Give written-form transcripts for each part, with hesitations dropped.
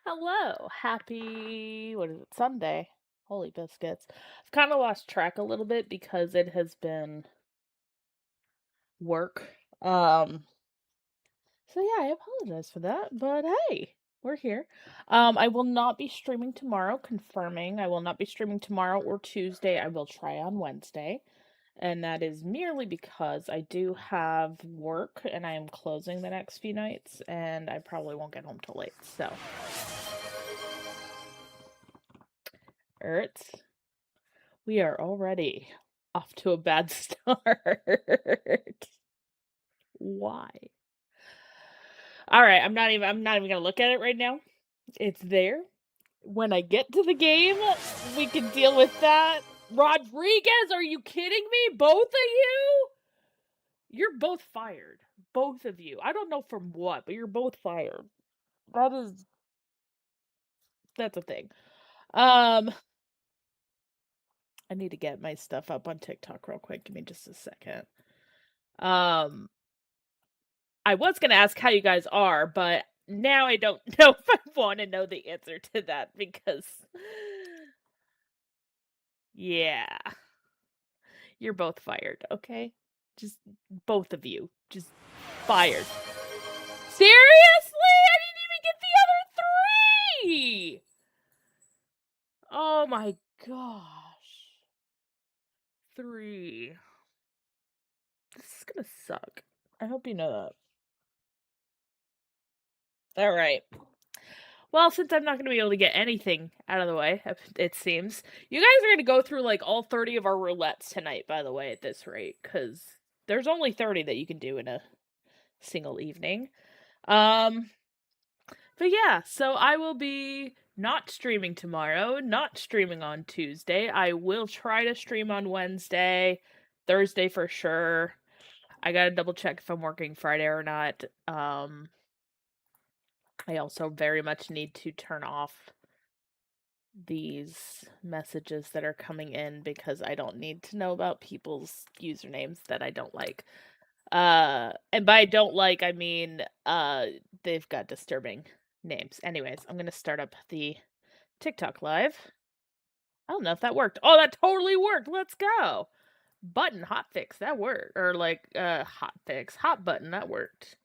Hello. Happy, what is it, Sunday? Holy biscuits. I've kind of lost track a little bit because it has been work. Um, so yeah, I apologize for that, but hey, we're here. I will not be streaming tomorrow, confirming. I will not be streaming tomorrow or Tuesday. I will try on Wednesday. And that is merely because I do have work and I am closing the next few nights and I probably won't get home till late. So, Ertz. We are already off to a bad start. Why? All right, I'm not even gonna look at it right now. It's there. When I get to the game, we can deal with that. Rodriguez, are you kidding me? Both of you? You're both fired. Both of you. I don't know from what, but you're both fired. That's a thing. Um I need to get my stuff up on TikTok real quick. Give me just a second. Um I was gonna ask how you guys are, but now I don't know if I want to know the answer to that because, yeah, you're both fired. Okay, just both of you, just fired. Seriously, I didn't even get the other three. Oh my gosh, three. This is gonna suck. I hope you know that. All right. Well, since I'm not going to be able to get anything out of the way, it seems, you guys are going to go through like all 30 of our roulettes tonight, by the way, at this rate, because there's only 30 that you can do in a single evening. Um, but yeah, so I will be not streaming tomorrow, not streaming on Tuesday. I will try to stream on Wednesday, Thursday for sure. I gotta double check if I'm working Friday or not. I also very much need to turn off these messages that are coming in because I don't need to know about people's usernames that I don't like. And by don't like, I mean, they've got disturbing names. Anyways, I'm gonna start up the TikTok live. I don't know if that worked. Oh, that totally worked. Let's go. Button hotfix, that worked. Or like, hotfix, hot button, that worked.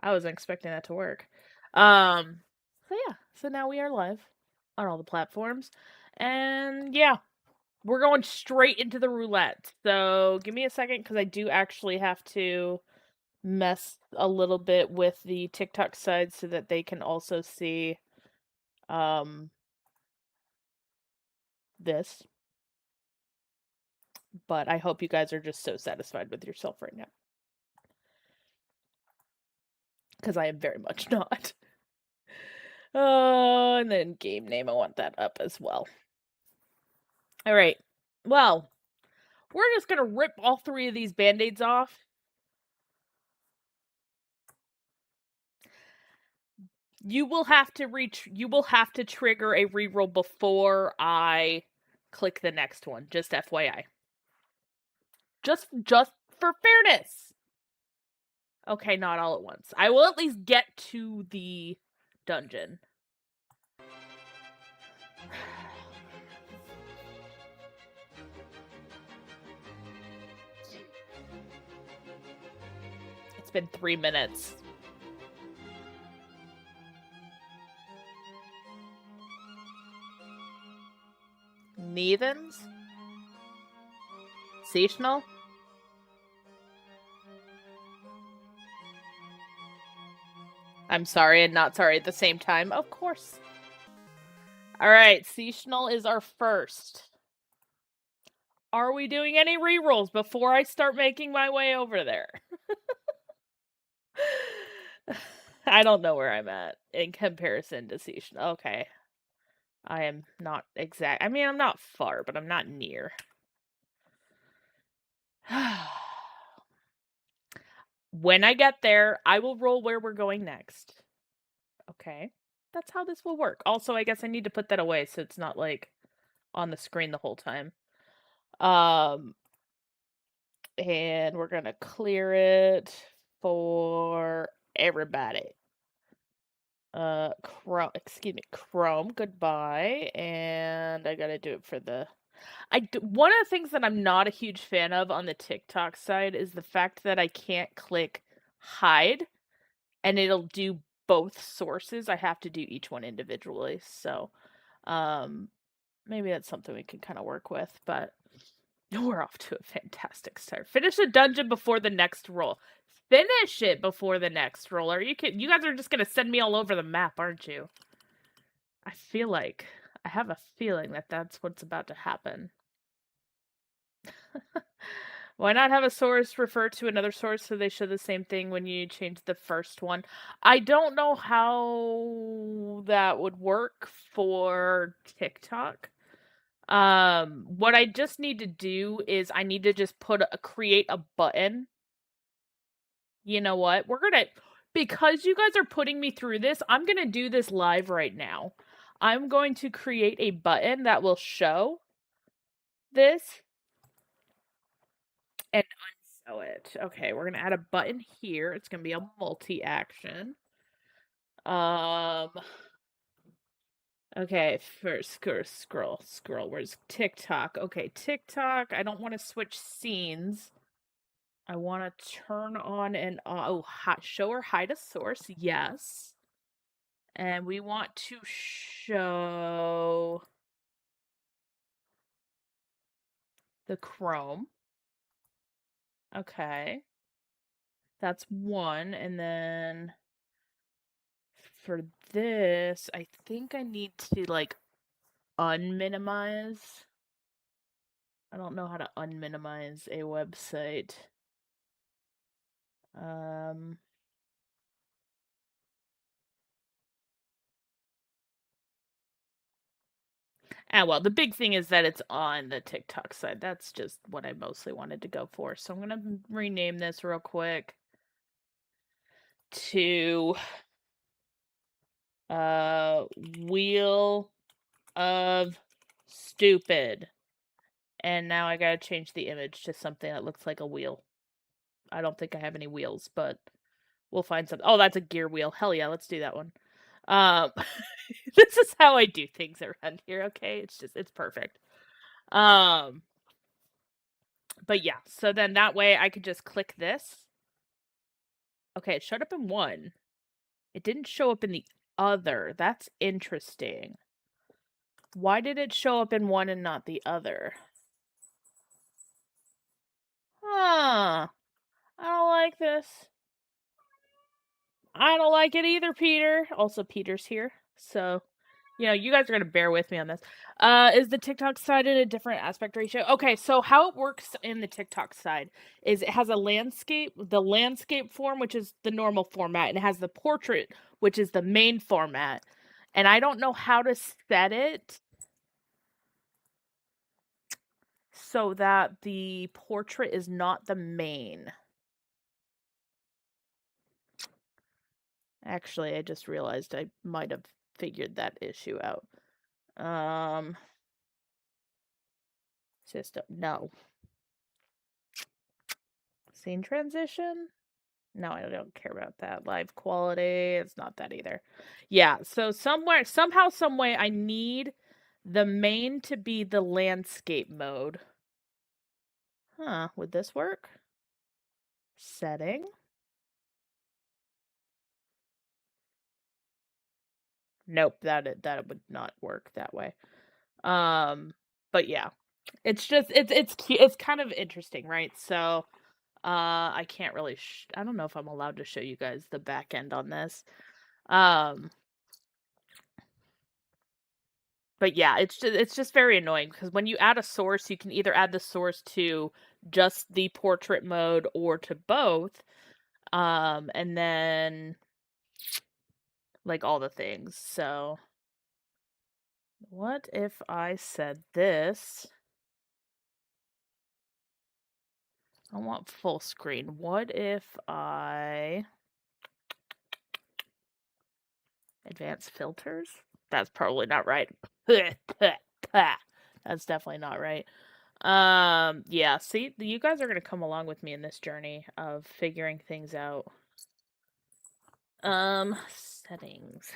I wasn't expecting that to work. So yeah, so now we are live on all the platforms. And yeah, we're going straight into the roulette. So give me a second because I do actually have to mess a little bit with the TikTok side so that they can also see this. But I hope you guys are just so satisfied with yourself right now. Because I am very much not. And then game name, I want that up as well. All right. Well, we're just gonna rip all three of these band-aids off. You will have to trigger a reroll before I click the next one. Just FYI. Just for fairness. Okay, not all at once. I will at least get to the dungeon. It's been 3 minutes. Nevens? Seasonal? I'm sorry and not sorry at the same time. Of course. Alright, seasonal is our first. Are we doing any rerolls before I start making my way over there? I don't know where I'm at in comparison to seasonal. Okay. I am not exact. I mean, I'm not far, but I'm not near. When I get there, I will roll where we're going next. Okay. That's how this will work. Also, I guess I need to put that away so it's not like on the screen the whole time. And we're gonna clear it for everybody. Chrome, goodbye. And I gotta do it for the one of the things that I'm not a huge fan of on the TikTok side is the fact that I can't click hide and it'll do both sources. I have to do each one individually. So, maybe that's something we can kind of work with, but we're off to a fantastic start. Finish a dungeon before the next roll. Finish it before the next roll. Are you kidding? You guys are just going to send me all over the map, aren't you? I have a feeling that that's what's about to happen. Why not have a source refer to another source so they show the same thing when you change the first one? I don't know how that would work for TikTok. What I just need to do is I need to just create a button. You know what? Because you guys are putting me through this, I'm gonna do this live right now. I'm going to create a button that will show this and unshow it. Okay, we're gonna add a button here. It's gonna be a multi-action. Okay, first scroll. Where's TikTok? Okay, TikTok. I don't want to switch scenes. I want to turn on and show or hide a source. Yes. And we want to show the Chrome. Okay. That's one. And then for this, I think I need to like unminimize. I don't know how to unminimize a website. Well, the big thing is that it's on the TikTok side. That's just what I mostly wanted to go for. So I'm going to rename this real quick to Wheel of Stupid. And now I gotta change the image to something that looks like a wheel. I don't think I have any wheels, but we'll find something. Oh, that's a gear wheel. Hell yeah, let's do that one. This is how I do things around here, okay? It's perfect. But yeah, so then that way I could just click this. Okay, it showed up in one. It didn't show up in the other. That's interesting. Why did it show up in one and not the other? Huh. I don't like this. I don't like it either, Peter. Also, Peter's here. So, you guys are going to bear with me on this. Is the TikTok side in a different aspect ratio? Okay, so how it works in the TikTok side is it has the landscape form, which is the normal format, and it has the portrait, which is the main format. And I don't know how to set it so that the portrait is not the main. Actually, I just realized I might have figured that issue out. System, no. Scene transition? No, I don't care about that. Live quality, it's not that either. Yeah, so somehow, some way, I need the main to be the landscape mode. Huh, would this work? Setting? Nope, that would not work that way. But yeah. It's just it's kind of interesting, right? So, I can't really I don't know if I'm allowed to show you guys the back end on this. But yeah, it's just very annoying because when you add a source, you can either add the source to just the portrait mode or to both. And then like all the things. So what if I said this? I want full screen. What if I advanced filters? That's probably not right. That's definitely not right. Yeah, see, you guys are going to come along with me in this journey of figuring things out. Settings.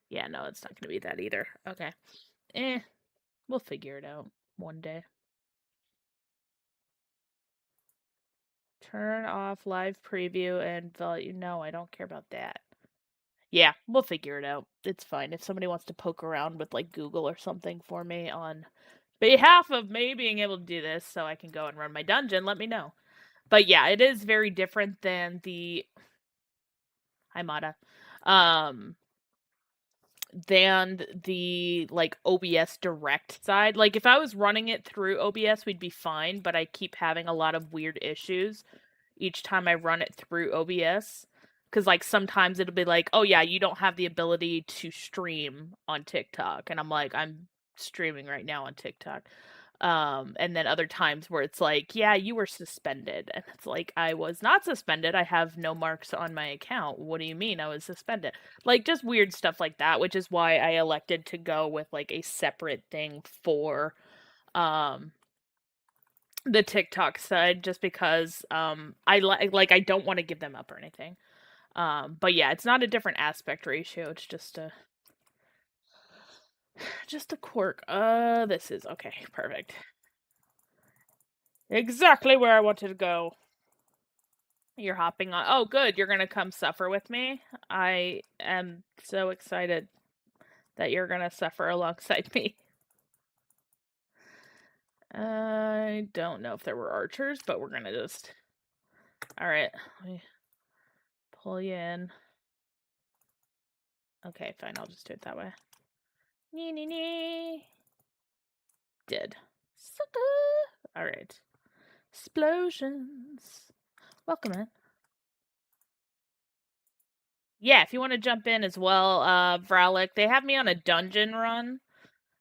Yeah, no, it's not gonna be that either. Okay. We'll figure it out one day. Turn off live preview and value. No, I don't care about that. Yeah, we'll figure it out. It's fine. If somebody wants to poke around with like Google or something for me on behalf of me being able to do this so I can go and run my dungeon, let me know. But yeah, it is very different than the Hi Mata. Than the like OBS direct side. Like if I was running it through OBS, we'd be fine, but I keep having a lot of weird issues each time I run it through OBS. Because like sometimes it'll be like, oh yeah, you don't have the ability to stream on TikTok, and I'm like, I'm streaming right now on TikTok. And then other times where it's like, yeah, you were suspended, and it's like, I was not suspended. I have no marks on my account. What do you mean I was suspended? Like just weird stuff like that, which is why I elected to go with like a separate thing for um the TikTok side, just because I I don't want to give them up or anything. But yeah, it's not a different aspect ratio. It's just a quirk. This is okay. Perfect. Exactly where I wanted to go. You're hopping on. Oh, good. You're gonna come suffer with me. I am so excited that you're gonna suffer alongside me. I don't know if there were archers, but we're gonna just. All right, let me pull you in. Okay, fine. I'll just do it that way. Nee nee nee. Did. Sucker. All right. Explosions. Welcome in. Yeah, if you want to jump in as well, Vralik, they have me on a dungeon run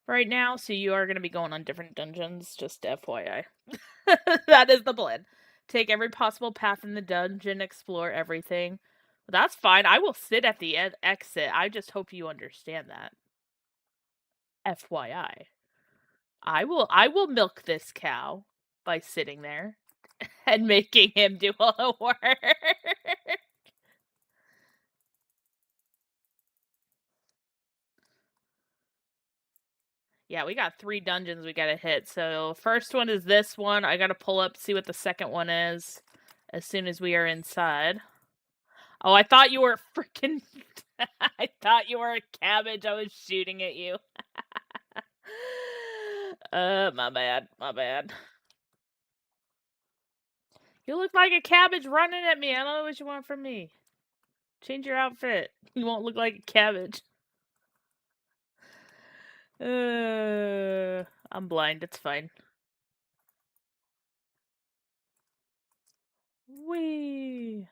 right now, so you are going to be going on different dungeons, just FYI. That is the plan. Take every possible path in the dungeon, explore everything. That's fine. I will sit at the exit. I just hope you understand that. FYI. I will milk this cow by sitting there and making him do all the work. Yeah, we got 3 dungeons we gotta hit. So first one is this one. I gotta pull up, see what the second one is as soon as we are inside. Oh, I thought you were freaking... I thought you were a cabbage. I was shooting at you. My bad. My bad. You look like a cabbage running at me. I don't know what you want from me. Change your outfit. You won't look like a cabbage. I'm blind. It's fine. Wee.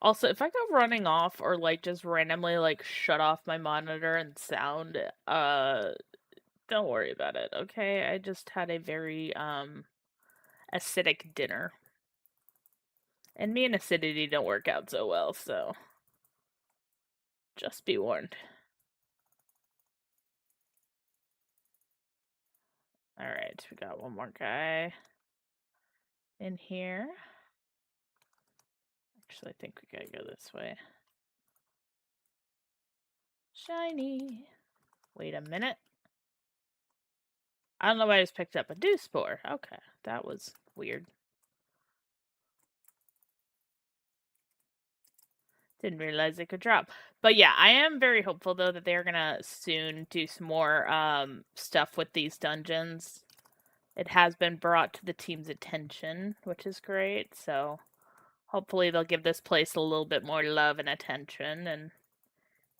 Also, if I go running off or like just randomly like shut off my monitor and sound, don't worry about it, okay? I just had a very acidic dinner. And me and acidity don't work out so well, so just be warned. Alright, we got one more guy in here. Actually, I think we gotta go this way. Shiny. Wait a minute. I don't know why I just picked up a dew spore. Okay, that was weird. Didn't realize it could drop. But yeah, I am very hopeful though that they're gonna soon do some more stuff with these dungeons. It has been brought to the team's attention, which is great. So hopefully they'll give this place a little bit more love and attention, and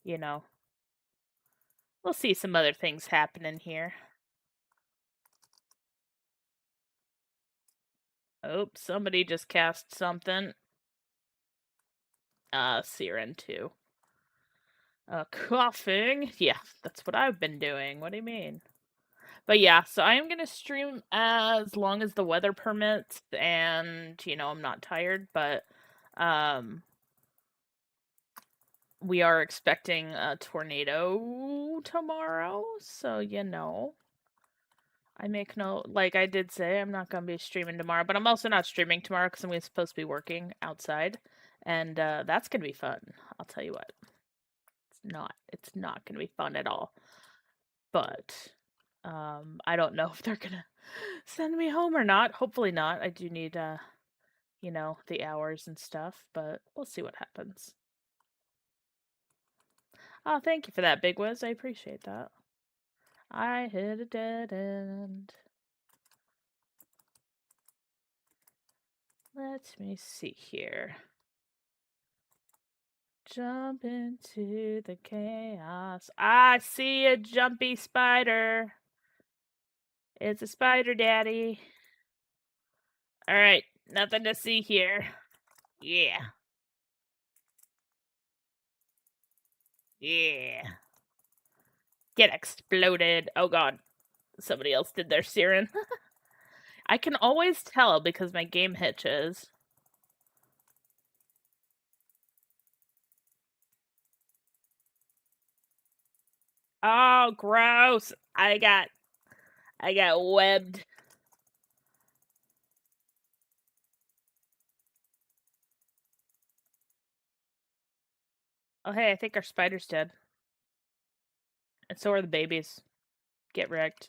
you know, we'll see some other things happening here. Oh, somebody just cast something. Siren too. Coughing. Yeah, that's what I've been doing. What do you mean? But yeah, so I am gonna stream as long as the weather permits, and you know I'm not tired. But we are expecting tornadoes do tomorrow, so you know. I make no, like I did say, I'm not gonna be streaming tomorrow, but I'm also not streaming tomorrow because I'm supposed to be working outside, and that's gonna be fun. I'll tell you what, it's not gonna be fun at all. But I don't know if they're gonna send me home or not. Hopefully not. I do need you know, the hours and stuff, but we'll see what happens. Oh, thank you for that, Big Wiz. I appreciate that. I hit a dead end. Let me see here. Jump into the chaos. I see a jumpy spider. It's a spider daddy. Alright, nothing to see here. Yeah. Yeah. Get exploded. Oh god. Somebody else did their siren. I can always tell because my game hitches. Oh, gross. I got webbed. Oh, hey, I think our spider's dead. And so are the babies. Get wrecked.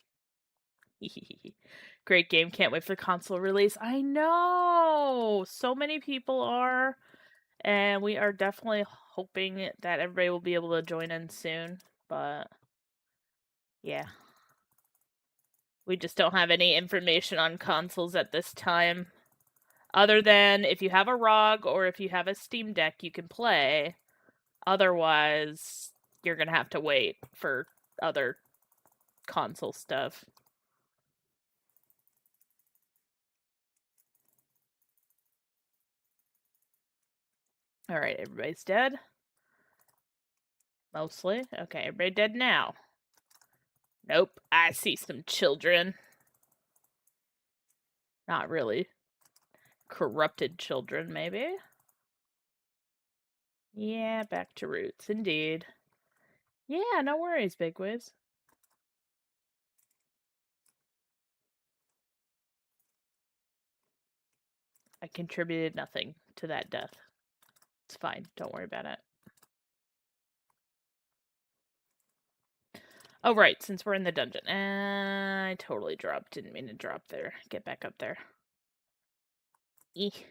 Great game. Can't wait for the console release. I know! So many people are. And we are definitely hoping that everybody will be able to join in soon. But, yeah. We just don't have any information on consoles at this time. Other than if you have a ROG or if you have a Steam Deck, you can play. Otherwise, you're going to have to wait for other console stuff. Alright, everybody's dead. Mostly. Okay, everybody dead now. Nope, I see some children. Not really. Corrupted children, maybe? Yeah, back to roots, indeed. Yeah, no worries, Bigwiz. I contributed nothing to that death. It's fine, don't worry about it. Oh, right, since we're in the dungeon. I totally dropped. Didn't mean to drop there. Get back up there. Eek.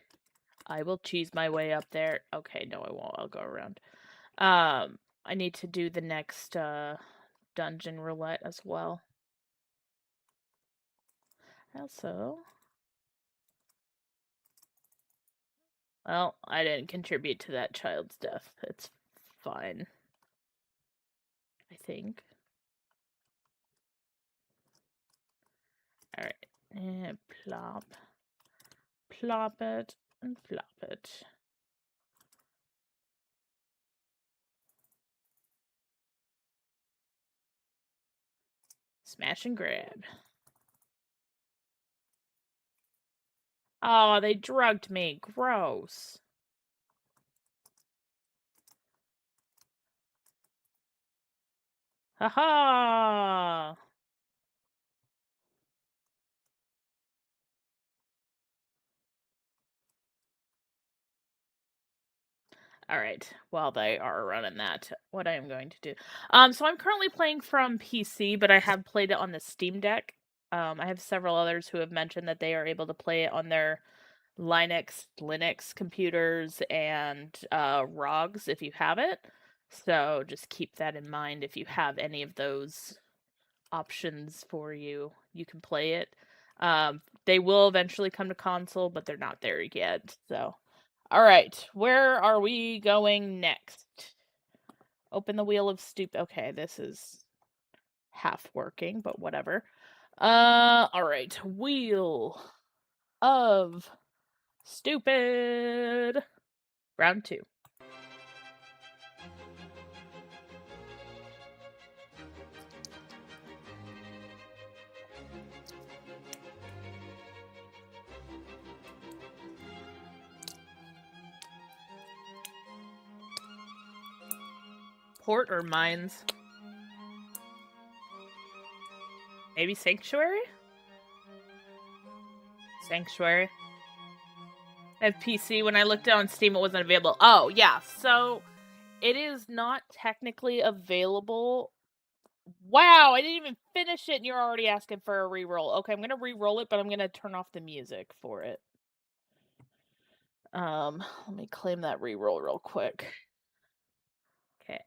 I will cheese my way up there. Okay, no, I won't. I'll go around. I need to do the next, dungeon roulette as well. Also... Well, I didn't contribute to that child's death. It's fine. I think. Alright. And plop. Plop it. And flop it. Smash and grab. Oh, they drugged me. Gross. Haha! Alright, while they are running that, what I am going to do. So I'm currently playing from PC, but I have played it on the Steam Deck. I have several others who have mentioned that they are able to play it on their Linux computers and ROGs if you have it. So just keep that in mind. If you have any of those options for you, you can play it. They will eventually come to console, but they're not there yet. So, all right, where are we going next? Open the wheel of stupid. Okay, this is half working, but whatever. All right, wheel of stupid. Round 2. Port or mines? Maybe Sanctuary? Sanctuary. I have PC. When I looked on Steam, it wasn't available. Oh, yeah. So it is not technically available. Wow, I didn't even finish it and you're already asking for a reroll. Okay, I'm going to reroll it, but I'm going to turn off the music for it. Let me claim that reroll real quick. Okay.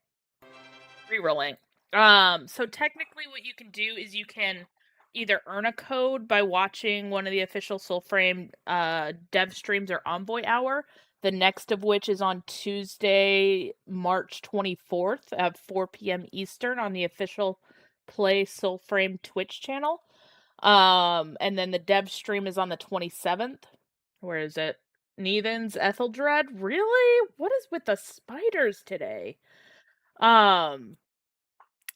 Rerolling. So technically what you can do is you can either earn a code by watching one of the official Soulframe dev streams or Envoy Hour, the next of which is on Tuesday, March 24th at 4 p.m. Eastern on the official Play Soulframe Twitch channel. And then the dev stream is on the 27th. Where is it? Neithen's Etheldred? Really? What is with the spiders today?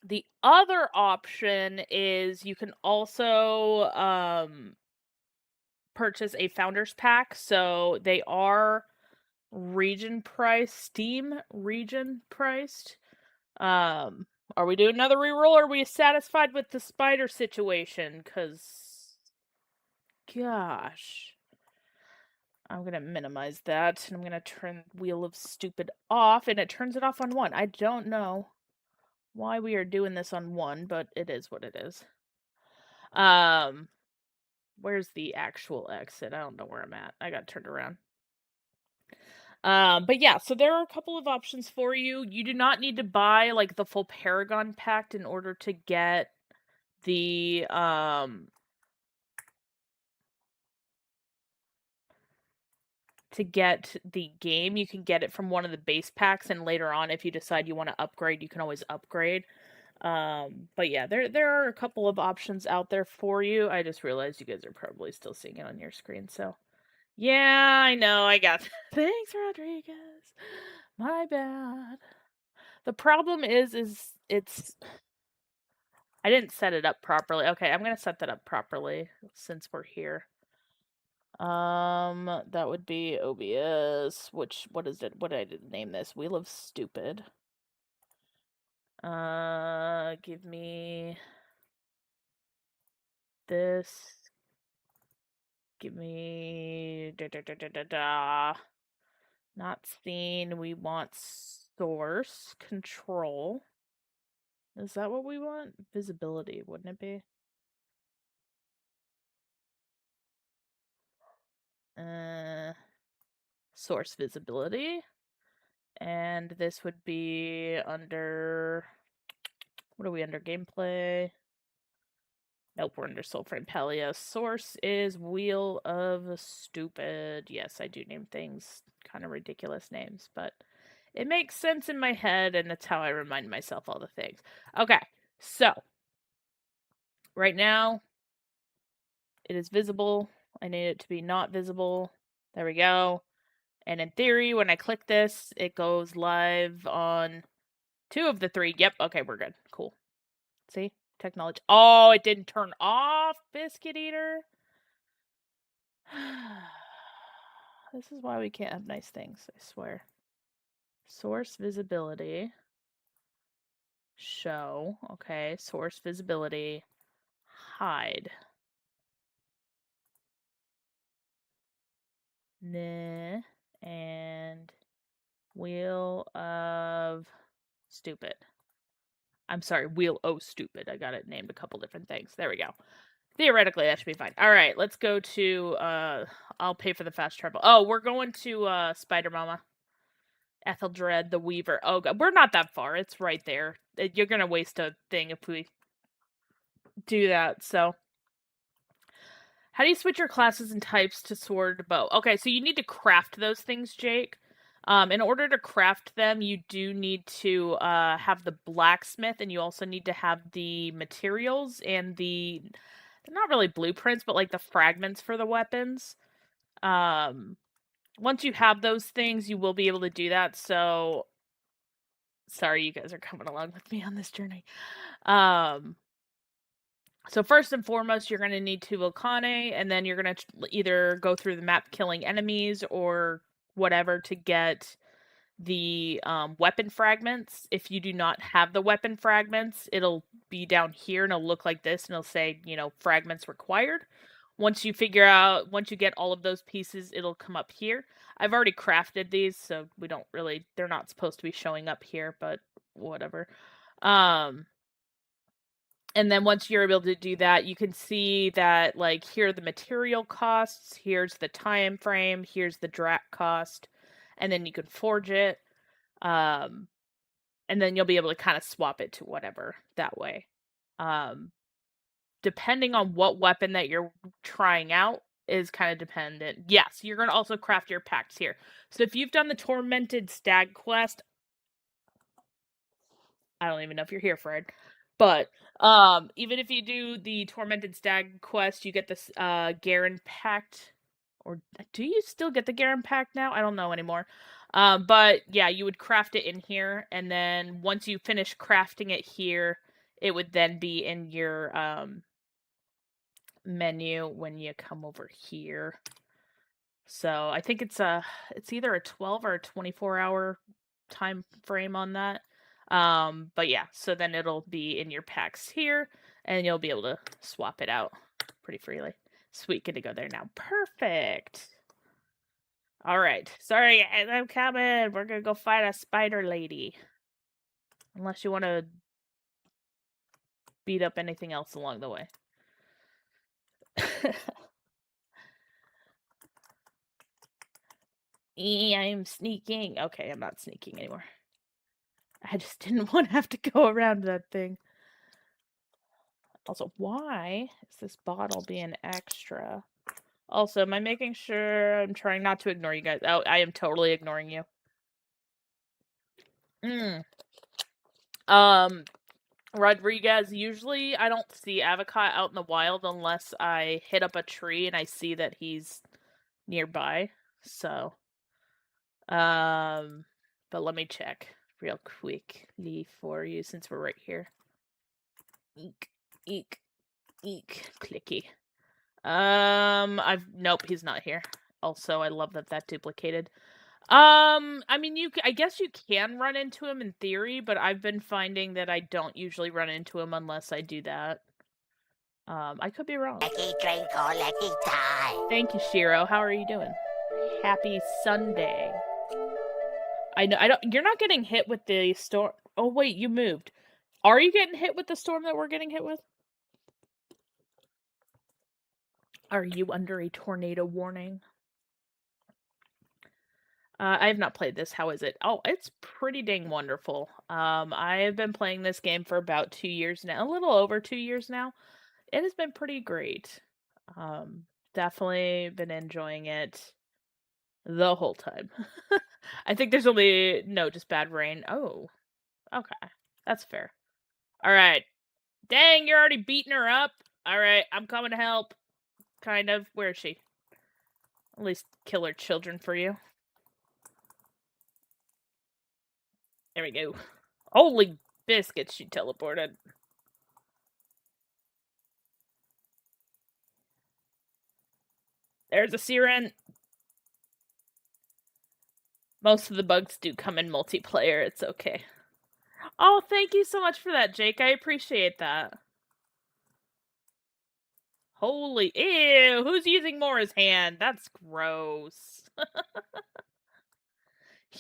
The other option is you can also purchase a founders pack. So they are region priced, Steam region priced. Are we doing another reroll or are we satisfied with the spider situation? Cause gosh. I'm going to minimize that, and I'm going to turn Wheel of Stupid off, and it turns it off on 1. I don't know why we are doing this on 1, but it is what it is. Where's the actual exit? I don't know where I'm at. I got turned around. But yeah, so there are a couple of options for you. You do not need to buy, like, the full Paragon pack in order to get the, game. You can get it from one of the base packs, and later on, if you decide you want to upgrade, you can always upgrade. But yeah, there are a couple of options out there for you. I just realized you guys are probably still seeing it on your screen, so yeah, I know, I got thanks, Rodriguez. My bad. The problem is it's I didn't set it up properly. Okay, I'm gonna set that up properly since we're here. That would be OBS, what is it? What did I name this? Wheel of Stupid. Give me this. Give me not seen. We want source control. Is that what we want? Visibility, wouldn't it be? Source visibility. And this would be under, what are we under? Gameplay. Nope, we're under Soulframe Palia. Source is Wheel of Stupid. Yes, I do name things kind of ridiculous names, but it makes sense in my head, and that's how I remind myself all the things. Okay, so right now it is visible. I need it to be not visible. There we go. And in theory, when I click this, it goes live on 2 of the 3. Yep, okay, we're good. Cool. See? Technology. Oh, it didn't turn off, Biscuit Eater. This is why we can't have nice things, I swear. Source visibility. Show. Okay, source visibility. Hide. Nah. And Wheel of Stupid. I'm sorry, Wheel O Stupid. I got it named a couple different things. There we go. Theoretically, that should be fine. All right, let's go to, I'll pay for the fast travel. Oh, we're going to, Spider Mama. Etheldred, the Weaver. Oh, God, we're not that far. It's right there. You're going to waste a thing if we do that, so. How do you switch your classes and types to sword bow? Okay, so you need to craft those things, Jake. In order to craft them, you do need to have the blacksmith, and you also need to have the materials and the, they're not really blueprints, but like the fragments for the weapons. Once you have those things, you will be able to do that. So, sorry, you guys are coming along with me on this journey. So first and foremost, you're going to need to Volcane, and then you're going to either go through the map killing enemies or whatever to get the weapon fragments. If you do not have the weapon fragments, it'll be down here and it'll look like this and it'll say, fragments required. Once you get all of those pieces, it'll come up here. I've already crafted these, so they're not supposed to be showing up here, but whatever. And then once you're able to do that, you can see that, like, here are the material costs, here's the time frame, here's the drat cost, and then you can forge it. And then you'll be able to kind of swap it to whatever that way. Depending on what weapon that you're trying out is kind of dependent. Yes, you're going to also craft your packs here. So if you've done the Tormented Stag quest, I don't even know if you're here, Fred. But even if you do the Tormented Stag quest, you get this Garen Pact. Or do you still get the Garen Pact now? I don't know anymore. But yeah, you would craft it in here, and then once you finish crafting it here, it would then be in your menu when you come over here. So I think it's either a 12 or a 24-hour time frame on that. But yeah, so then it'll be in your packs here, and you'll be able to swap it out pretty freely. Sweet, good to go there now. Perfect. All right. Sorry, guys, I'm coming. We're gonna go fight a spider lady. Unless you want to beat up anything else along the way. I'm sneaking. Okay, I'm not sneaking anymore. I just didn't want to have to go around that thing. Also, why is this bottle being extra? Also, am I making sure I'm trying not to ignore you guys? Oh, I am totally ignoring you. Rodriguez, usually I don't see Avocat out in the wild unless I hit up a tree and I see that he's nearby. So, but let me check real quickly for you since we're right here. Eek, eek, eek, clicky. Nope, he's not here. Also, I love that duplicated. I mean, I guess you can run into him in theory, but I've been finding that I don't usually run into him unless I do that. I could be wrong. Lucky drink or lucky die. Thank you, Shiro. How are you doing? Happy Sunday. You're not getting hit with the storm. Oh, wait, you moved. Are you getting hit with the storm that we're getting hit with? Are you under a tornado warning? I have not played this. How is it? Oh, it's pretty dang wonderful. I have been playing this game for about 2 years now, a little over 2 years now. It has been pretty great. Definitely been enjoying it the whole time. I think there's just bad rain. Oh, okay. That's fair. All right. Dang, you're already beating her up. All right, I'm coming to help. Kind of. Where is she? At least kill her children for you. There we go. Holy biscuits, she teleported. There's a siren. Most of the bugs do come in multiplayer. It's okay. Oh, thank you so much for that, Jake. I appreciate that. Holy, ew, who's using Mora's hand? That's gross.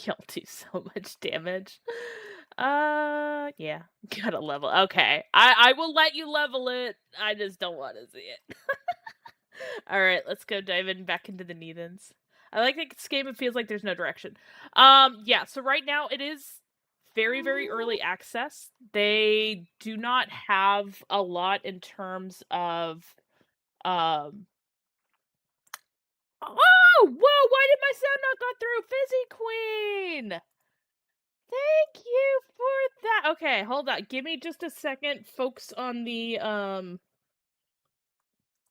Y'all do so much damage. Yeah, gotta level. Okay, I will let you level it. I just don't want to see it. All right, let's go dive back into the Neathans. I like this game. It feels like there's no direction. Yeah. So right now it is very, very early access. They do not have a lot in terms of Oh, whoa, why did my sound not go through? Fizzy Queen! Thank you for that. Okay, hold on. Give me just a second. Folks on the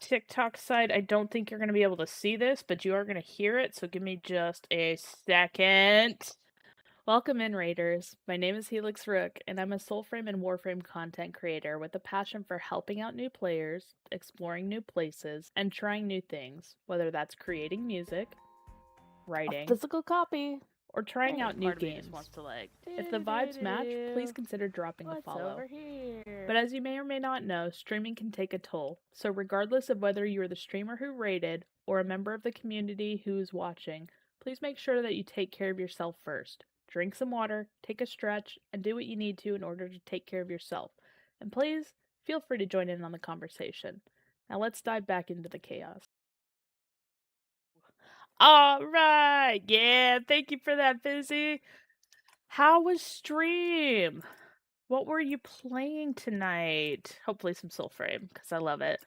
TikTok side, I don't think you're going to be able to see this, but you are going to hear it, so give me just a second. Welcome in, Raiders. My name is Helix Rook, and I'm a Soulframe and Warframe content creator with a passion for helping out new players, exploring new places, and trying new things, whether that's creating music, writing, a physical copy, or trying out new Part of me games. just wants to like. If the vibes match, please consider dropping a What's follow. over here? But as you may or may not know, streaming can take a toll. So regardless of whether you are the streamer who rated or a member of the community who is watching, please make sure that you take care of yourself first. Drink some water, take a stretch, and do what you need to in order to take care of yourself. And please, feel free to join in on the conversation. Now let's dive back into the chaos. All right. Yeah, thank you for that, Busy. How was stream? What were you playing tonight? Hopefully some Soulframe, because I love it.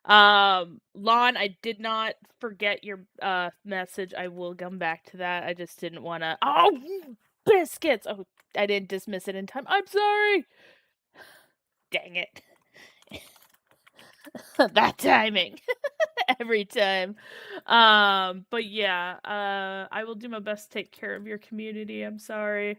Lon, I did not forget your message. I will come back to that. I just didn't want to. Oh, biscuits! Oh, I didn't dismiss it in time. I'm sorry. Dang it. That timing. Every time. But yeah, I will do my best to take care of your community. I'm sorry.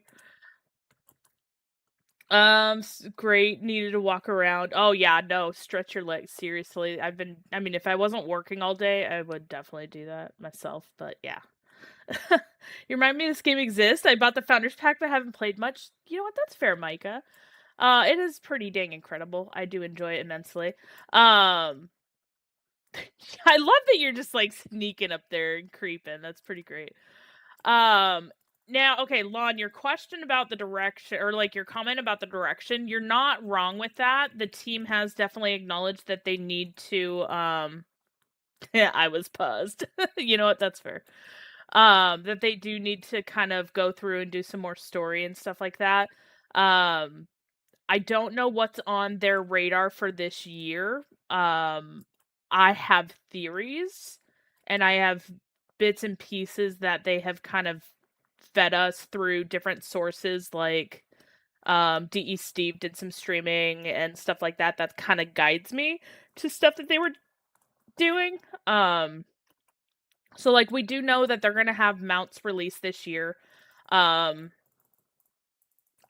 Great. Needed to walk around. Oh yeah, no, stretch your legs. Seriously, I mean, if I wasn't working all day, I would definitely do that myself. But yeah. You remind me this game exists. I bought the Founders Pack, but haven't played much. You know what? That's fair, Micah. It is pretty dang incredible. I do enjoy it immensely. I love that you're just like sneaking up there and creeping. That's pretty great. Now, okay, Lon, your question about the direction, or like your comment about the direction, you're not wrong with that. The team has definitely acknowledged that they need to, I was paused. You know what? That's fair. That they do need to kind of go through and do some more story and stuff like that. I don't know what's on their radar for this year. I have theories, and I have bits and pieces that they have kind of fed us through different sources, like DE Steve did some streaming and stuff like that. That kind of guides me to stuff that they were doing. So like we do know that they're gonna have mounts released this year. I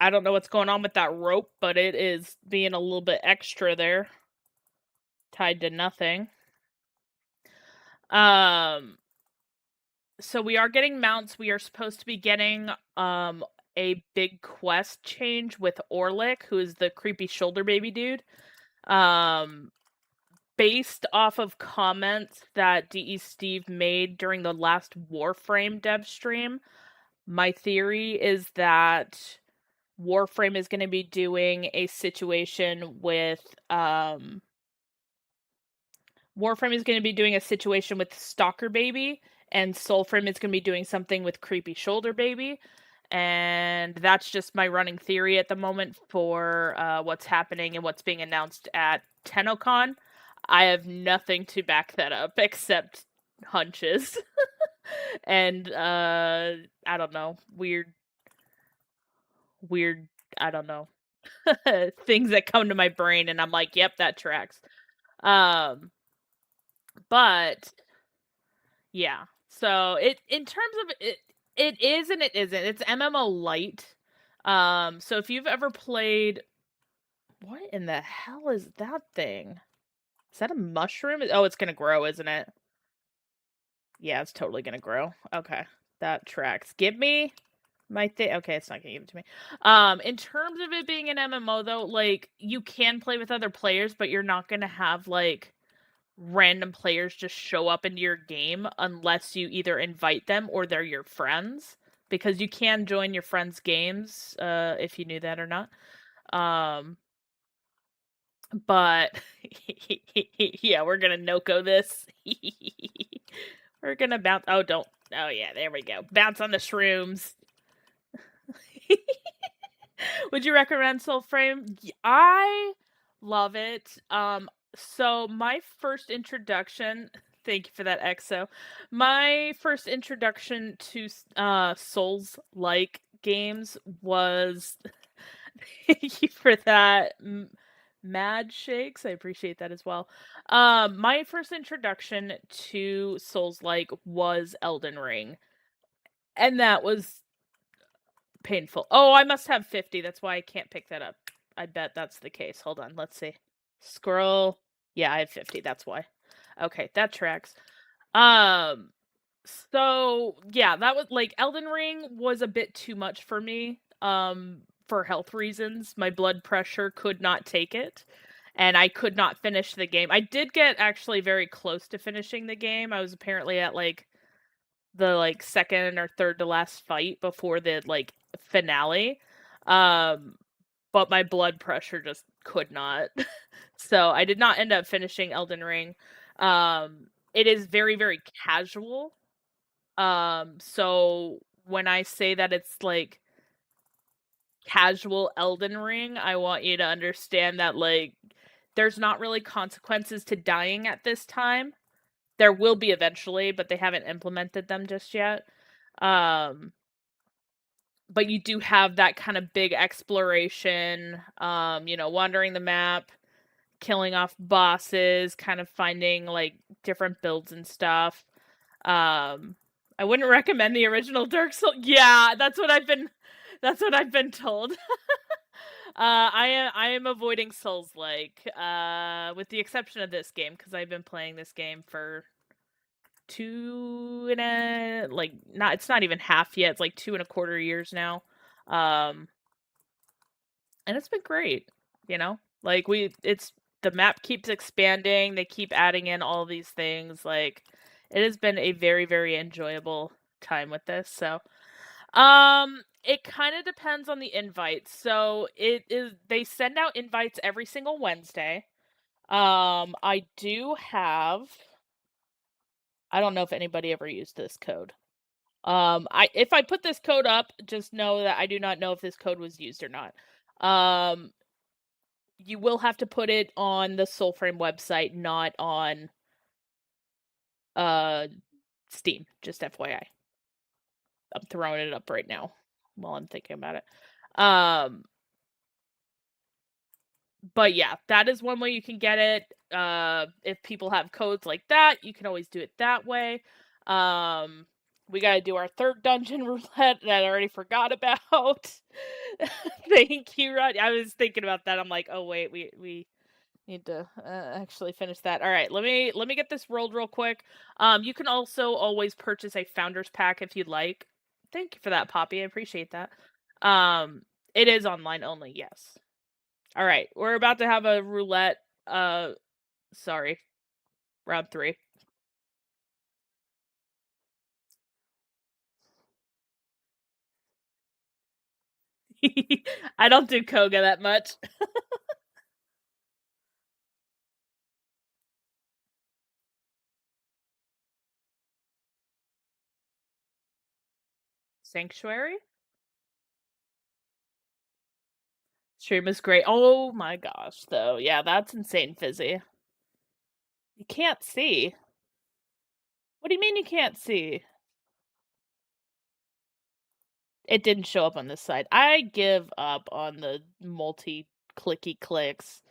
don't know what's going on with that rope, but it is being a little bit extra there. Tied to nothing. So we are getting mounts. We are supposed to be getting a big quest change with Orlick, who is the creepy shoulder baby dude. Based off of comments that DE Steve made during the last Warframe dev stream, my theory is that Warframe is going to be doing a situation with Warframe is going to be doing a situation with Stalker Baby, and Soulframe is going to be doing something with Creepy Shoulder Baby. And that's just my running theory at the moment for what's happening and what's being announced at TennoCon. I have nothing to back that up except hunches. And I don't know, weird, I don't know, things that come to my brain, and I'm like, yep, that tracks. But yeah, so in terms of it is and it isn't. It's MMO light. So if you've ever played, what in the hell is that thing? Is that a mushroom? Oh, it's gonna grow, isn't it? Yeah, it's totally gonna grow. Okay, that tracks. Give me my thing. Okay, it's not gonna give it to me. In terms of it being an MMO though, like you can play with other players, but you're not gonna have like random players just show up into your game unless you either invite them or they're your friends, because you can join your friends' games if you knew that or not. But yeah, we're gonna Noko this. We're gonna bounce. Oh, don't. Oh yeah, there we go. Bounce on the shrooms. Would you recommend Soulframe? I love it. So my first introduction, thank you for that EXO. My first introduction to Souls-like games was thank you for that. Mad Shakes, I appreciate that as well. My first introduction to Souls-like was Elden Ring. And that was painful. Oh, I must have 50. That's why I can't pick that up. I bet that's the case. Hold on. Let's see. Scroll. Yeah, I have 50. That's why. Okay, that tracks. Um So, yeah, that was like Elden Ring was a bit too much for me, for health reasons. My blood pressure could not take it, and I could not finish the game. I did get actually very close to finishing the game. I was apparently at like the like second or third to last fight before the like finale. Um, but my blood pressure just could not. So I did not end up finishing Elden Ring. It is very, very casual. So when I say that it's like casual Elden Ring, I want you to understand that like there's not really consequences to dying at this time. There will be eventually, but they haven't implemented them just yet. Um but you do have that kind of big exploration, wandering the map, killing off bosses, kind of finding like different builds and stuff. Um, I wouldn't recommend the original Dark Souls. Yeah, that's what I've been told. I am avoiding Souls like, with the exception of this game because I've been playing this game for two and a like not it's not even half yet. It's like 2.25 years now. Um, and it's been great, you know? Like it's the map keeps expanding, they keep adding in all these things, like it has been a very, very enjoyable time with this. So, it kind of depends on the invites. So, they send out invites every single Wednesday. I don't know if anybody ever used this code. If I put this code up, just know that I do not know if this code was used or not. Um, you will have to put it on the Soulframe website, not on uh Steam. Just FYI. I'm throwing it up right now while I'm thinking about it. Um, but yeah, that is one way you can get it. If people have codes like that, you can always do it that way. Um, we got to do our third dungeon roulette that I already forgot about. Thank you, Rod. I was thinking about that. I'm like, oh wait, we need to actually finish that. All right, let me get this rolled real quick. You can also always purchase a founder's pack if you'd like. Thank you for that, Poppy. I appreciate that. Um, it is online only. Yes. All right, we're about to have a roulette. Sorry, round 3. I don't do Koga that much. Sanctuary stream is great. Oh my gosh, though. Yeah, that's insane, Fizzy. You can't see. What do you mean you can't see? It didn't show up on this side. I give up on the multi-clicky clicks.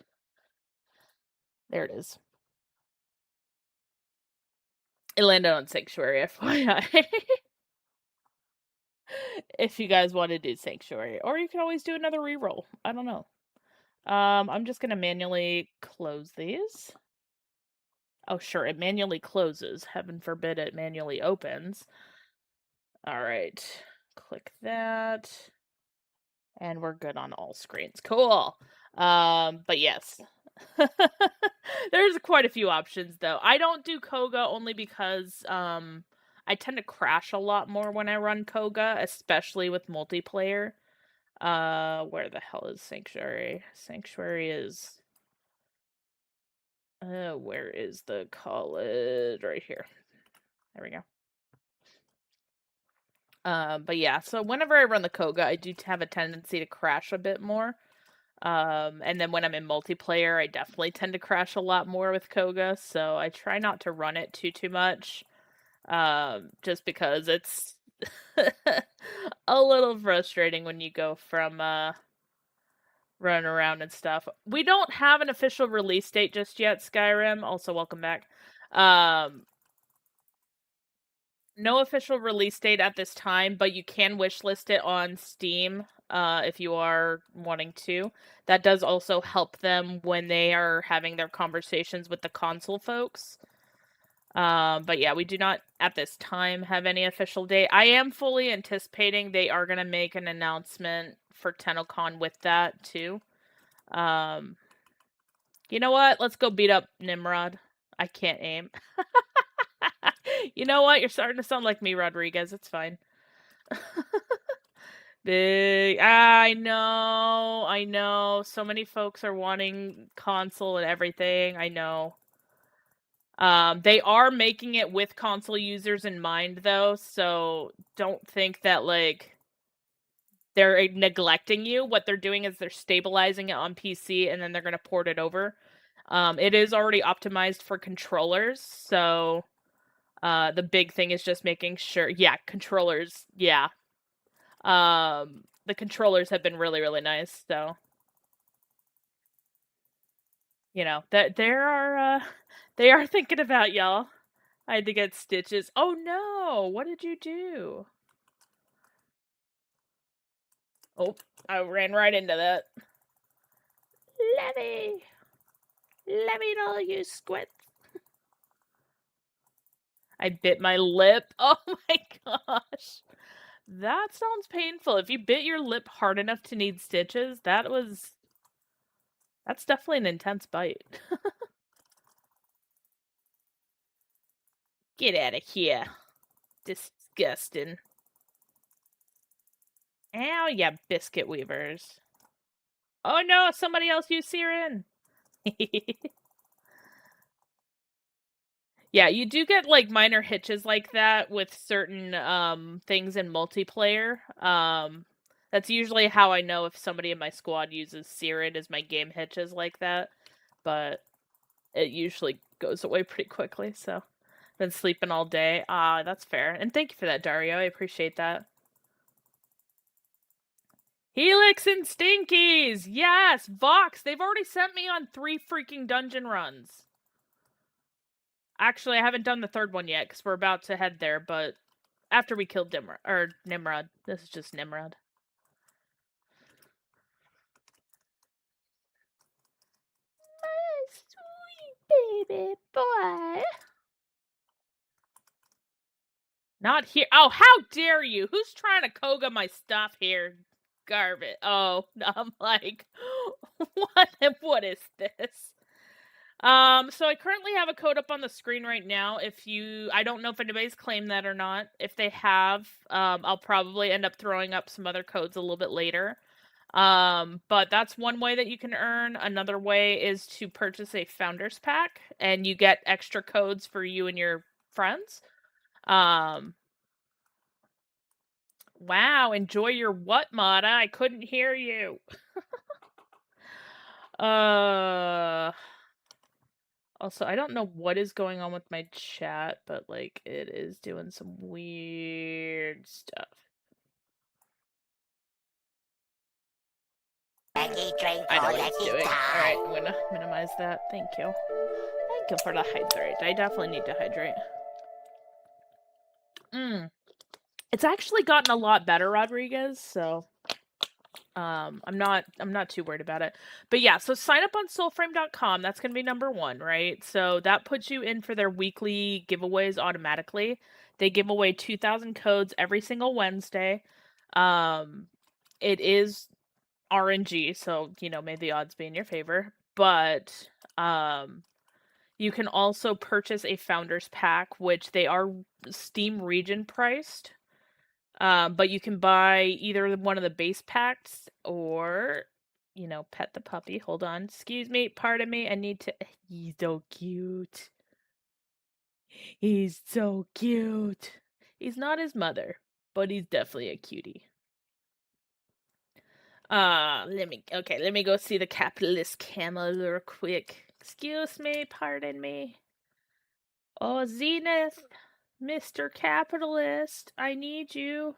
There it is. It landed on Sanctuary, FYI. If you guys want to do Sanctuary. Or you can always do another reroll. I don't know. I'm just gonna manually close these. Oh, sure, it manually closes. Heaven forbid it manually opens. Alright. Click that. And we're good on all screens. Cool. But yes. There's quite a few options though. I don't do Koga only because I tend to crash a lot more when I run Koga, especially with multiplayer. Where the hell is Sanctuary? Sanctuary is where is the college? Right here. There we go. But yeah, so whenever I run the Koga, I do have a tendency to crash a bit more. And then when I'm in multiplayer, I definitely tend to crash a lot more with Koga, so I try not to run it too much. Just because it's a little frustrating when you go from running around and stuff. We don't have an official release date just yet, Skyrim. Also, welcome back. No official release date at this time, but you can wishlist it on Steam if you are wanting to. That does also help them when they are having their conversations with the console folks. But yeah, we do not at this time have any official date. I am fully anticipating they are gonna make an announcement for TennoCon with that too. You know what? Let's go beat up Nimrod. I can't aim. You know what? You're starting to sound like me, Rodriguez. It's fine. Big. I know. So many folks are wanting console and everything. I know. They are making it with console users in mind, though, so don't think that, like, they're neglecting you. What they're doing is they're stabilizing it on PC, and then they're gonna port it over. It is already optimized for controllers, so, the big thing is just making sure yeah, controllers, yeah. The controllers have been really, really nice, so you know, that they are thinking about y'all. I had to get stitches. Oh no! What did you do? Oh, I ran right into that. Let me know, you squid. I bit my lip. Oh my gosh. That sounds painful. If you bit your lip hard enough to need stitches, that's definitely an intense bite. Get out of here. Disgusting. Ow, yeah, biscuit weavers. Oh no, somebody else used Siren. Yeah, you do get, like, minor hitches like that with certain, things in multiplayer. That's usually how I know if somebody in my squad uses Siren as my game hitches like that, but it usually goes away pretty quickly, so been sleeping all day. Ah, that's fair, and thank you for that, Dario, I appreciate that. Helix and Stinkies! Yes! Vox! They've already sent me on 3 freaking dungeon runs. Actually, I haven't done the 3rd one yet, because we're about to head there, but after we killed Nimrod. This is just Nimrod. My sweet baby boy. Not here. Oh, how dare you? Who's trying to Koga my stuff here? Garbage. Oh, I'm like, what is this? So I currently have a code up on the screen right now. I don't know if anybody's claimed that or not. If they have, I'll probably end up throwing up some other codes a little bit later. But that's one way that you can earn. Another way is to purchase a founders pack and you get extra codes for you and your friends. Wow, enjoy your what, Mata? I couldn't hear you. Also, I don't know what is going on with my chat, but like it is doing some weird stuff. Maggie drink I know or what let it's it doing. die. Alright, I'm gonna minimize that. Thank you. Thank you for the hydrate. I definitely need to hydrate. It's actually gotten a lot better, Rodriguez, so I'm not too worried about it. But yeah, so sign up on soulframe.com. That's going to be number 1, right? So that puts you in for their weekly giveaways automatically. They give away 2,000 codes every single Wednesday. It is RNG, so you know, may the odds be in your favor. But you can also purchase a founders pack, which they are Steam region priced. But you can buy either one of the base packs or, you know, pet the puppy. Hold on. Excuse me. Pardon me. I need to. He's so cute. He's so cute. He's not his mother, but he's definitely a cutie. Let me go see the capitalist camel real quick. Excuse me. Pardon me. Oh, Zenith. Mr. Capitalist. I need you.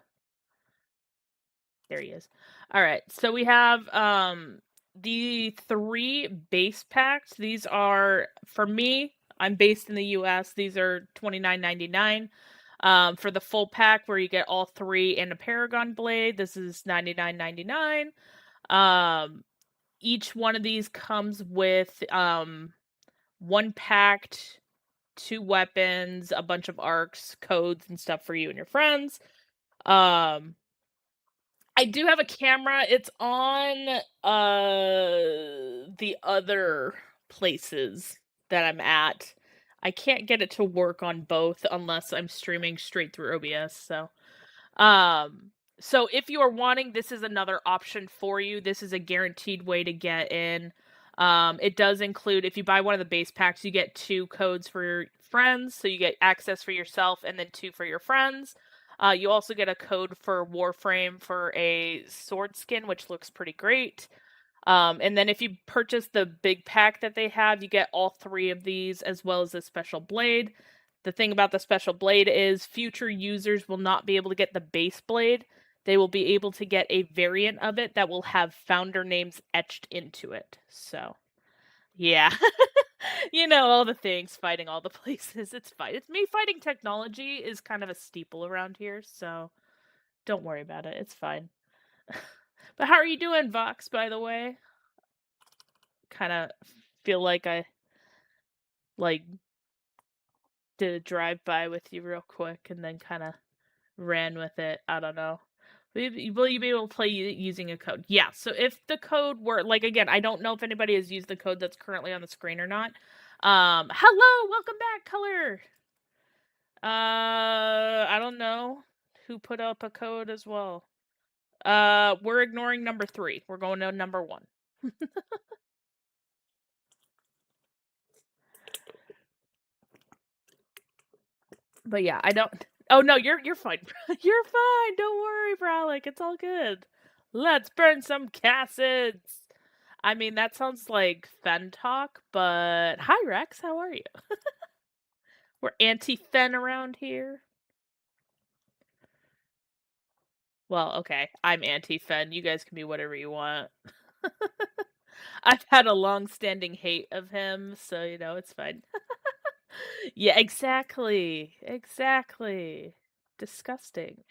There he is. All right. So we have the 3 base packs. These are for me, I'm based in the US. These are $29.99. For the full pack where you get all 3 and a Paragon blade, this is $99.99. Each one of these comes with one packed 2 weapons, a bunch of arcs, codes, and stuff for you and your friends. I do have a camera. It's on the other places that I'm at. I can't get it to work on both unless I'm streaming straight through OBS, um so if you are wanting, this is another option for you. This is a guaranteed way to get in. It does include, if you buy one of the base packs, you get 2 codes for your friends, so you get access for yourself and then 2 for your friends. You also get a code for Warframe for a sword skin, which looks pretty great. And then if you purchase the big pack that they have, you get all 3 of these as well as a special blade. The thing about the special blade is future users will not be able to get the base blade. They will be able to get a variant of it that will have founder names etched into it. So, yeah. You know, all the things, fighting all the places. It's fine. It's me fighting technology is kind of a steeple around here, so don't worry about it. It's fine. But how are you doing, Vox, by the way? Kinda feel like I, like, did a drive-by with you real quick and then kinda ran with it. I don't know. Will you be able to play using a code? Yeah, so if the code were, like, again, I don't know if anybody has used the code that's currently on the screen or not. Hello, welcome back, Color! I don't know who put up a code as well. We're ignoring number 3. We're going to number 1. But yeah, I don't. Oh no, you're fine. You're fine. Don't worry, Brolic. It's all good. Let's burn some cassids. I mean, that sounds like Fen talk, but hi Rex, how are you? We're anti-Fen around here. Well, okay, I'm anti-Fen. You guys can be whatever you want. I've had a long-standing hate of him, so you know, it's fine. Yeah, exactly. Exactly. Disgusting.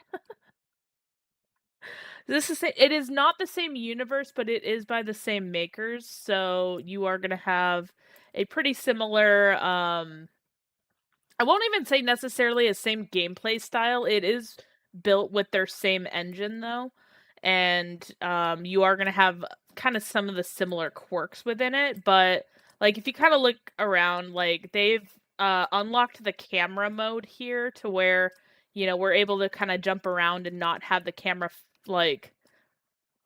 It is not the same universe, but it is by the same makers, so you are gonna have a pretty similar, I won't even say necessarily a same gameplay style. It is built with their same engine though, and you are gonna have kind of some of the similar quirks within it. But like if you kind of look around, like they've unlocked the camera mode here to where we're able to kind of jump around and not have the camera like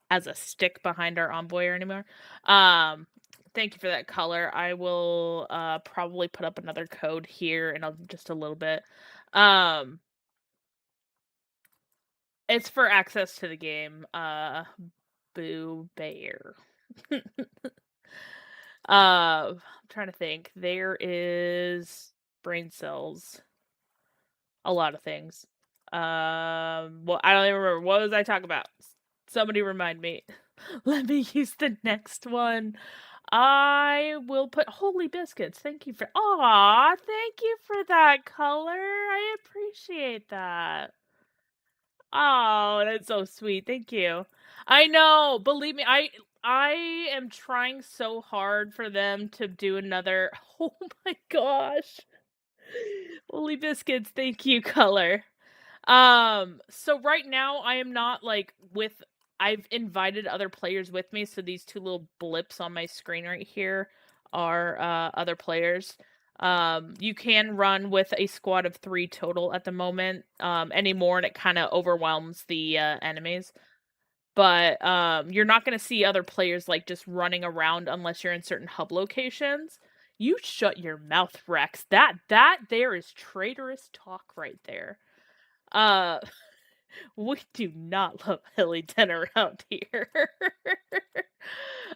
as a stick behind our envoy anymore. Thank you for that color. I will probably put up another code here in just a little bit. It's for access to the game. Boo Bear. I'm trying to think. There is brain cells. A lot of things. Well, I don't even remember. What was I talking about? Somebody remind me. Let me use the next one. I will put holy biscuits. Thank you for. Aw, thank you for that color. I appreciate that. Oh, that's so sweet. Thank you. I know. Believe me, I am trying so hard for them to do another. Oh my gosh. Holy biscuits. Thank you, color. So right now I am not I've invited other players with me, so these 2 little blips on my screen right here are other players. You can run with a squad of 3 total at the moment. Anymore and it kind of overwhelms the enemies. But you're not going to see other players like just running around unless you're in certain hub locations. You shut your mouth, Rex. That there is traitorous talk right there. Uh, we do not love Hilly Den around here.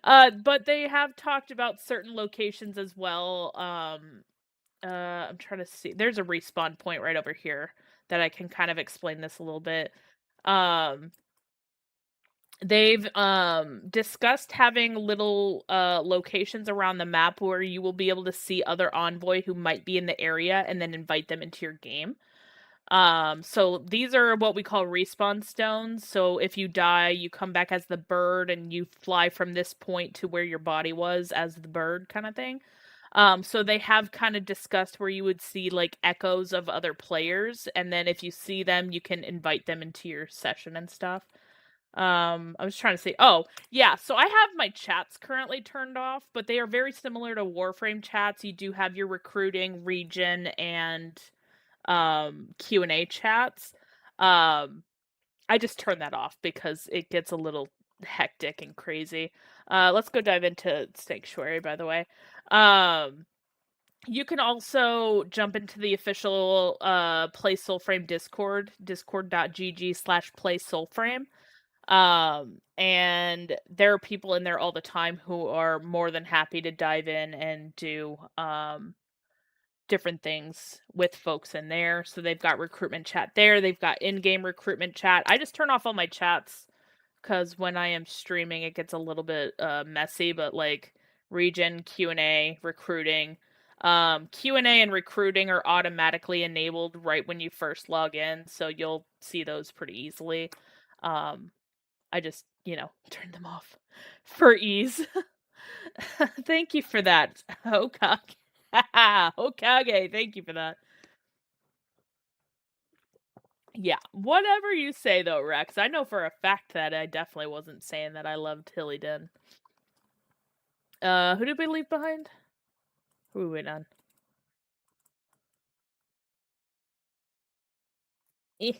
But they have talked about certain locations as well. I'm trying to see. There's a respawn point right over here that I can kind of explain this a little bit. They've discussed having little locations around the map where you will be able to see other envoy who might be in the area and then invite them into your game. So these are what we call respawn stones. So if you die, you come back as the bird and you fly from this point to where your body was as the bird kind of thing. So they have kind of discussed where you would see like echoes of other players, and then if you see them, you can invite them into your session and stuff. I was trying to say, oh, yeah, so I have my chats currently turned off, but they are very similar to Warframe chats. You do have your recruiting, region, and Q&A chats. I just turned that off because it gets a little hectic and crazy. Let's go dive into Sanctuary, by the way. You can also jump into the official Play Soulframe Discord, discord.gg/play Soulframe. And there are people in there all the time who are more than happy to dive in and do different things with folks in there. So they've got recruitment chat there, they've got in-game recruitment chat. I just turn off all my chats because when I am streaming it gets a little bit messy, but like region, Q&A, recruiting. Q&A and recruiting are automatically enabled right when you first log in, so you'll see those pretty easily. I just, turned them off for ease. Thank you for that, Hokage. Hokage, thank you for that. Yeah, whatever you say though, Rex. I know for a fact that I definitely wasn't saying that I loved Hillyden. Who did we leave behind? Who we wait on? Eh,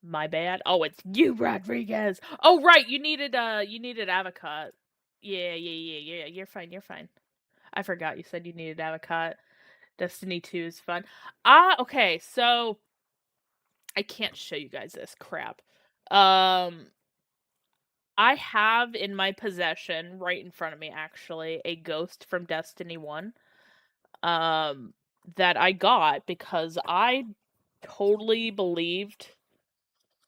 my bad. Oh, it's you, Rodriguez. Oh, right, you needed Avocot. Yeah. You're fine. I forgot you said you needed Avocot. Destiny 2 is fun. Okay, so I can't show you guys this crap. I have in my possession, right in front of me actually, a ghost from Destiny 1. That I got because I totally believed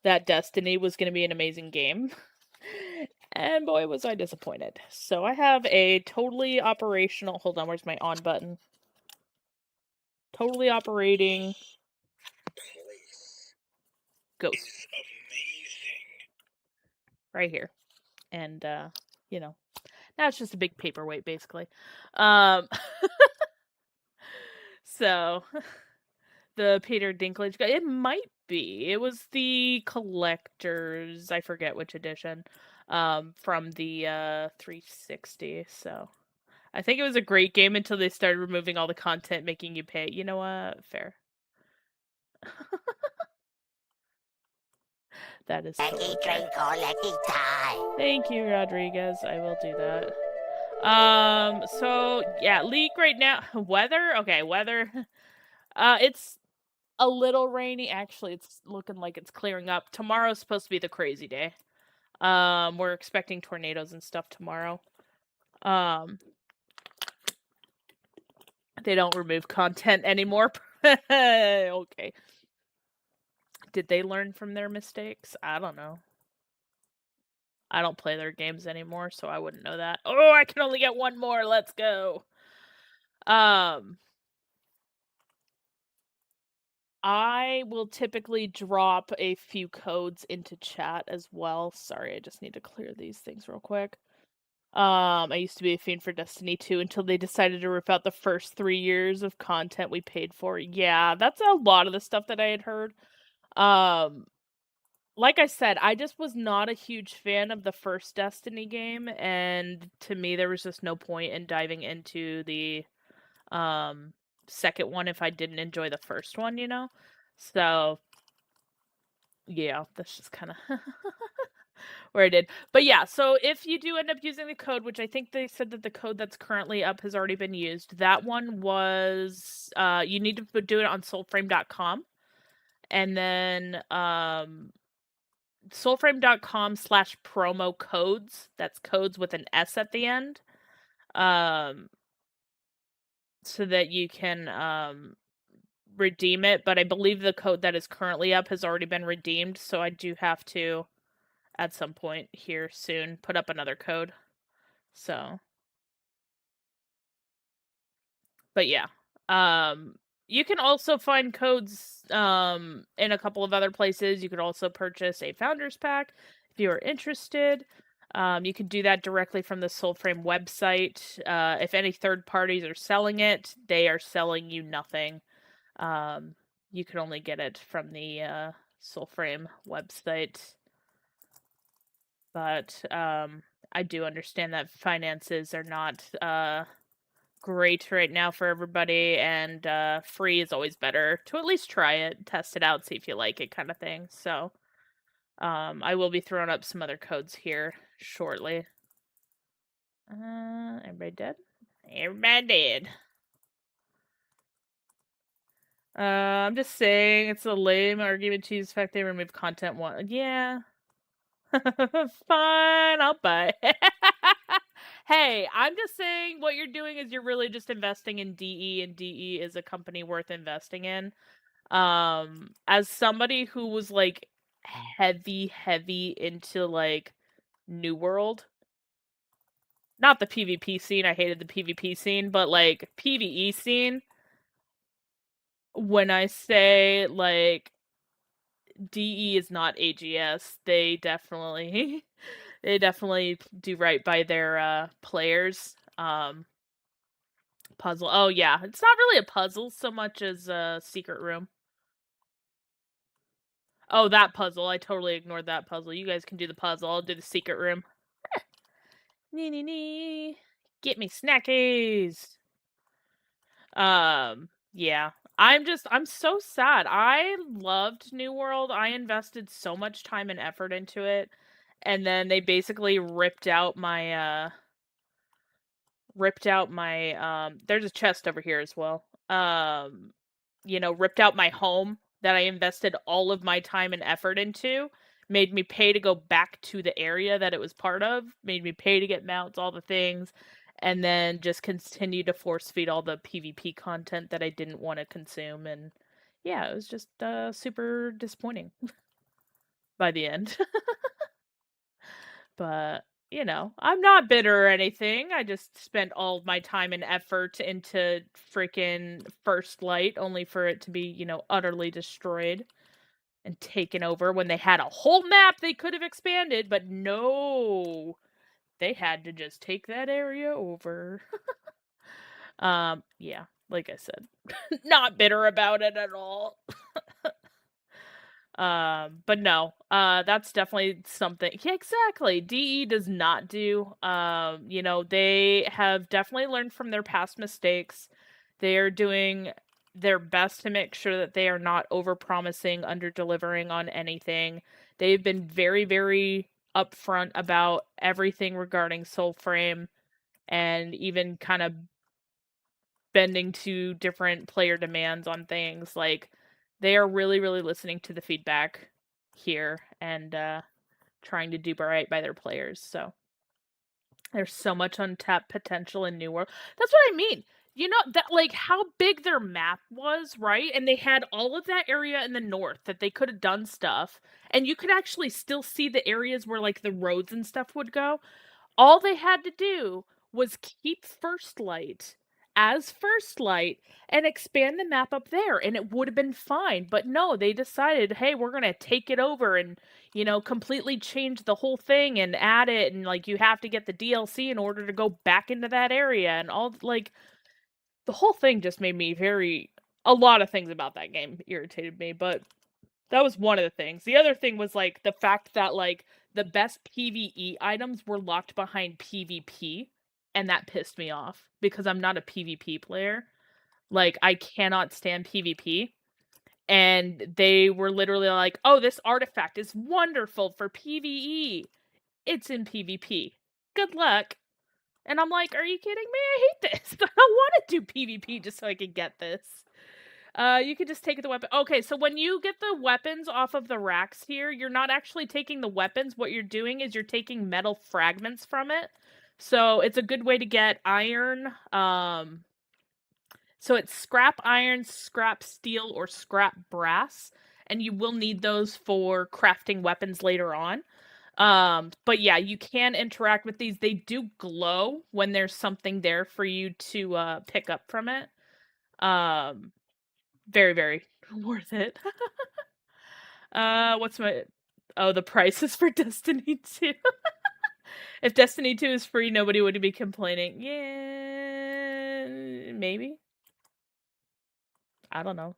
that Destiny was going to be an amazing game. And boy, was I disappointed. So I have a totally operational, hold on, where's my on button? Totally operating ghost. Right here. And, now it's just a big paperweight, basically. So, the Peter Dinklage guy, it might be. It was the collector's, I forget which edition, from the 360. So, I think it was a great game until they started removing all the content, making you pay. You know what? Fair. That is Let totally it fair. drink or let it die. Thank you, Rodriguez. I will do that. So yeah, leak right now. Weather? Okay, weather. It's a little rainy. Actually, it's looking like it's clearing up. Tomorrow's supposed to be the crazy day. We're expecting tornadoes and stuff tomorrow. They don't remove content anymore. Okay. Did they learn from their mistakes? I don't know. I don't play their games anymore, so I wouldn't know that. Oh, I can only get one more. Let's go. I will typically drop a few codes into chat as well. Sorry, I just need to clear these things real quick. I used to be a fiend for Destiny 2 until they decided to rip out the first 3 years of content we paid for. Yeah, that's a lot of the stuff that I had heard. Like I said, I just was not a huge fan of the first Destiny game, and to me there was just no point in diving into the second one if I didn't enjoy the first one, So yeah, that's just kind of where I did. But yeah, so if you do end up using the code, which I think they said that the code that's currently up has already been used, that one was you need to do it on soulframe.com. And then soulframe.com/promo codes. That's codes with an S at the end. So that you can redeem it, but I believe the code that is currently up has already been redeemed, so I do have to at some point here soon put up another code. So, but yeah. You can also find codes in a couple of other places. You could also purchase a founders pack if you are interested. You can do that directly from the Soulframe website. If any third parties are selling it, they are selling you nothing. Um, you can only get it from the Soulframe website. But I do understand that finances are not great right now for everybody, and free is always better to at least try it, test it out, see if you like it, kind of thing. So I will be throwing up some other codes here shortly. Everybody dead? Everybody dead. I'm just saying it's a lame argument to use the fact they remove content one. Yeah. Fine, I'll buy. Hey, I'm just saying what you're doing is you're really just investing in DE, and DE is a company worth investing in. As somebody who was like heavy into like New World, not the PvP scene, I hated the PvP scene, but like PvE scene, when I say like DE is not AGS, they definitely they definitely do right by their players. Puzzle. Oh yeah, it's not really a puzzle so much as a secret room. Oh, that puzzle. I totally ignored that puzzle. You guys can do the puzzle. I'll do the secret room. Nee nee nee. Get me snackies. Yeah. I'm so sad. I loved New World. I invested so much time and effort into it. And then they basically ripped out my there's a chest over here as well. Ripped out my home that I invested all of my time and effort into, made me pay to go back to the area that it was part of, made me pay to get mounts, all the things, and then just continue to force feed all the PvP content that I didn't want to consume. And yeah, it was just super disappointing by the end. But, I'm not bitter or anything. I just spent all of my time and effort into freaking First Light only for it to be, utterly destroyed and taken over when they had a whole map they could have expanded, but no. They had to just take that area over. Yeah, like I said, not bitter about it at all. But no, that's definitely something. Yeah, exactly. DE does not do. They have definitely learned from their past mistakes. They are doing their best to make sure that they are not over-promising, under-delivering on anything. They've been very, very upfront about everything regarding Soulframe, and even kind of bending to different player demands on things. Like, they are really, really listening to the feedback here, and trying to do right by their players. So there's so much untapped potential in New World. That's what I mean. You know that, like, how big their map was, right? And they had all of that area in the north that they could have done stuff, and you could actually still see the areas where like the roads and stuff would go. All they had to do was keep First Light as First Light and expand the map up there, and it would have been fine. But no, they decided, hey, we're gonna take it over and, completely change the whole thing and add it, and like you have to get the DLC in order to go back into that area, and all like the whole thing just made me a lot of things about that game irritated me, but that was one of the things. The other thing was, like, the fact that, like, the best PvE items were locked behind PvP, and that pissed me off because I'm not a PvP player. Like, I cannot stand PvP. And they were literally like, "Oh, this artifact is wonderful for PvE. It's in PvP. Good luck." And I'm like, "Are you kidding me? I hate this. I don't want to do PvP just so I can get this." You could just take the weapon. Okay, so when you get the weapons off of the racks here, you're not actually taking the weapons. What you're doing is you're taking metal fragments from it. So it's a good way to get iron. So it's scrap iron, scrap steel, or scrap brass. And you will need those for crafting weapons later on. But yeah, you can interact with these. They do glow when there's something there for you to pick up from it. Um, Very, very worth it. What's my Oh, the prices for Destiny 2. If Destiny 2 is free, nobody would be complaining. Yeah, maybe. I don't know.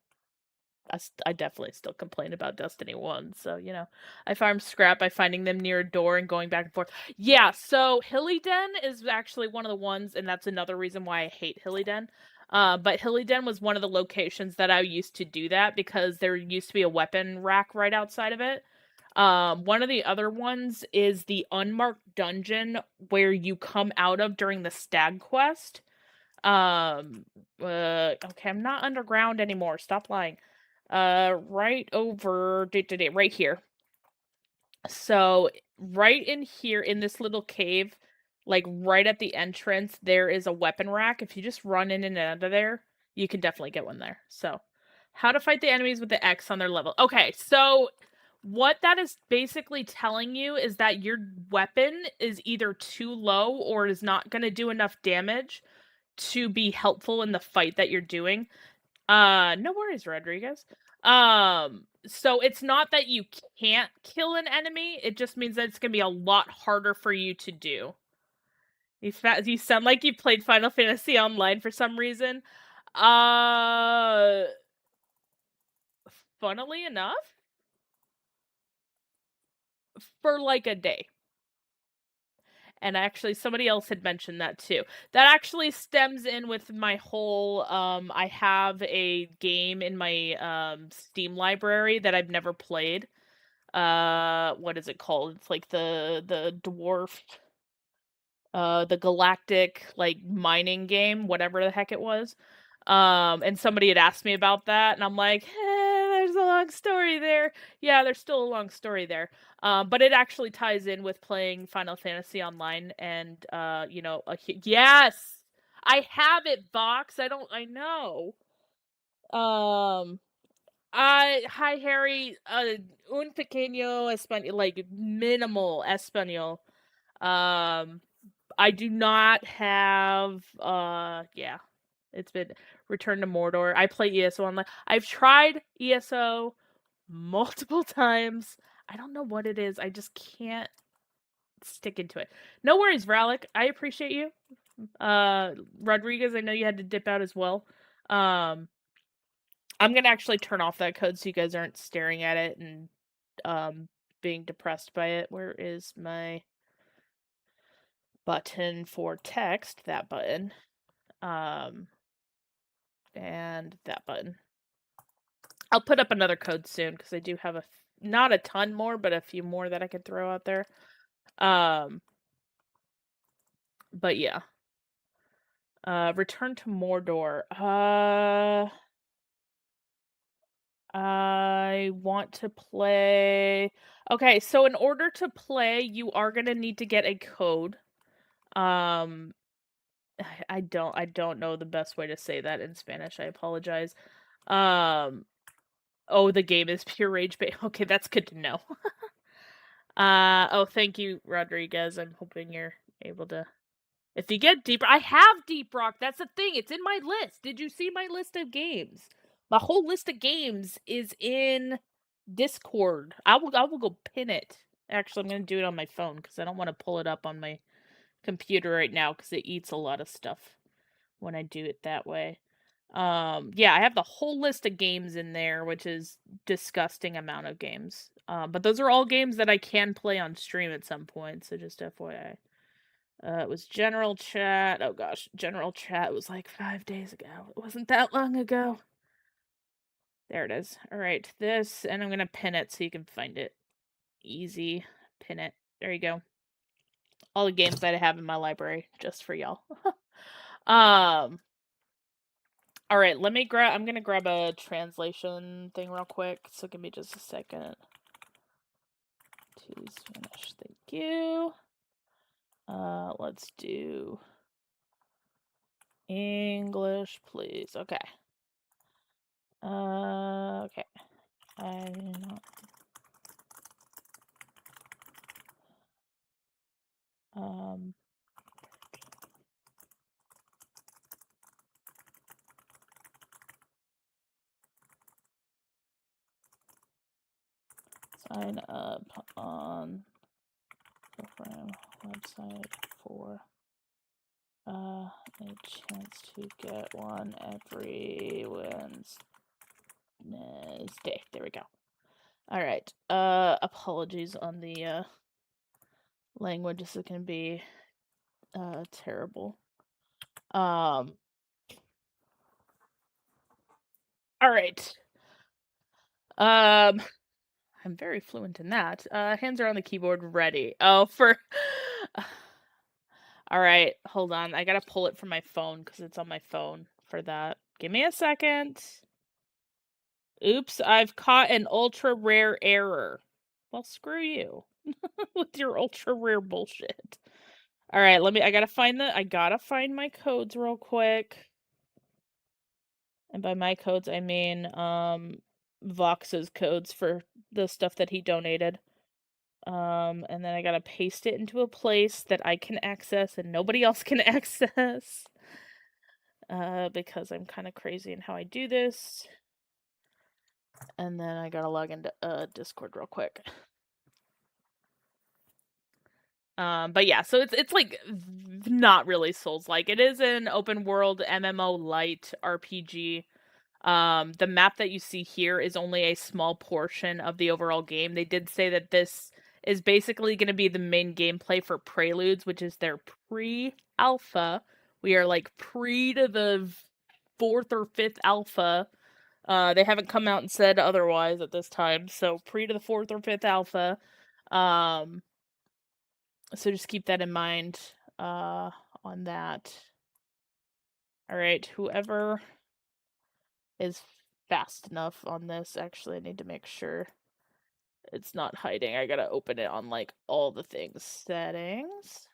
I definitely still complain about Destiny 1, so, you know. I farm scrap by finding them near a door and going back and forth. Yeah, so Hilly Den is actually one of the ones, and that's another reason why I hate Hilly Den. But Hilly Den was one of the locations that I used to do that because there used to be a weapon rack right outside of it. One of the other ones is the unmarked dungeon where you come out of during the stag quest. Okay, I'm not underground anymore. Stop lying. Right over, right here. So, right in here in this little cave, like right at the entrance, there is a weapon rack. If you just run in and out of there, you can definitely get one there. So, how to fight the enemies with the X on their level. Okay, so what that is basically telling you is that your weapon is either too low or is not going to do enough damage to be helpful in the fight that you're doing. No worries, Rodriguez. So it's not that you can't kill an enemy, it just means that it's gonna be a lot harder for you to do. You sound like you played Final Fantasy Online for some reason. Uh, Funnily enough, for like a day. And actually, somebody else had mentioned that too. That actually stems in with my whole, I have a game in my, Steam library that I've never played. What is it called? It's like the dwarf, the galactic, like, mining game, whatever the heck it was. And somebody had asked me about that, and I'm like, there's a long story there. Yeah, there's still a long story there. But it actually ties in with playing Final Fantasy Online, and you know, yes, I have it, Box. I know. Um, hi Harry. Un pequeño español, like minimal español. Um, I do not have. Yeah. It's been Return to Mordor. I play ESO online. I've tried ESO multiple times. I don't know what it is. I just can't stick into it. No worries, Rallic. I appreciate you. Rodriguez, I know you had to dip out as well. I'm gonna actually turn off that code so you guys aren't staring at it and being depressed by it. Where is my button for text? That button. And that button. I'll put up another code soon because I do have not a ton more, but a few more that I could throw out there. But yeah. Return to Mordor. I want to play. Okay, so in order to play, you are gonna need to get a code. Um, I don't know the best way to say that in Spanish. I apologize. Oh, the game is pure rage bait. Okay, that's good to know. Oh, thank you, Rodriguez. I'm hoping you're able to. If you get deeper, I have Deep Rock. That's the thing. It's in my list. Did you see my list of games? My whole list of games is in Discord. I will go pin it. Actually, I'm gonna do it on my phone because I don't want to pull it up on my computer right now because it eats a lot of stuff when I do it that way. Yeah, I have the whole list of games in there, which is disgusting amount of games. But those are all games that I can play on stream at some point, so just FYI. It was general chat. Oh gosh, general chat was like 5 days ago. It wasn't that long ago. There it is. All right, this, and I'm gonna pin it so you can find it. Easy, pin it. There you go. All the games that I have in my library, just for y'all. um. All right, I'm gonna grab a translation thing real quick. So give me just a second. To Spanish, thank you. Let's do English, please. Okay. Okay. I not. Um. Sign up on Soulframe website for a chance to get one every Wednesday. There we go. All right. Apologies on the language. This is gonna be terrible. All right. I'm very fluent in that. Hands are on the keyboard, ready. Oh, for. All right, hold on. I gotta pull it from my phone because it's on my phone for that. Give me a second. Oops, I've caught an ultra rare error. Well, screw you with your ultra rare bullshit. All right, I gotta find my codes real quick. And by my codes, I mean Vox's codes for the stuff that he donated. And then I gotta paste it into a place that I can access and nobody else can access. Because I'm kind of crazy in how I do this. And then I gotta log into Discord real quick. But yeah, so it's like not really Souls-like. It is an open world MMO light RPG. The map that you see here is only a small portion of the overall game. They did say that this is basically going to be the main gameplay for Preludes, which is their pre-alpha. We are like pre to the 4th or 5th alpha. They haven't come out and said otherwise at this time, so pre to the 4th or 5th alpha. So just keep that in mind on that. All right, whoever is fast enough on this. Actually, I need to make sure it's not hiding. I gotta open it on like all the things. Settings.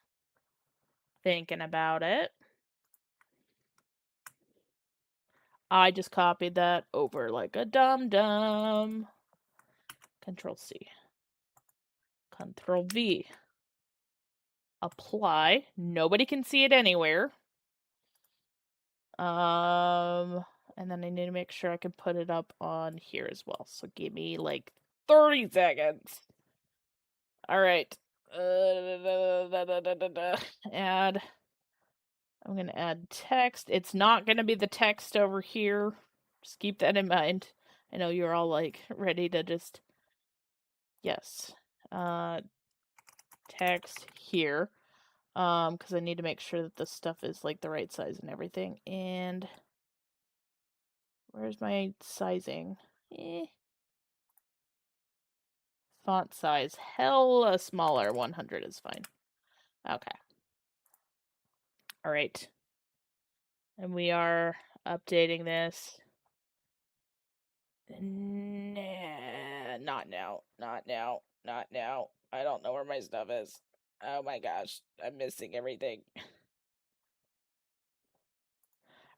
Thinking about it. I just copied that over like a dum-dum. Control C. Control V. Apply. Nobody can see it anywhere. And then I need to make sure I can put it up on here as well. So give me like 30 seconds. All right. Add. I'm going to add text. It's not going to be the text over here. Just keep that in mind. I know you're all like ready to just. Yes. Text here. Because I need to make sure that this stuff is like the right size and everything. And where's my sizing? Font size, hella smaller. 100 is fine. Okay. All right. And we are updating this. Nah, not now. Not now. Not now. I don't know where my stuff is. Oh my gosh. I'm missing everything.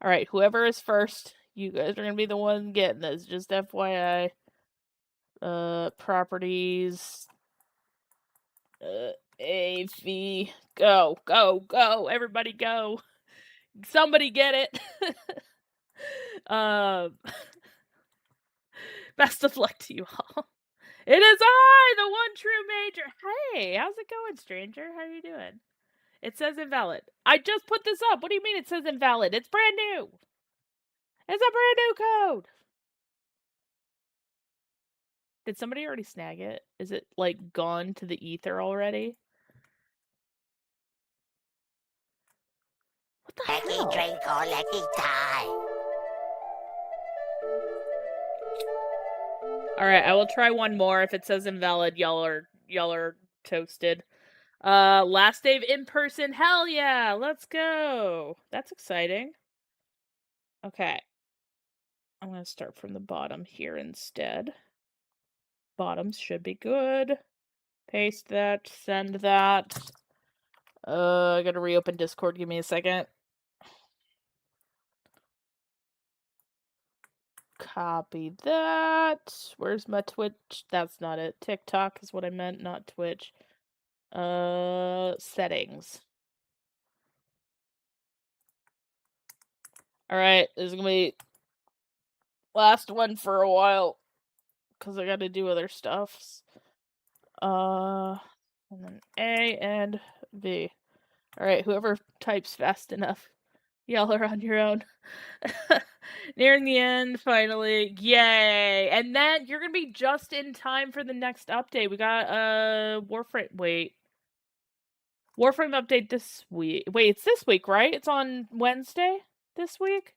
All right. Whoever is first, you guys are going to be the one getting this. Just FYI. Properties. AV. Go, go, go. Everybody go. Somebody get it. Best of luck to you all. It is I, the one true major. Hey, how's it going, stranger? How are you doing? It says invalid. I just put this up. What do you mean it says invalid? It's brand new. It's a brand new code. Did somebody already snag it? Is it like gone to the ether already? What the Let hell? it drink or let it die. All right, I will try one more. If it says invalid, y'all are toasted. Last day in person. Hell yeah, let's go. That's exciting. Okay. I'm going to start from the bottom here instead. Bottoms should be good. Paste that, send that. I gotta reopen Discord. Give me a second. Copy that. Where's my Twitch? That's not it. TikTok is what I meant, not Twitch. Settings. Alright, this is gonna be last one for a while. Because I gotta do other stuff. And then A and B. Alright, whoever types fast enough. Y'all are on your own. Nearing the end, finally. Yay! And then you're gonna be just in time for the next update. We got Warframe. Wait. Warframe update this week. Wait, it's this week, right? It's on Wednesday this week?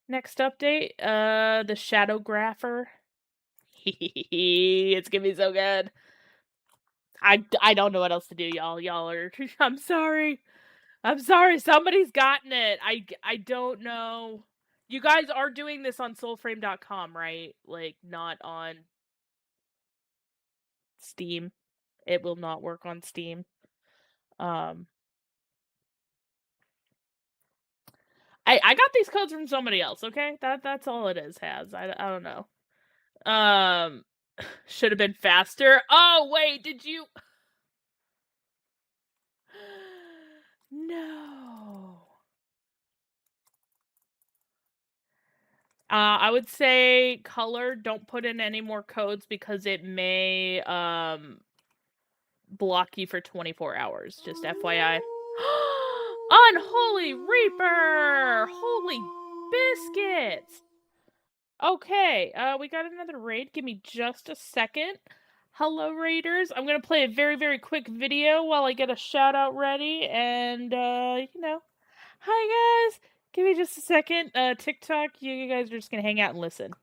Next update, the Shadowgrapher. It's gonna be so good. I don't know what else to do, y'all. Y'all are. I'm sorry. I'm sorry. Somebody's gotten it. I don't know. You guys are doing this on soulframe.com, right? Like, not on Steam. It will not work on Steam. I got these codes from somebody else, okay? That's all it is, I don't know. Should have been faster. Oh, wait, did you? No. I would say color, don't put in any more codes because it may block you for 24 hours. Just FYI. Unholy Reaper! Holy biscuits! Okay, we got another raid. Give me just a second. Hello, raiders. I'm gonna play a very, very quick video while I get a shout out ready, and, hi, guys! Give me just a second. TikTok, you guys are just gonna hang out and listen.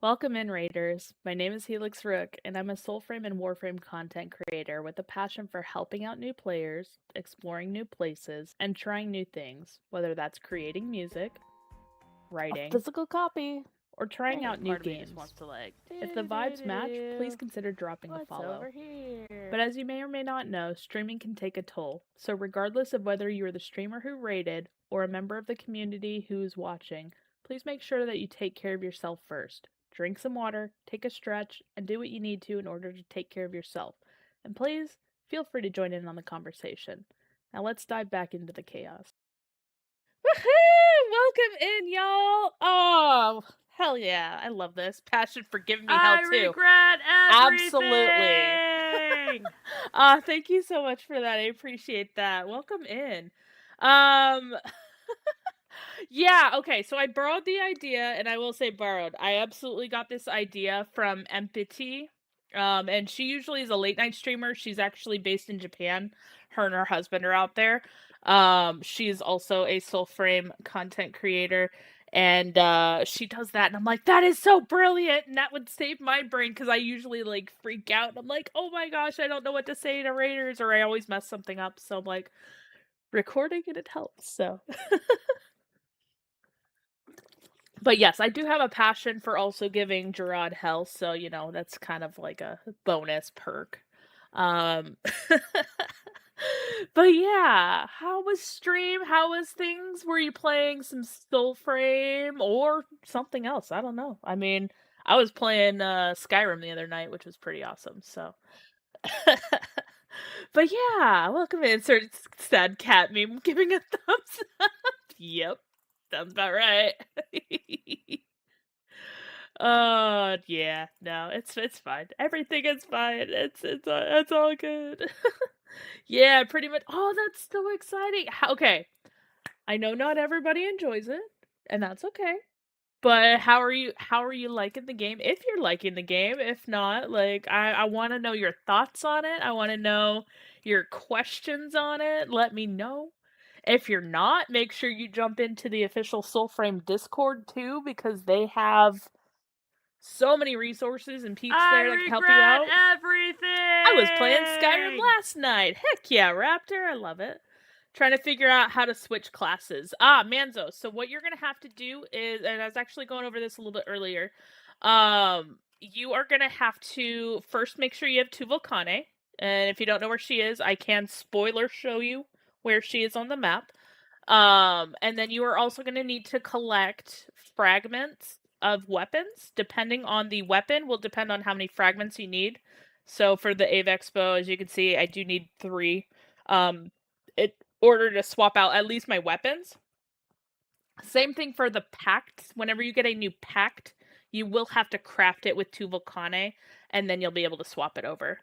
Welcome in, raiders. My name is Helix Rook, and I'm a Soulframe and Warframe content creator with a passion for helping out new players, exploring new places, and trying new things, whether that's creating music, writing, A physical copy. or trying Hey, out new part of me just games. wants to like. If the vibes match, please consider dropping a follow. But as you may or may not know, streaming can take a toll. So regardless of whether you are the streamer who rated or a member of the community who is watching, please make sure that you take care of yourself first. Drink some water, take a stretch, and do what you need to in order to take care of yourself. And please, feel free to join in on the conversation. Now let's dive back into the chaos. Woohoo! Welcome in, y'all! Oh, hell yeah. I love this. Passion for giving me hell, too. Regret Absolutely. Thank you so much for that. I appreciate that. Welcome in. Yeah, okay, so I borrowed the idea, and I will say borrowed. I absolutely got this idea from Empathy. And she usually is a late night streamer. She's actually based in Japan. Her and her husband are out there. She's also a Soulframe content creator. And she does that, and I'm like, that is so brilliant, and that would save my brain because I usually like freak out. And I'm like, oh my gosh, I don't know what to say to raiders, or I always mess something up. So I'm like, recording it helps. So but yes, I do have a passion for also giving Gerard hell, so that's kind of like a bonus perk. Um But yeah, how was stream? How was things? Were you playing some Soulframe or something else? I don't know. I mean, I was playing Skyrim the other night, which was pretty awesome. So But yeah, welcome in. Insert sad cat meme giving a thumbs up. Yep. Sounds about right. Yeah, no, it's fine. Everything is fine. It's all good. Yeah, pretty much. Oh, that's so exciting. Okay, I know not everybody enjoys it, and that's okay. But how are you? How are you liking the game? If you're liking the game, if not, like I want to know your thoughts on it. I want to know your questions on it. Let me know. If you're not, make sure you jump into the official Soulframe Discord too, because they have so many resources and peeps there that can help you out. Everything. I was playing Skyrim last night. Heck yeah, Raptor, I love it. Trying to figure out how to switch classes. Manzo. So what you're gonna have to do is, and I was actually going over this a little bit earlier. You are gonna have to first make sure you have Tuvalkane. And if you don't know where she is, I can spoiler show you where she is on the map. And then you are also going to need to collect fragments of weapons. Depending on the weapon will depend on how many fragments you need. So for the Avex bow, as you can see, I do need 3. In order to swap out at least my weapons. Same thing for the pact. Whenever you get a new pact, you will have to craft it with Tuvalkane, and then you'll be able to swap it over.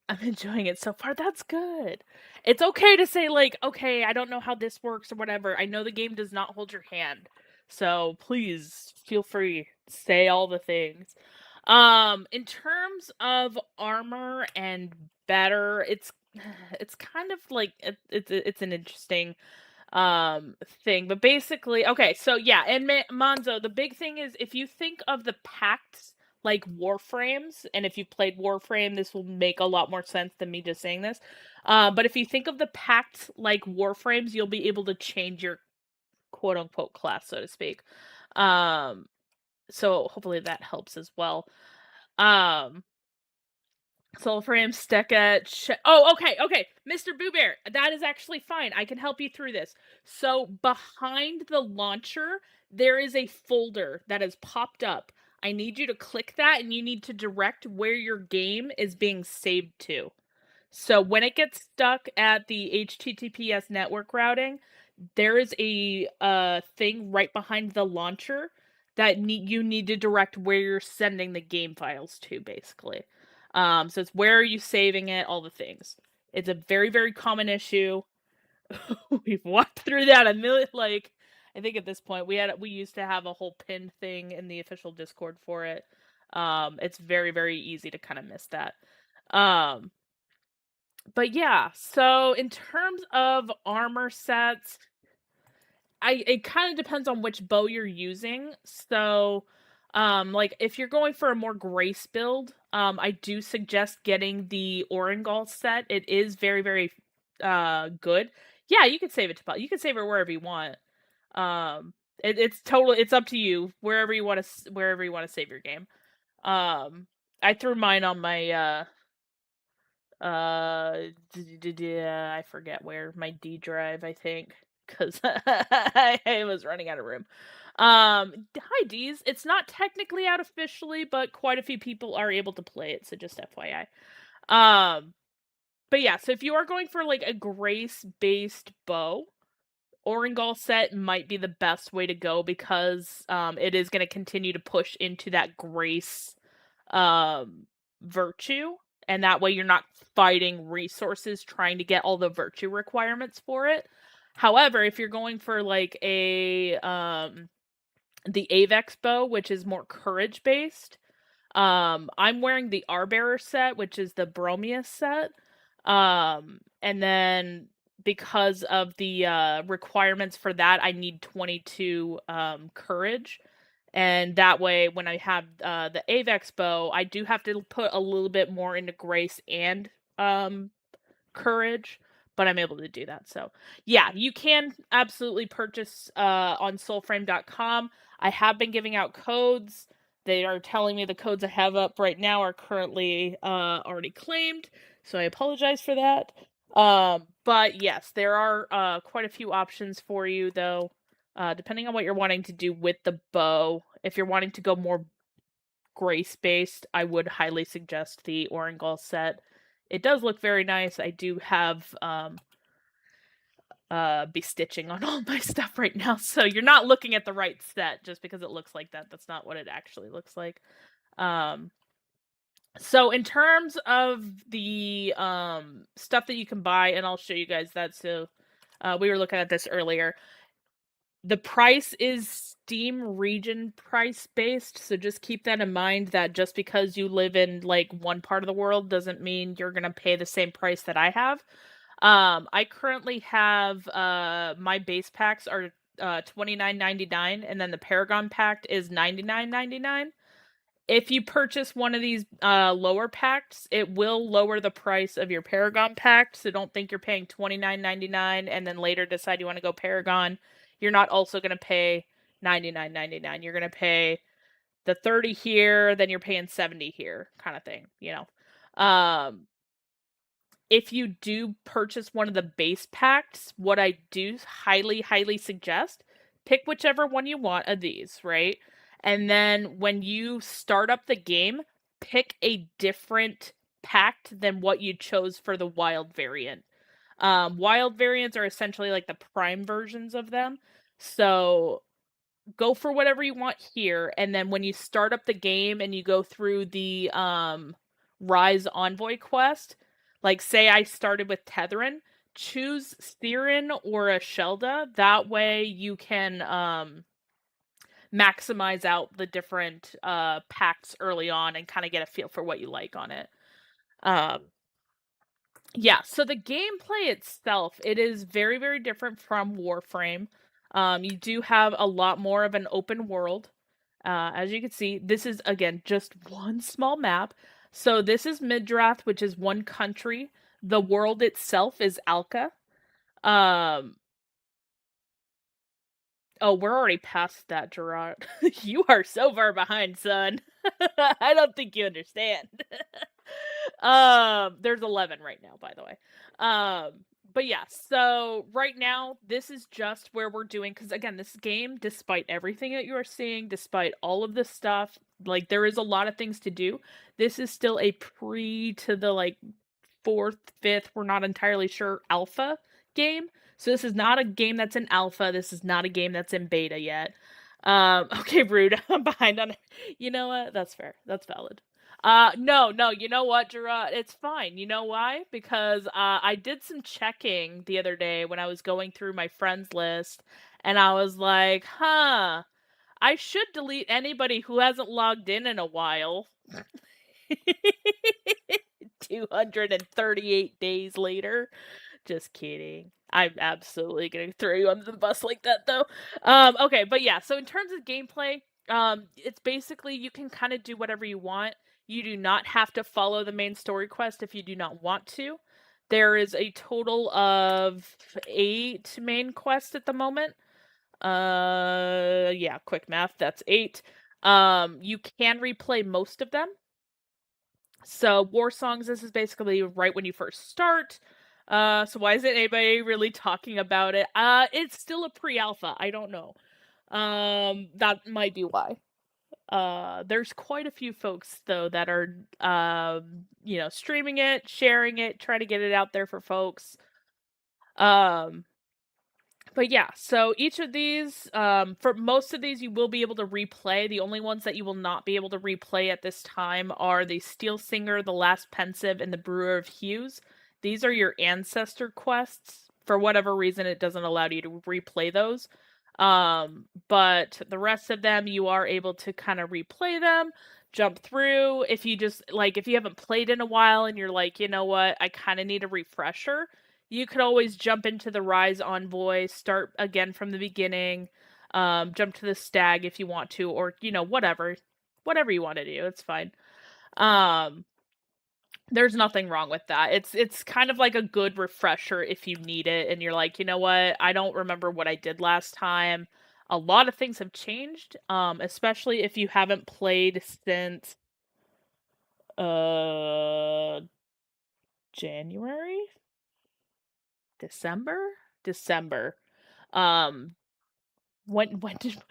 I'm enjoying it so far. That's good. It's okay to say like, okay, I don't know how this works or whatever. I know the game does not hold your hand. So please feel free. Say all the things. In terms of armor and better, it's kind of like it's an interesting thing, but basically, okay, so yeah, and Monzo, the big thing is if you think of the pacts like Warframes, and if you've played Warframe, this will make a lot more sense than me just saying this. But if you think of the pacts like Warframes, you'll be able to change your quote unquote class, so to speak. Um, so hopefully that helps as well. Um, Soulframe, Stecca, oh, okay, Mr. Boo Bear, that is actually fine. I can help you through this. So behind the launcher, there is a folder that has popped up. I need you to click that, and you need to direct where your game is being saved to. So when it gets stuck at the HTTPS network routing, there is a thing right behind the launcher that you need to direct where you're sending the game files to, basically. So it's where are you saving it, all the things. It's a very, very common issue. We've walked through that a million, like, I think at this point we used to have a whole pin thing in the official Discord for it. It's very, very easy to kind of miss that. But yeah, so in terms of armor sets, it kind of depends on which bow you're using. So, like if you're going for a more grace build, I do suggest getting the Oringal set. It is very, very good. Yeah, you can save it to you can save it wherever you want. It's totally it's up to you wherever you want to save your game. I threw mine on my I forget where, my D drive, I think, because I was running out of room. Hi D's. It's not technically out officially, but quite a few people are able to play it, so just FYI. But yeah, so if you are going for like a grace based bow, Oringal set might be the best way to go because it is going to continue to push into that grace um virtue, and that way you're not fighting resources trying to get all the virtue requirements for it. However, if you're going for like a the Avex bow, which is more courage based, I'm wearing the Arbearer set, which is the Bromius set. And then because of the requirements for that, I need 22 courage. And that way, when I have the Avex bow, I do have to put a little bit more into grace and courage, but I'm able to do that. So, yeah, you can absolutely purchase on soulframe.com. I have been giving out codes. They are telling me the codes I have up right now are currently already claimed, so I apologize for that. But yes, there are quite a few options for you, though, depending on what you're wanting to do with the bow. If you're wanting to go more grace-based, I would highly suggest the Oringal set. It does look very nice. I do have be stitching on all my stuff right now, so you're not looking at the right set just because it looks like that. That's not what it actually looks like. So in terms of the stuff that you can buy, and I'll show you guys that. So we were looking at this earlier. The price is Steam region price based, so just keep that in mind, that just because you live in like one part of the world doesn't mean you're gonna pay the same price that I have. I currently have my base packs are $29.99, and then the Paragon pack is $99.99. If you purchase one of these lower packs, it will lower the price of your Paragon pack, so don't think you're paying $29.99 and then later decide you want to go Paragon. You're not also going to pay $99.99. You're going to pay the 30 here, then you're paying 70 here, kind of thing, you know. If you do purchase one of the base packs, what I do highly, highly suggest, pick whichever one you want of these, right? And then when you start up the game, pick a different pact than what you chose for the wild variant. Wild variants are essentially like the prime versions of them. So go for whatever you want here, and then when you start up the game and you go through the Rise Envoy quest, Like, say I started with Tetherin, choose Siren or a Shelda. That way you can maximize out the different packs early on and kind of get a feel for what you like on it. Um, yeah, so the gameplay itself, it is very, very different from Warframe. You do have a lot more of an open world. As you can see, this is, again, just one small map. So this is Midrath, which is one country. The world itself is Alka. Um, oh, we're already past that, Gerard. You are so far behind, son. I don't think you understand. There's 11 right now, by the way. But yeah, so right now, this is just where we're doing, because again, this game, despite everything that you are seeing, despite all of this stuff, like, there is a lot of things to do. This is still a pre to the, like, 4th, 5th, we're not entirely sure, alpha game. So this is not a game that's in alpha. This is not a game that's in beta yet. Okay, Rude, I'm behind on it. You know what? That's fair. That's valid. No, you know what, Gerard? It's fine. You know why? Because I did some checking the other day when I was going through my friends list, and I was like, huh, I should delete anybody who hasn't logged in a while. 238 days later. Just kidding. I'm absolutely gonna throw you under the bus like that, though. Okay, but yeah, so in terms of gameplay, it's basically you can kind of do whatever you want. You do not have to follow the main story quest if you do not want to. There is a total of 8 main quests at the moment. Yeah, quick math, that's 8. You can replay most of them. So War Songs, this is basically right when you first start. So why isn't anybody really talking about it? It's still a pre-alpha. I don't know. That might be why. There's quite a few folks though that are streaming it, sharing it, trying to get it out there for folks. But yeah, so each of these, for most of these, you will be able to replay. The only ones that you will not be able to replay at this time are the Steel Singer, the Last Pensive, and the Brewer of Hues. These are your ancestor quests. For whatever reason, it doesn't allow you to replay those. But the rest of them, you are able to kind of replay them, jump through. If you just, like, if you haven't played in a while and you're like, you know what, I kind of need a refresher, you could always jump into the Rise Envoy, start again from the beginning, jump to the Stag if you want to, or, whatever you want to do, it's fine. There's nothing wrong with that. It's kind of like a good refresher if you need it, and you're like, you know what, I don't remember what I did last time. A lot of things have changed, especially if you haven't played since, January? December. Um, when did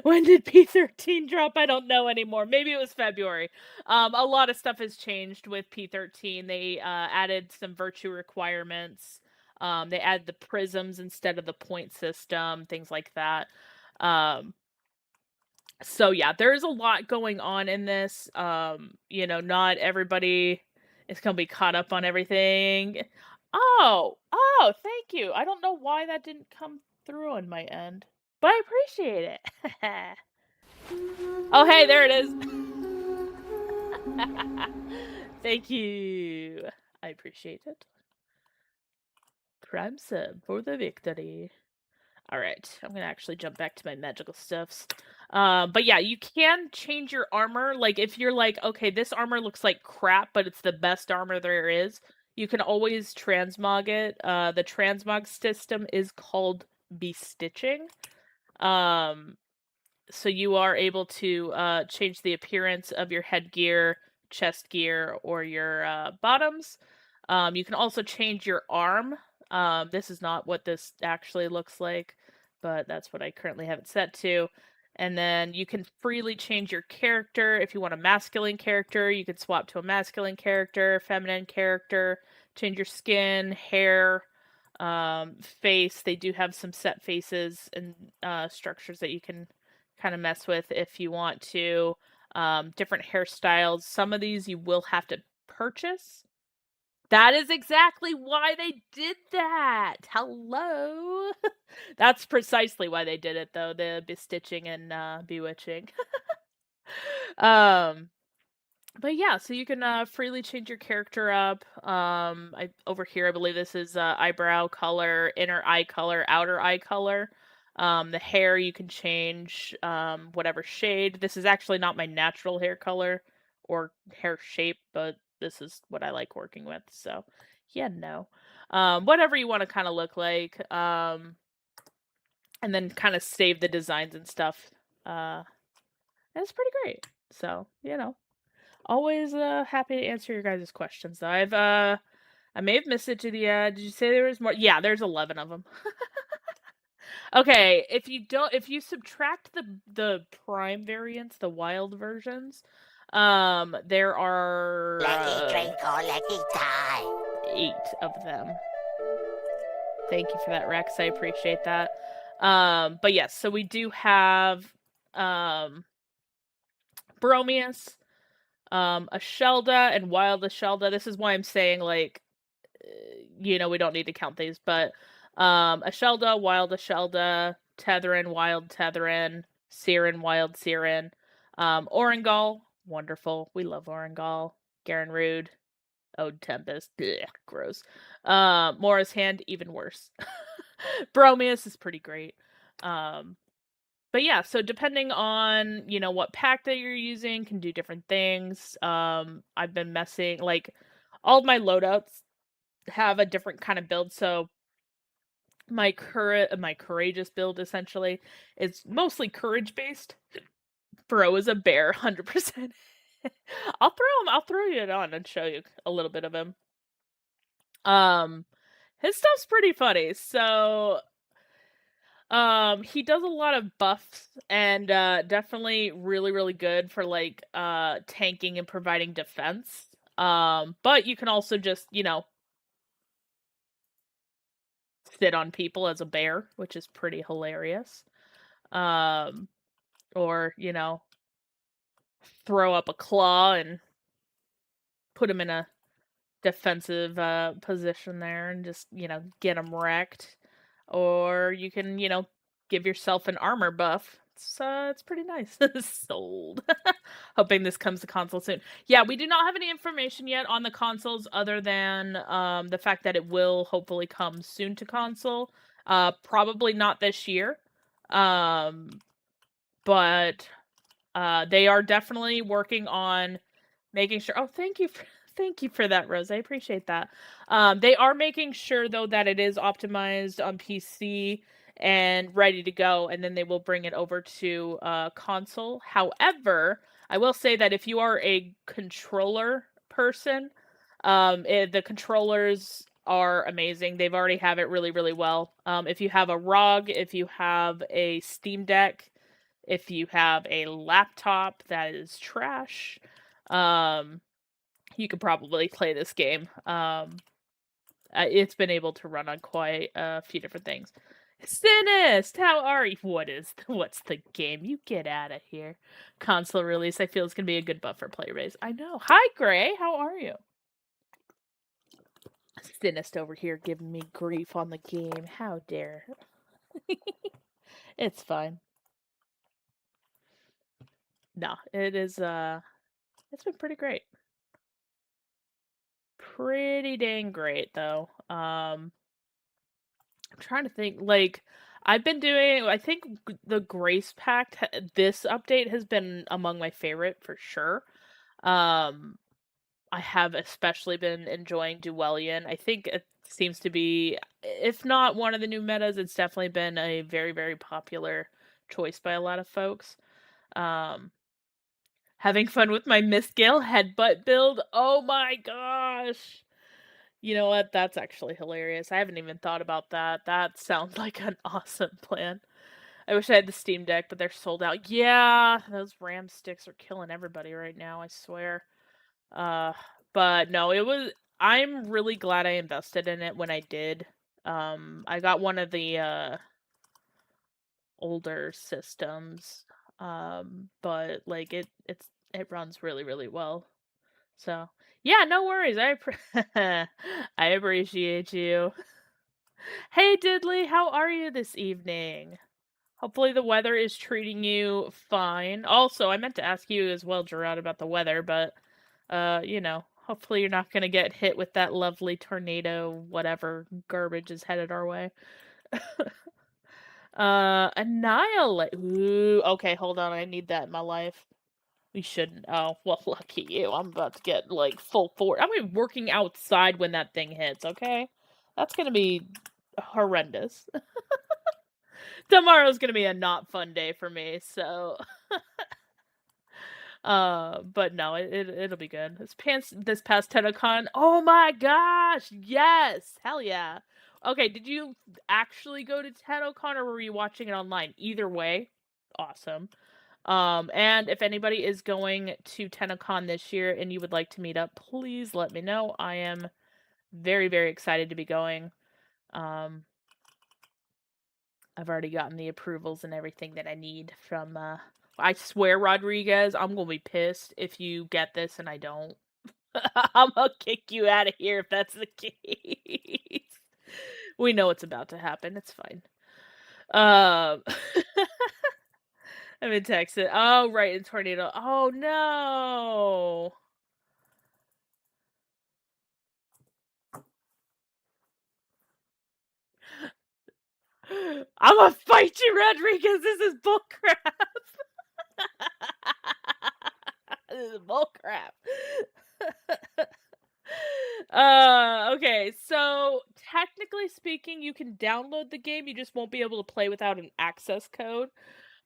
when did P13 drop? I don't know anymore. Maybe it was February. A lot of stuff has changed with P13. They added some virtue requirements. They added the prisms instead of the point system, things like that. So yeah, there's a lot going on in this. Not everybody is gonna be caught up on everything. Oh, thank you. I don't know why that didn't come through on my end, but I appreciate it. Oh, hey, there it is. Thank you. I appreciate it. Crimson for the victory. Alright, I'm gonna actually jump back to my magical stuffs. But yeah, you can change your armor. Like, if you're like, okay, this armor looks like crap, but it's the best armor there is, you can always transmog it. The transmog system is called bestitching. So you are able to change the appearance of your headgear, chest gear, or your bottoms. You can also change your arm. This is not what this actually looks like, but that's what I currently have it set to. And then you can freely change your character. If you want a masculine character, you can swap to a masculine character, feminine character, change your skin, hair, face. They do have some set faces and structures that you can kind of mess with if you want to. Different hairstyles. Some of these you will have to purchase. That is exactly why they did that. Hello. That's precisely why they did it, though, the bestitching and bewitching. Um, but yeah, so you can freely change your character up. I over here I believe this is eyebrow color, inner eye color, outer eye color. The hair you can change whatever shade. This is actually not my natural hair color or hair shape, but this is what I like working with. So, yeah, no. Whatever you want to kind of look like. And then kind of save the designs and stuff. Uh and it's pretty great. So, always happy to answer your guys' questions though. I may have missed it to the did you say there was more? Yeah, there's 11 of them. Okay, if you subtract the prime variants, the wild versions, there are Lucky drink or lucky die. 8 of them. Thank you for that, Rex. I appreciate that. But yes, so we do have Bromius, Ashelda and Wild Ashelda. This is why I'm saying like we don't need to count these, but Ashelda, Wild Ashelda, Tetherin, Wild Tetherin, Siren, Wild Siren, Oringal, wonderful. We love Oringal. Garen Rude, Ode Tempest, bleh, gross. Mora's Hand, even worse. Bromius is pretty great. But yeah, so depending on, what pack that you're using can do different things. I've been messing like all of my loadouts have a different kind of build, so my courageous build essentially is mostly courage based. Bro is a bear, 100%. I'll throw it on and show you a little bit of him. His stuff's pretty funny. So he does a lot of buffs and definitely really really good for like tanking and providing defense. But you can also just, sit on people as a bear, which is pretty hilarious. Or, throw up a claw and put him in a defensive position there and just, get him wrecked. Or you can, give yourself an armor buff. It's pretty nice. Sold. Hoping this comes to console soon. Yeah, we do not have any information yet on the consoles other than the fact that it will hopefully come soon to console. Probably not this year. But they are definitely working on making sure. Oh, thank you for that, Rose. I appreciate that. They are making sure though that it is optimized on PC and ready to go, and then they will bring it over to console. However, I will say that if you are a controller person, the controllers are amazing. They've already have it really, really well. If you have a ROG, if you have a Steam Deck, if you have a laptop that is trash, you could probably play this game. It's been able to run on quite a few different things. Sinist, how are you? What's the game? You get out of here. Console release, I feel it's gonna be a good buff for player base. I know. Hi, Gray. How are you? Sinist over here giving me grief on the game. How dare? It's fine. No, it is. It's been pretty great. Pretty dang great though. I'm trying to think like I've been doing I think the Grace Pact this update has been among my favorite for sure. Um I have especially been enjoying Duelian. I think it seems to be if not one of the new metas, it's definitely been a very very popular choice by a lot of folks. Um Having fun with my Miss Gale headbutt build. Oh my gosh. You know what? That's actually hilarious. I haven't even thought about that. That sounds like an awesome plan. I wish I had the Steam Deck, but they're sold out. Yeah, those RAM sticks are killing everybody right now, I swear. Uh, but no, I'm really glad I invested in it when I did. I got one of the older systems. But like it runs really really well. So, yeah, no worries. I appreciate you. Hey, Diddley, how are you this evening? Hopefully the weather is treating you fine. Also, I meant to ask you as well, Gerard, about the weather, but hopefully you're not gonna get hit with that lovely tornado, whatever garbage is headed our way. Annihilate. Ooh, okay, hold on. I need that in my life. We shouldn't. Oh, well, lucky you. I'm about to get like full force. I'm gonna be working outside when that thing hits, okay? That's gonna be horrendous. Tomorrow's gonna be a not fun day for me, so but no, it'll be good. This past TennoCon, oh my gosh, yes, hell yeah. Okay, did you actually go to TennoCon or were you watching it online? Either way, awesome. And if anybody is going to TennoCon this year and you would like to meet up, please let me know. I am very, very excited to be going. Um, I've already gotten the approvals and everything that I need from I swear, Rodriguez, I'm gonna be pissed if you get this and I don't. I'm gonna kick you out of here if that's the case. We know it's about to happen. It's fine. Um I'm in Texas. Oh, right, in tornado. Oh no. I'm gonna fight you, Rodriguez. This is bullcrap. This is bullcrap. Okay, so technically speaking, you can download the game, you just won't be able to play without an access code.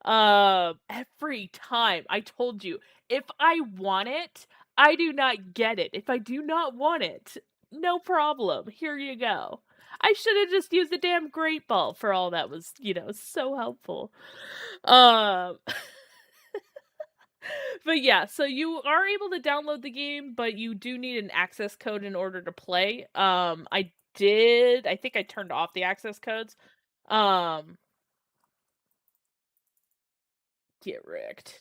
Every time I told you, if I want it, I do not get it. If I do not want it, no problem. Here you go. I should have just used the damn great ball for all that was, so helpful. Um But yeah, so you are able to download the game, but you do need an access code in order to play. I think I turned off the access codes. Um, get wrecked.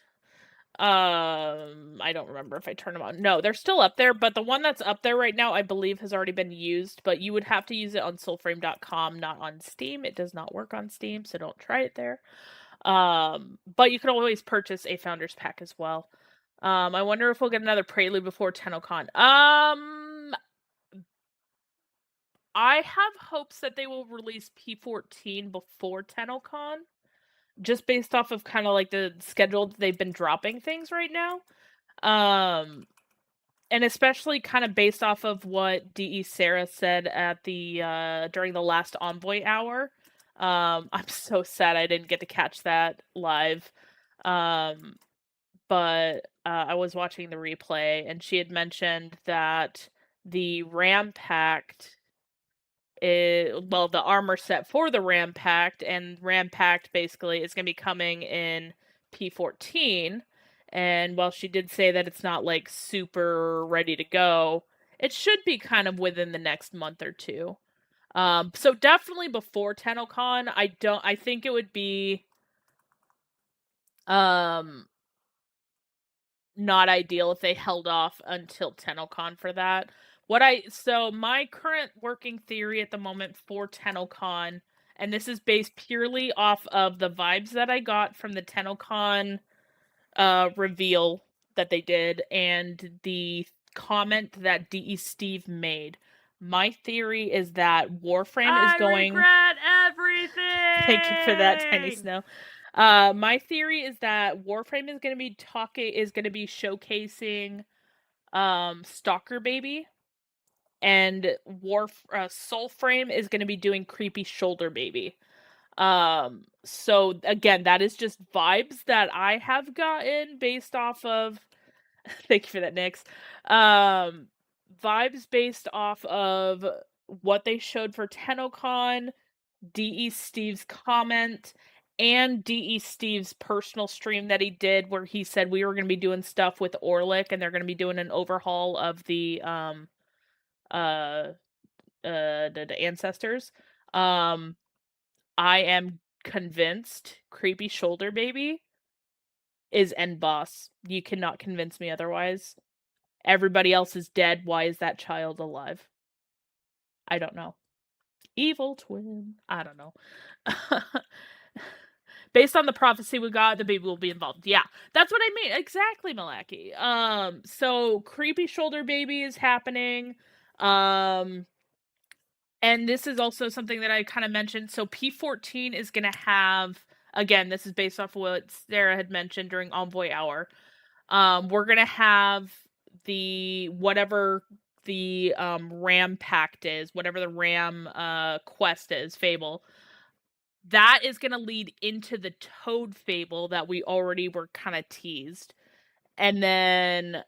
I don't remember if I turned them on. No, they're still up there, but the one that's up there right now, I believe, has already been used, but you would have to use it on soulframe.com, not on Steam. It does not work on Steam, so don't try it there. But you can always purchase a Founders Pack as well. I wonder if we'll get another Prelude before TennoCon. I have hopes that they will release P14 before TennoCon, just based off of kind of like the schedule that they've been dropping things right now. And especially kind of based off of what DE Sarah said at the during the last Envoy hour. I'm so sad I didn't get to catch that live. But I was watching the replay and she had mentioned that the Ram Pact the armor set for the Ram Pact and Ram Pact basically is going to be coming in P14. And while she did say that it's not like super ready to go, it should be kind of within the next month or two. So definitely before TennoCon. I think it would be not ideal if they held off until TennoCon for that. So my current working theory at the moment for TennoCon, and this is based purely off of the vibes that I got from the TennoCon reveal that they did and the comment that DE Steve made. My theory is that Warframe is going. I regret everything. Thank you for that, Tiny Snow. My theory is that Warframe is going to be showcasing Stalker Baby, and Soulframe is going to be doing Creepy Shoulder Baby. So again, that is just vibes that I have gotten based off of thank you for that, Nyx. Vibes based off of what they showed for TennoCon, DE Steve's comment, and DE Steve's personal stream that he did where he said we were going to be doing stuff with Orlick and they're going to be doing an overhaul of the the ancestors. I am convinced Creepy Shoulder Baby is end boss. You cannot convince me otherwise. Everybody else is dead. Why is that child alive? I don't know. Evil twin. I don't know. Based on the prophecy we got, the baby will be involved. Yeah, that's what I mean. Exactly, Malaki. So creepy shoulder baby is happening. And this is also something that I kind of mentioned. So P14 is going to have, again, this is based off of what Sarah had mentioned during Envoy Hour. We're going to have whatever the RAM pact is, whatever the RAM quest is, Fable. That is going to lead into the Toad Fable that we already were kind of teased. And then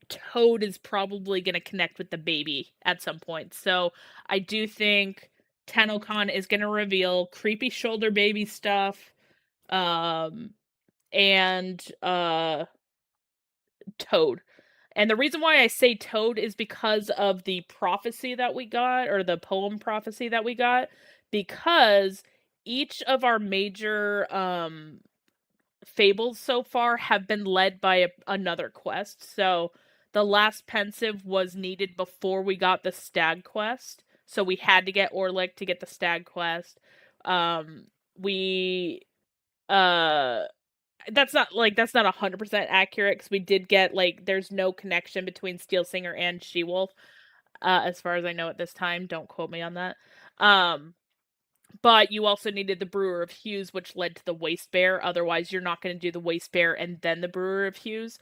Toad is probably going to connect with the baby at some point. So I do think TennoCon is going to reveal creepy shoulder baby stuff, and Toad. And the reason why I say Toad is because of the prophecy that we got, or the poem prophecy that we got, because each of our major fables so far have been led by another quest. So the last pensive was needed before we got the stag quest. So we had to get Orlick to get the stag quest. We that's not 100% accurate, because we did get, like, there's no connection between Steel Singer and She-Wolf, as far as I know at this time. Don't quote me on that. But you also needed the Brewer of Hues, which led to the Waste Bear. Otherwise, you're not going to do the Waste Bear and then the Brewer of Hues.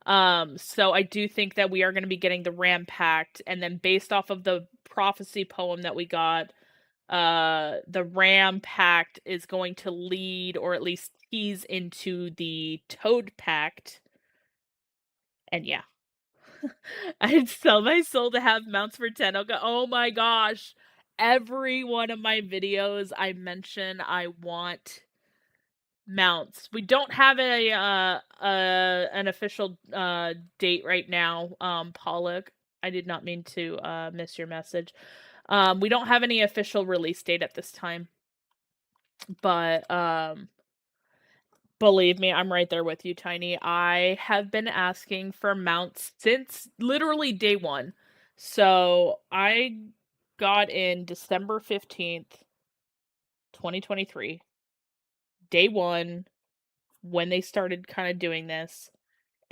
So I do think that we are going to be getting the Ram Pact, and then based off of the prophecy poem that we got, the Ram Pact is going to lead, or at least tease, into the Toad Pact. And yeah. I'd sell my soul to have mounts for 10. Oh my gosh. Every one of my videos I mention I want mounts. We don't have an official date right now, Pollock. I did not mean to miss your message. We don't have any official release date at this time. But believe me, I'm right there with you, Tiny. I have been asking for mounts since literally day one. So I got in December 15th, 2023. Day one, when they started kind of doing this.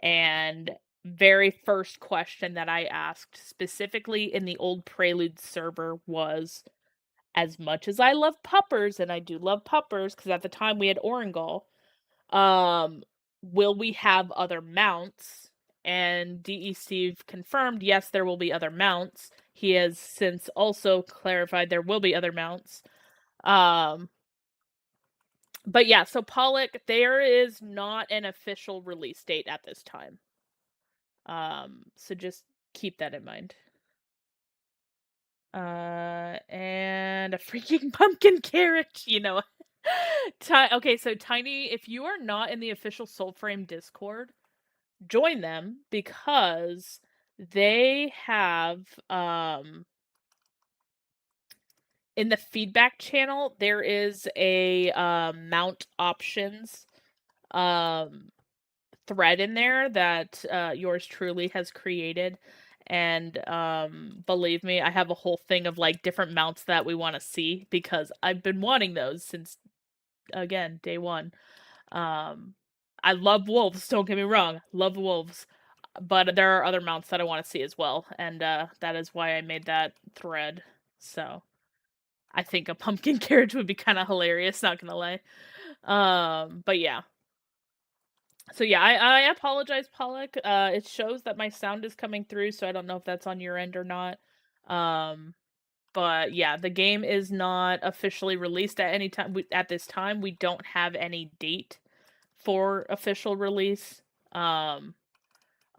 And very first question that I asked, specifically in the old Prelude server, was, as much as I love puppers, and I do love puppers, because at the time we had Oringal, will we have other mounts? And DE Steve confirmed, yes, there will be other mounts. He has since also clarified there will be other mounts. But yeah, so Pollock, there is not an official release date at this time. So just keep that in mind. And a freaking pumpkin carrot, you know. Okay, so Tiny, if you are not in the official Soulframe Discord, join them, because they have in the feedback channel there is a mount options thread in there that yours truly has created. And believe me, I have a whole thing of like different mounts that we want to see, because I've been wanting those since, again, day one. I love wolves, don't get me wrong, love wolves, but there are other mounts that I want to see as well, and that is why I made that thread. So I think a pumpkin carriage would be kind of hilarious, not gonna lie. But yeah. So yeah, I apologize, Pollock. It shows that my sound is coming through, so I don't know if that's on your end or not. But yeah, the game is not officially released at any time. At this time, we don't have any date for official release.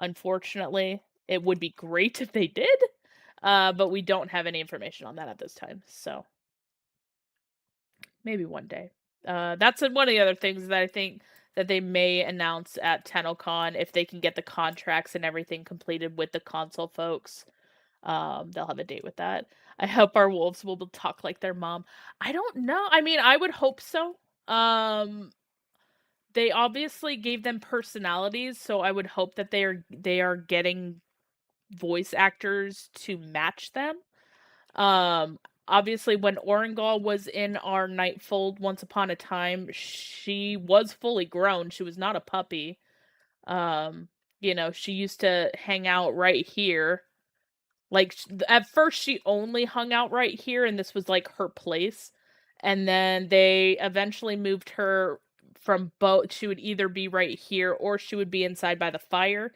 Unfortunately, it would be great if they did, but we don't have any information on that at this time. So maybe one day. That's one of the other things that I think that they may announce at TennoCon, if they can get the contracts and everything completed with the console folks. They'll have a date with that. I hope our wolves will talk like their mom. I don't know. I mean, I would hope so. They obviously gave them personalities, so I would hope that they are getting voice actors to match them. Um, Obviously, when Orengal was in our Nightfold once upon a time, she was fully grown. She was not a puppy. Um, she used to hang out right here. Like, at first, she only hung out right here, and this was, like, her place. And then they eventually moved her from both. She would either be right here or she would be inside by the fire.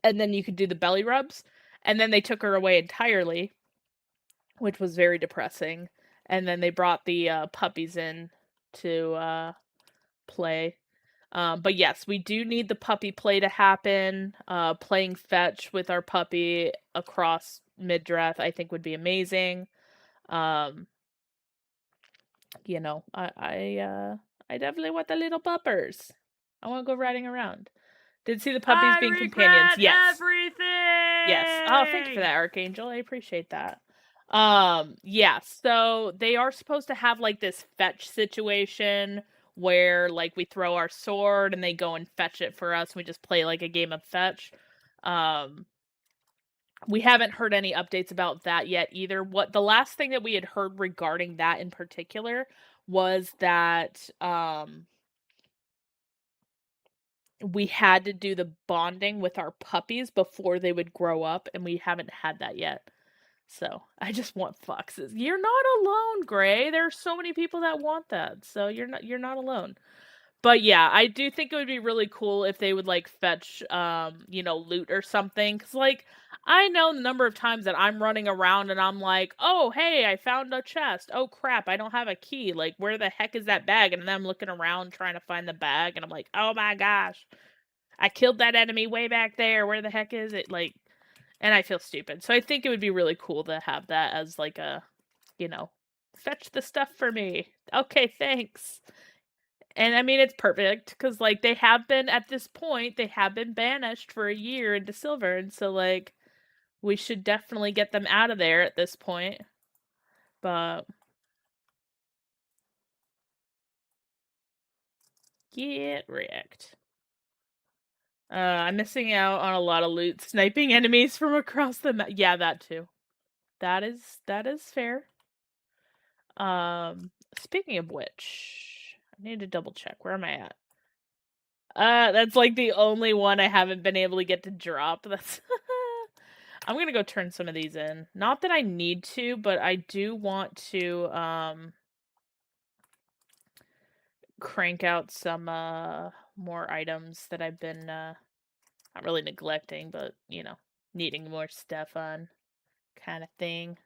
And then you could do the belly rubs. And then they took her away entirely, which was very depressing. And then they brought the puppies in to play. But yes, we do need the puppy play to happen. Playing fetch with our puppy across Midreth, I think would be amazing. Um, I definitely want the little puppers. I want to go riding around. Did see the puppies I being companions. regret Yes. everything. Yes. Oh, thank you for that, Archangel. I appreciate that. Yeah, so they are supposed to have like this fetch situation where like we throw our sword and they go and fetch it for us. We just play like a game of fetch. Um we haven't heard any updates about that yet either. What the last thing that we had heard regarding that in particular was that we had to do the bonding with our puppies before they would grow up, and we haven't had that yet. So, I just want foxes. You're not alone, Gray. There are so many people that want that. So you're not alone. But yeah, I do think it would be really cool if they would like fetch loot or something, cuz like I know the number of times that I'm running around and I'm like, "Oh, hey, I found a chest. Oh crap, I don't have a key. Like where the heck is that bag?" And then I'm looking around trying to find the bag and I'm like, "Oh my gosh. I killed that enemy way back there. Where the heck is it?" Like, and I feel stupid. So I think it would be really cool to have that as like a, you know, fetch the stuff for me. Okay, thanks. And I mean, it's perfect because like they have been at this point, they have been banished for a year into silver, and so like we should definitely get them out of there at this point. But get wrecked. I'm missing out on a lot of loot, sniping enemies from across the map. Yeah, that too. That is fair. Speaking of which, I need to double check. Where am I at? That's like the only one I haven't been able to get to drop. That's I'm gonna go turn some of these in. Not that I need to, but I do want to crank out some more items that I've been not really neglecting, but needing more stuff on kind of thing.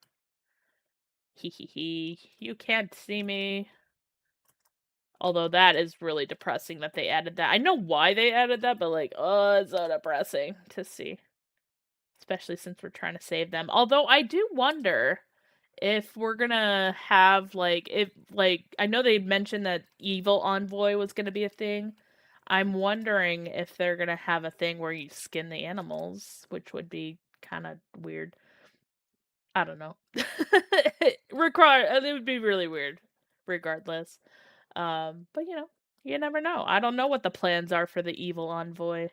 Hee hee hee. You can't see me. Although that is really depressing that they added that. I know why they added that, but like, oh, it's so depressing to see. Especially since we're trying to save them. Although I do wonder if we're gonna have I know they mentioned that Evil Envoy was gonna be a thing. I'm wondering if they're gonna have a thing where you skin the animals, which would be kind of weird. I don't know. It would be really weird, regardless. But you never know. I don't know what the plans are for the Evil Envoy.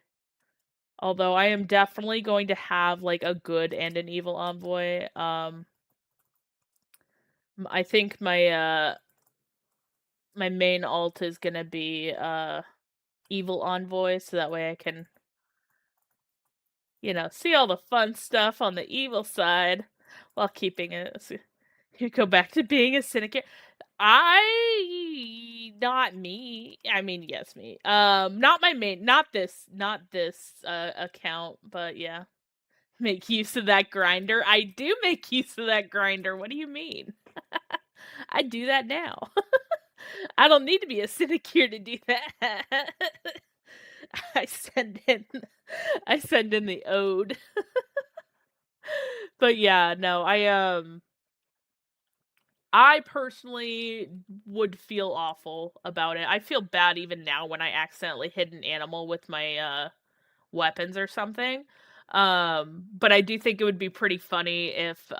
Although I am definitely going to have like a good and an evil envoy. I think my main alt is gonna be evil envoy, so that way I can see all the fun stuff on the evil side while keeping it. You go back to being a syndicate. Not me. I mean, yes, me. Not my main, not this account, but yeah. Make use of that grinder. I do make use of that grinder. What do you mean? I do that now. I don't need to be a syndicate to do that. I send in I send in the ode. But yeah, no, I personally would feel awful about it. I feel bad even now when I accidentally hit an animal with my weapons or something. But I do think it would be pretty funny if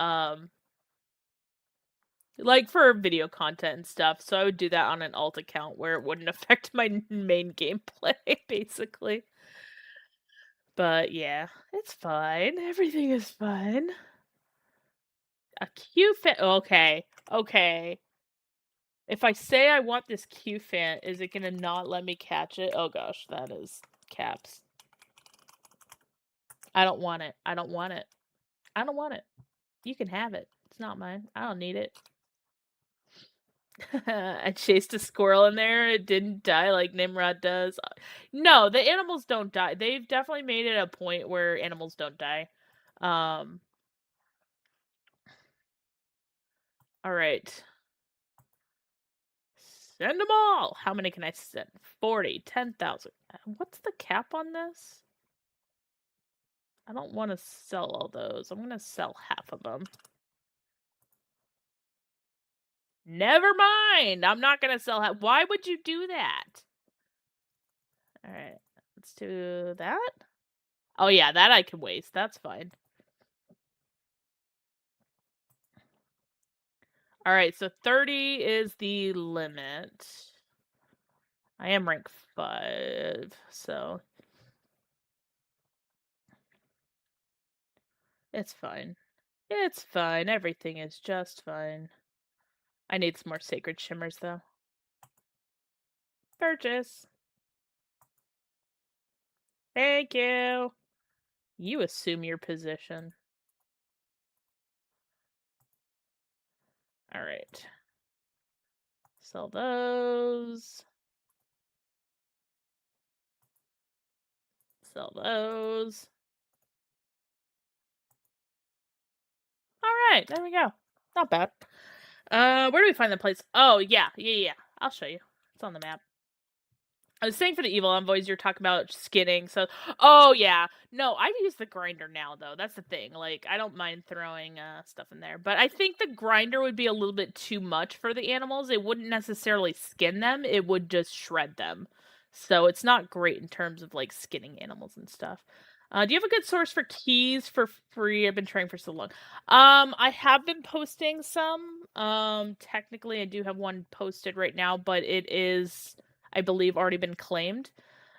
like for video content and stuff. So I would do that on an alt account where it wouldn't affect my main gameplay basically. But yeah, it's fine. Everything is fine. A Q-fan. Okay. Okay. If I say I want this Q-fan, is it gonna not let me catch it? Oh gosh, that is caps. I don't want it. I don't want it. I don't want it. You can have it. It's not mine. I don't need it. I chased a squirrel in there. It didn't die like Nimrod does. No, the animals don't die. They've definitely made it a point where animals don't die. Um, all right. Send them all. How many can I send? 40, 10,000. What's the cap on this? I don't want to sell all those. I'm going to sell half of them. Never mind. I'm not going to sell half. Why would you do that? All right. Let's do that. Oh, yeah, that I can waste. That's fine. All right, so 30 is the limit. I am rank 5, so it's fine. It's fine. Everything is just fine. I need some more sacred shimmers, though. Purchase. Thank you. You assume your position. All right. Sell those. Sell those. All right, there we go. Not bad. Where do we find the place? Oh, yeah. I'll show you. It's on the map. I was saying for the evil envoys, you're talking about skinning. So, oh yeah, no, I use the grinder now though. That's the thing. Like, I don't mind throwing stuff in there, but I think the grinder would be a little bit too much for the animals. It wouldn't necessarily skin them; it would just shred them. So it's not great in terms of like skinning animals and stuff. Do you have a good source for keys for free? I've been trying for so long. I have been posting some. Technically, I do have one posted right now, but it is, I believe, already been claimed.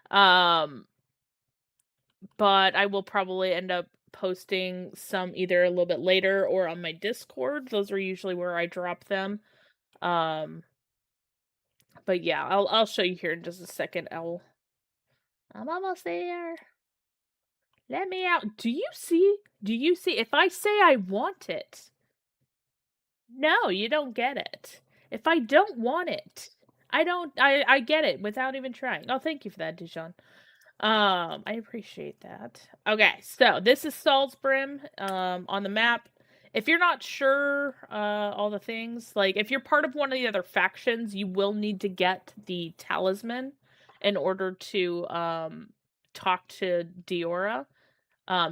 But I will probably end up posting some either a little bit later or on my Discord. Those are usually where I drop them. Um, but yeah, I'll show you here in just a second. I'm almost there. Let me out. Do you see? Do you see? If I say I want it, no, you don't get it. If I don't want it, I get it without even trying. Oh, thank you for that, Dijon. I appreciate that. Okay, so this is Soulframe, on the map. If you're not sure, all the things, like, if you're part of one of the other factions, you will need to get the talisman in order to, talk to Diora.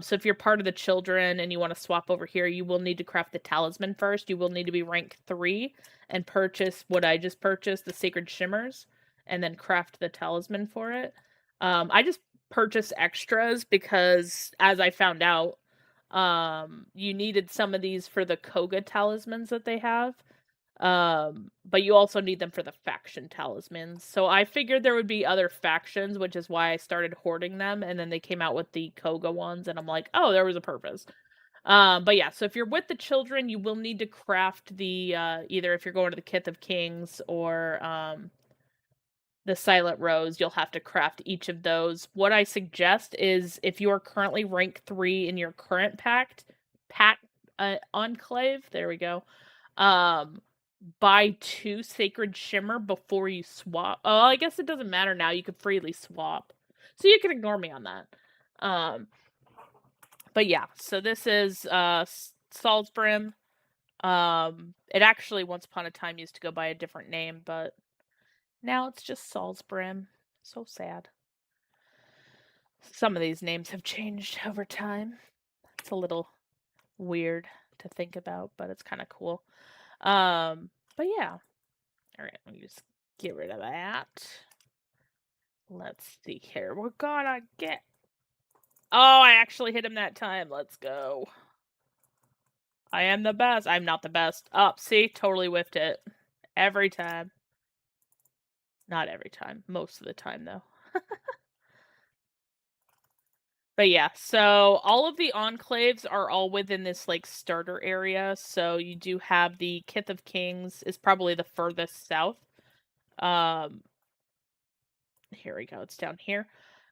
So if you're part of the children and you want to swap over here, you will need to craft the talisman first. You will need to be rank 3 and purchase what I just purchased, the sacred shimmers, and then craft the talisman for it. I just purchased extras because, as I found out, you needed some of these for the Koga talismans that they have. But you also need them for the faction talismans. So I figured there would be other factions, which is why I started hoarding them, and then they came out with the Koga ones, and I'm like, oh, there was a purpose. But yeah, so if you're with the children, you will need to craft the, either if you're going to the Kith of Kings or, the Silent Rose, you'll have to craft each of those. What I suggest is if you are currently rank 3 in your current enclave, there we go, buy 2 Sacred Shimmer before you swap. Oh, I guess it doesn't matter now. You can freely swap. So you can ignore me on that. But yeah, so this is Soulframe. It actually once upon a time used to go by a different name, but now it's just Soulframe. So sad. Some of these names have changed over time. It's a little weird to think about, but it's kind of cool. But yeah. All right, let me just get rid of that. Let's see here. We're gonna get... Oh, I actually hit him that time. Let's go. I am the best. I'm not the best. Oh, see? Totally whiffed it. Every time. Not every time. Most of the time, though. But yeah, so all of the enclaves are all within this like starter area. So you do have the Kith of Kings is probably the furthest south. Um Here we go, it's down here.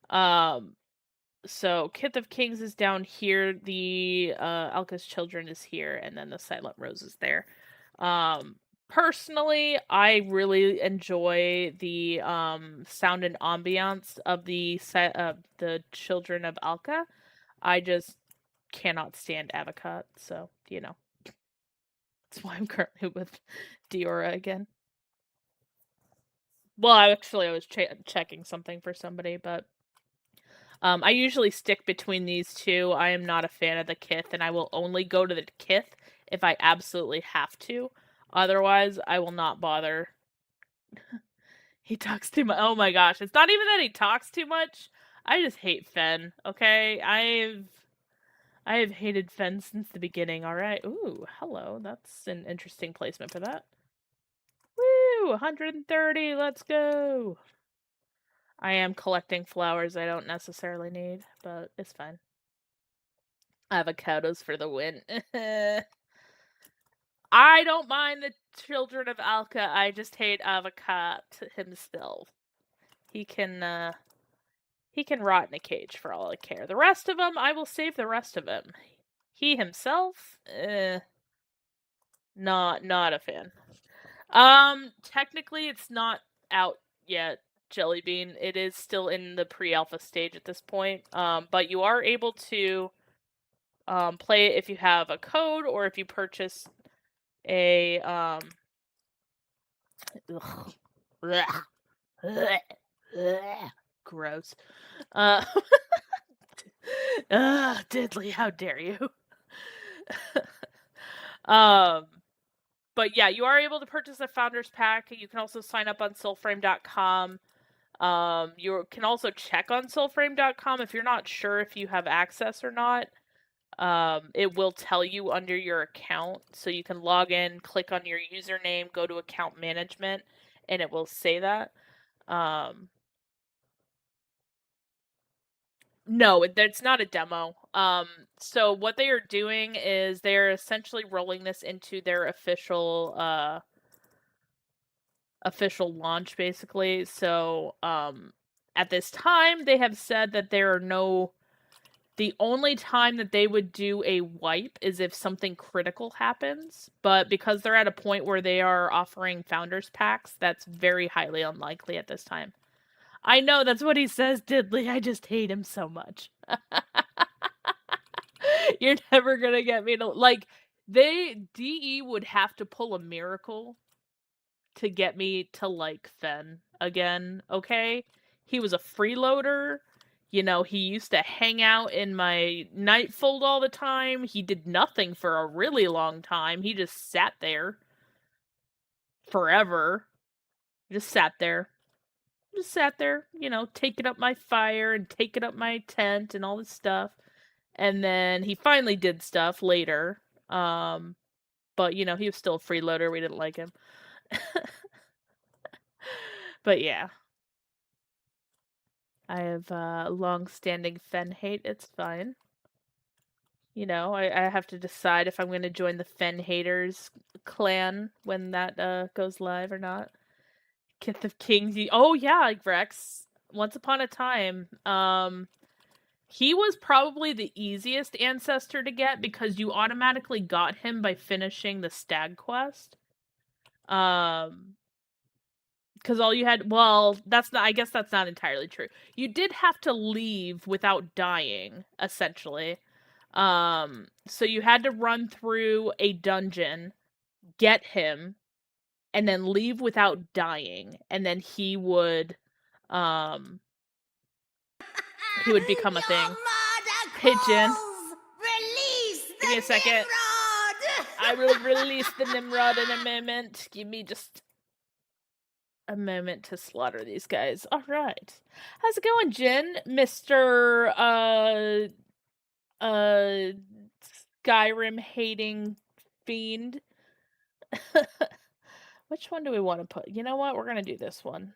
Um so Kith of Kings is down here, the Alka's Children is here, and then the Silent Rose is there. Um Personally, I really enjoy the sound and ambiance of the Children of Alka. I just cannot stand Avocot, so, that's why I'm currently with Diora again. Well, I was checking something for somebody, but I usually stick between these two. I am not a fan of the Kith, and I will only go to the Kith if I absolutely have to. Otherwise, I will not bother. He talks too much. Oh my gosh, it's not even that he talks too much. I just hate Fen, okay? I have hated Fen since the beginning, alright? Ooh, hello. That's an interesting placement for that. Woo! 130, let's go! I am collecting flowers I don't necessarily need, but it's fine. Avocados for the win. I don't mind the Children of Alka, I just hate Avocat himself. He can rot in a cage for all I care. The rest of them, I will save the rest of him. He himself, not a fan. Technically it's not out yet, Jellybean. It is still in the pre-alpha stage at this point. But you are able to play it if you have a code or if you purchase a gross. Uh Diddley, how dare you? um but yeah, you are able to purchase a founders pack. You can also sign up on soulframe.com. You can also check on soulframe.com if you're not sure if you have access or not. It will tell you under your account, so you can log in, click on your username, go to account management, and it will say that. No, it's not a demo. So what they are doing is they're essentially rolling this into their official launch, basically. So, at this time, they have said that the only time that they would do a wipe is if something critical happens, but because they're at a point where they are offering founders packs, that's very highly unlikely at this time. I know, that's what he says, Diddley. I just hate him so much. You're never gonna get me to like DE would have to pull a miracle to get me to like Fen again, okay? He was a freeloader. He used to hang out in my nightfold all the time. He did nothing for a really long time. He just sat there forever. Just sat there. Just sat there, taking up my fire and taking up my tent and all this stuff. And then he finally did stuff later. But he was still a freeloader. We didn't like him. But yeah. I have long-standing Fen hate. It's fine. I have to decide if I'm going to join the Fen haters clan when that goes live or not. Kith of Kings. Oh yeah, Rex. Once upon a time, he was probably the easiest ancestor to get because you automatically got him by finishing the stag quest. Because all you had, well, I guess that's not entirely true. You did have to leave without dying, essentially. So you had to run through a dungeon, get him, and then leave without dying, and then he would become a thing. Pigeon. Give me a second. I will release the Nimrod in a moment. Give me just a moment to slaughter these guys. All right. How's it going, Jin? Mr. Skyrim hating fiend. Which one do we want to put? You know what? We're going to do this one.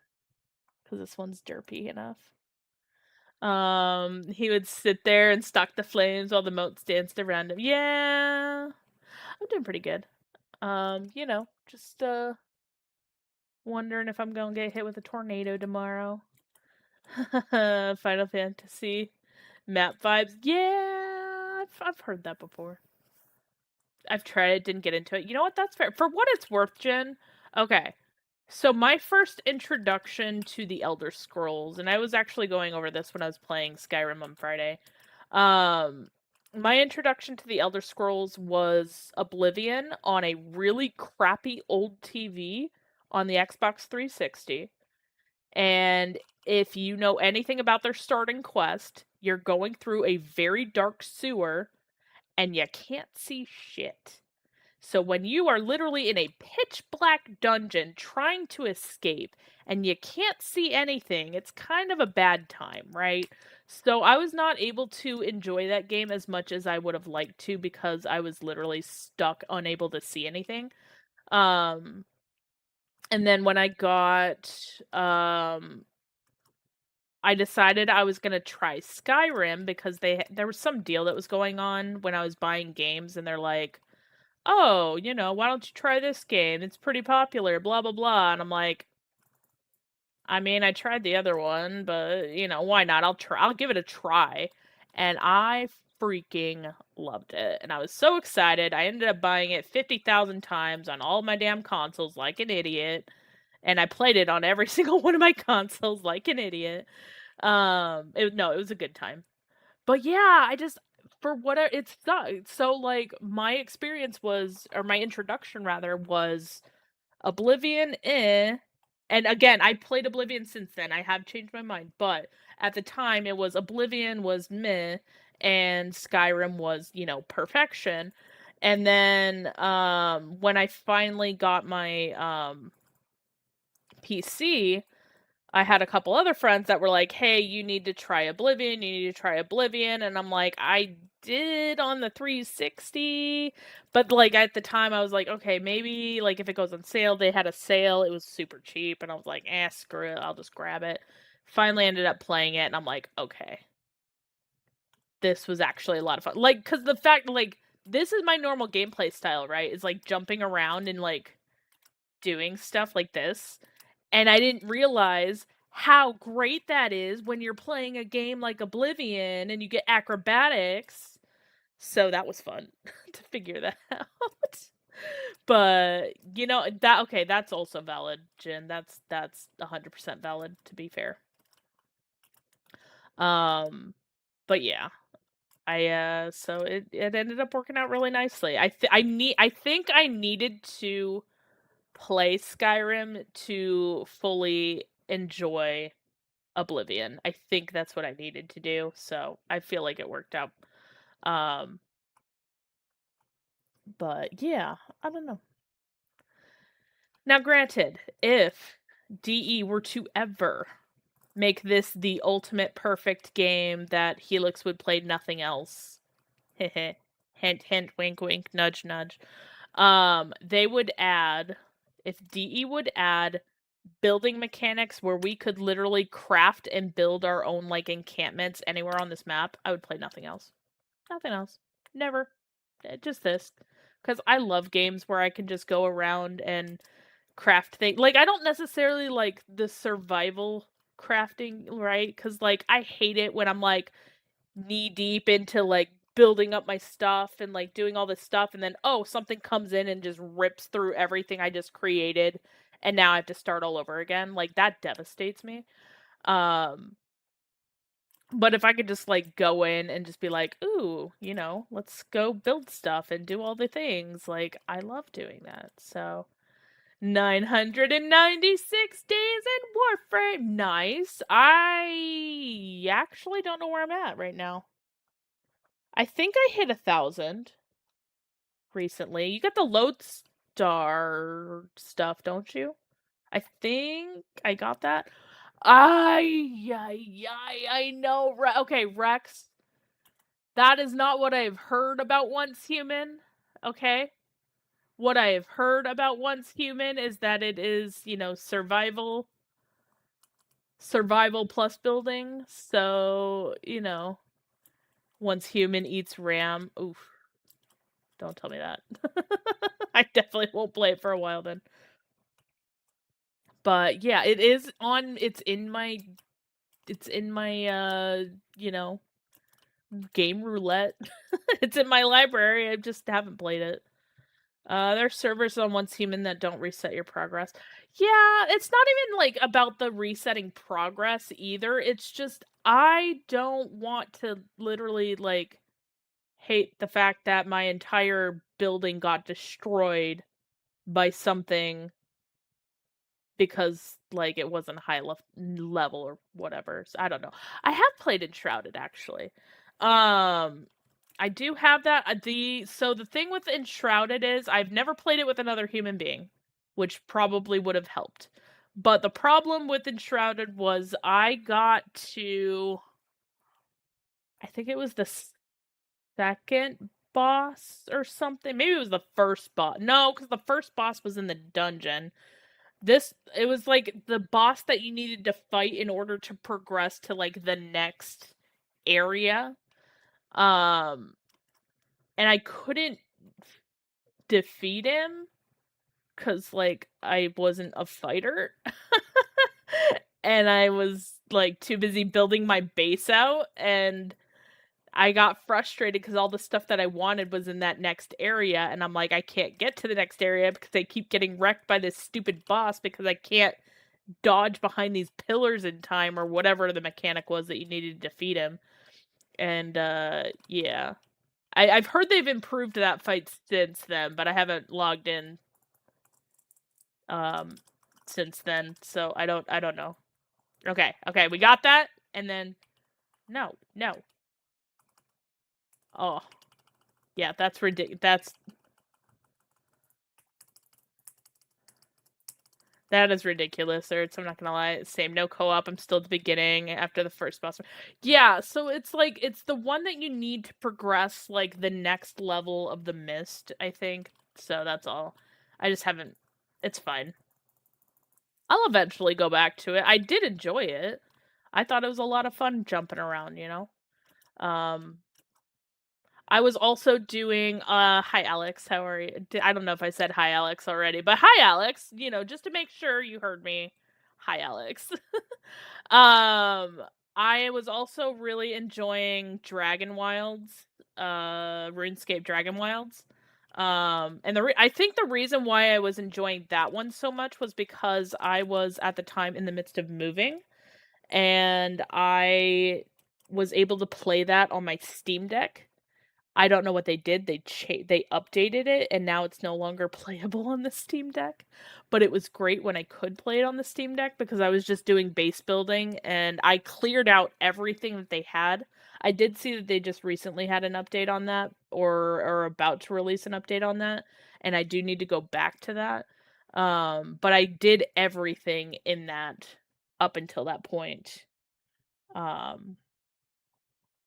Because this one's derpy enough. He would sit there and stalk the flames while the moats danced around him. Yeah, I'm doing pretty good. Just wondering if I'm gonna get hit with a tornado tomorrow. Final Fantasy map vibes. Yeah, I've heard that before. I've tried it, didn't get into it. You know what? That's fair. For what it's worth, Jen. Okay. So my first introduction to the Elder Scrolls, and I was actually going over this when I was playing Skyrim on Friday. Um, my introduction to the Elder Scrolls was Oblivion on a really crappy old TV on the Xbox 360. And if you know anything about their starting quest, you're going through a very dark sewer and you can't see shit. So when you are literally in a pitch black dungeon trying to escape and you can't see anything, it's kind of a bad time, right? So I was not able to enjoy that game as much as I would have liked to because I was literally stuck, unable to see anything. Um and then when I decided I was going to try Skyrim because there was some deal that was going on when I was buying games and they're like, "Oh, why don't you try this game? It's pretty popular, blah, blah, blah." And I'm like, I mean, I tried the other one, but, why not? I'll give it a try. And I freaking loved it. And I was so excited. I ended up buying it 50,000 times on all my damn consoles like an idiot. And I played it on every single one of my consoles like an idiot. No, it was a good time. But yeah, I just for what it's sucked. So like my experience was, or my introduction rather, was Oblivion. And again, I played Oblivion since then. I have changed my mind, but at the time it was Oblivion was meh, and Skyrim was perfection. And then when I finally got my PC, I had a couple other friends that were like, "Hey, you need to try Oblivion. You need to try Oblivion." And I'm like, "I did on the 360." But like at the time I was like, "Okay, maybe like if it goes on sale." They had a sale. It was super cheap and I was like, screw it. I'll just grab it." Finally ended up playing it and I'm like, "Okay. This was actually a lot of fun." Like cuz the fact like this is my normal gameplay style, right? It's like jumping around and like doing stuff like this. And I didn't realize how great that is when you're playing a game like Oblivion and you get acrobatics. So that was fun to figure that out. But that's also valid, Jen. That's 100% valid to be fair. Um but yeah. So it ended up working out really nicely. I think I needed to play Skyrim to fully enjoy Oblivion. I think that's what I needed to do, so I feel like it worked out. Um, but yeah, I don't know. Now, granted, if DE were to ever make this the ultimate perfect game that Helix would play nothing else, heh hint hint, wink wink, nudge nudge. They would add, if DE would add building mechanics where we could literally craft and build our own like encampments anywhere on this map, I would play nothing else. Nothing else. Never. Just this. Because I love games where I can just go around and craft things. Like, I don't necessarily like the survival crafting, right? Because, like, I hate it when I'm, like, knee deep into, like, building up my stuff and, like, doing all this stuff. And then, oh, something comes in and just rips through everything I just created. And now I have to start all over again. Like, that devastates me. Um, but if I could just like go in and just be like, "Ooh, let's go build stuff and do all the things." Like I love doing that. So 996 days in Warframe. Nice. I actually don't know where I'm at right now. I think I hit 1,000 recently. You got the lodestar stuff, don't you? I think I got that. I know. Okay, Rex. That is not what I've heard about Once Human. Okay? What I have heard about Once Human is that it is, survival. survival plus building. So, once human eats ram. Oof, don't tell me that. I definitely won't play it for a while then. But yeah, it's in my you know, game roulette. It's in my library. I just haven't played it. There's servers on Once Human that don't reset your progress. Yeah, it's not even like about the resetting progress either. It's just I don't want to literally like hate the fact that my entire building got destroyed by something because like it wasn't high level or whatever. So I don't know. I have played Enshrouded actually. Um I do have that. The thing with Enshrouded is I've never played it with another human being, which probably would have helped. But the problem with Enshrouded was I got to I think it was the second boss or something. Maybe it was the first boss. No, because the first boss was in the dungeon. It was like the boss that you needed to fight in order to progress to like the next area. Um and I couldn't defeat him cuz like I wasn't a fighter. And I was like too busy building my base out and I got frustrated because all the stuff that I wanted was in that next area, and I'm like, I can't get to the next area because I keep getting wrecked by this stupid boss because I can't dodge behind these pillars in time or whatever the mechanic was that you needed to defeat him. And yeah. I've heard they've improved that fight since then, but I haven't logged in um since then, so I don't know. Okay, we got that, and then no. Oh, yeah, that's ridiculous. That is ridiculous, Ertz, I'm not gonna lie. Same, no co-op, I'm still at the beginning after the first boss. Yeah, so it's like, it's the one that you need to progress, like, the next level of the mist, I think. So that's all. I just haven't... It's fine. I'll eventually go back to it. I did enjoy it. I thought it was a lot of fun jumping around, you know? Um, I was also doing, hi Alex, how are you? I don't know if I said hi Alex already, but hi Alex, just to make sure you heard me. Hi Alex. um, I was also really enjoying Dragon Wilds, RuneScape Dragon Wilds. And I think the reason why I was enjoying that one so much was because I was at the time in the midst of moving, and I was able to play that on my Steam Deck. I don't know what they did. They updated it and now it's no longer playable on the Steam Deck. But it was great when I could play it on the Steam Deck because I was just doing base building and I cleared out everything that they had. I did see that they just recently had an update on that or are about to release an update on that, and I do need to go back to that. But I did everything in that up until that point. Um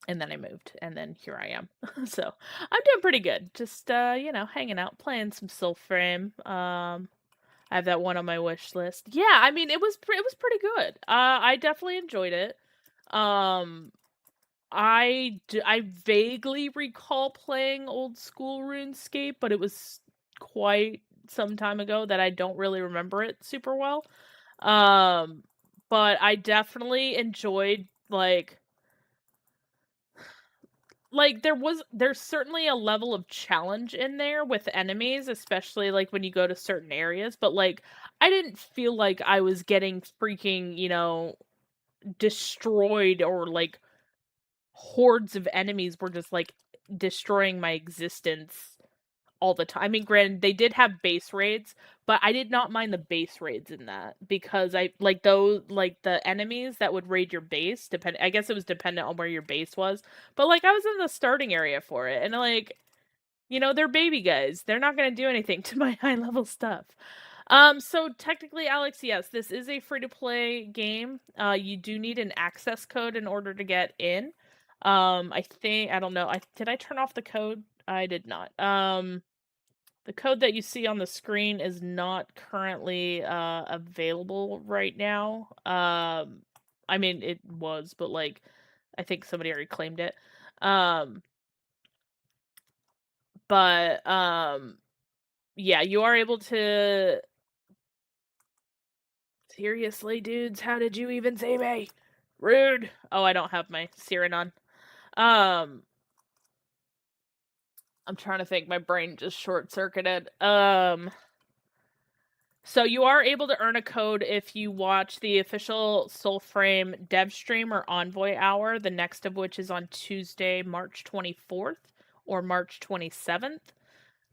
and then I moved, and then here I am. So, I'm doing pretty good. Just, hanging out, playing some Soulframe. I have that one on my wish list. Yeah, I mean, it was pretty good. I definitely enjoyed it. Um, I vaguely recall playing old school RuneScape, but it was quite some time ago that I don't really remember it super well. Um, but I definitely enjoyed, there's certainly a level of challenge in there with enemies, especially like when you go to certain areas, but like I didn't feel like I was getting freaking, destroyed, or like hordes of enemies were just like destroying my existence all the time. I mean, granted, they did have base raids, but I did not mind the base raids in that because I like those, like the enemies that would raid your base. I guess it was dependent on where your base was, but like I was in the starting area for it, and like, they're baby guys. They're not gonna do anything to my high level stuff. So technically, Alex, yes, this is a free to play game. You do need an access code in order to get in. I don't know. Did I turn off the code? I did not. The code that you see on the screen is not currently available right now. I mean, it was, but, like, I think somebody already claimed it. Um, but yeah, you are able to seriously, dudes, how did you even say me? Rude. Oh, I don't have my Siren on. Um, I'm trying to think. My brain just short circuited. So you are able to earn a code if you watch the official Soulframe dev stream or Envoy hour, the next of which is on Tuesday, March 24th or March 27th.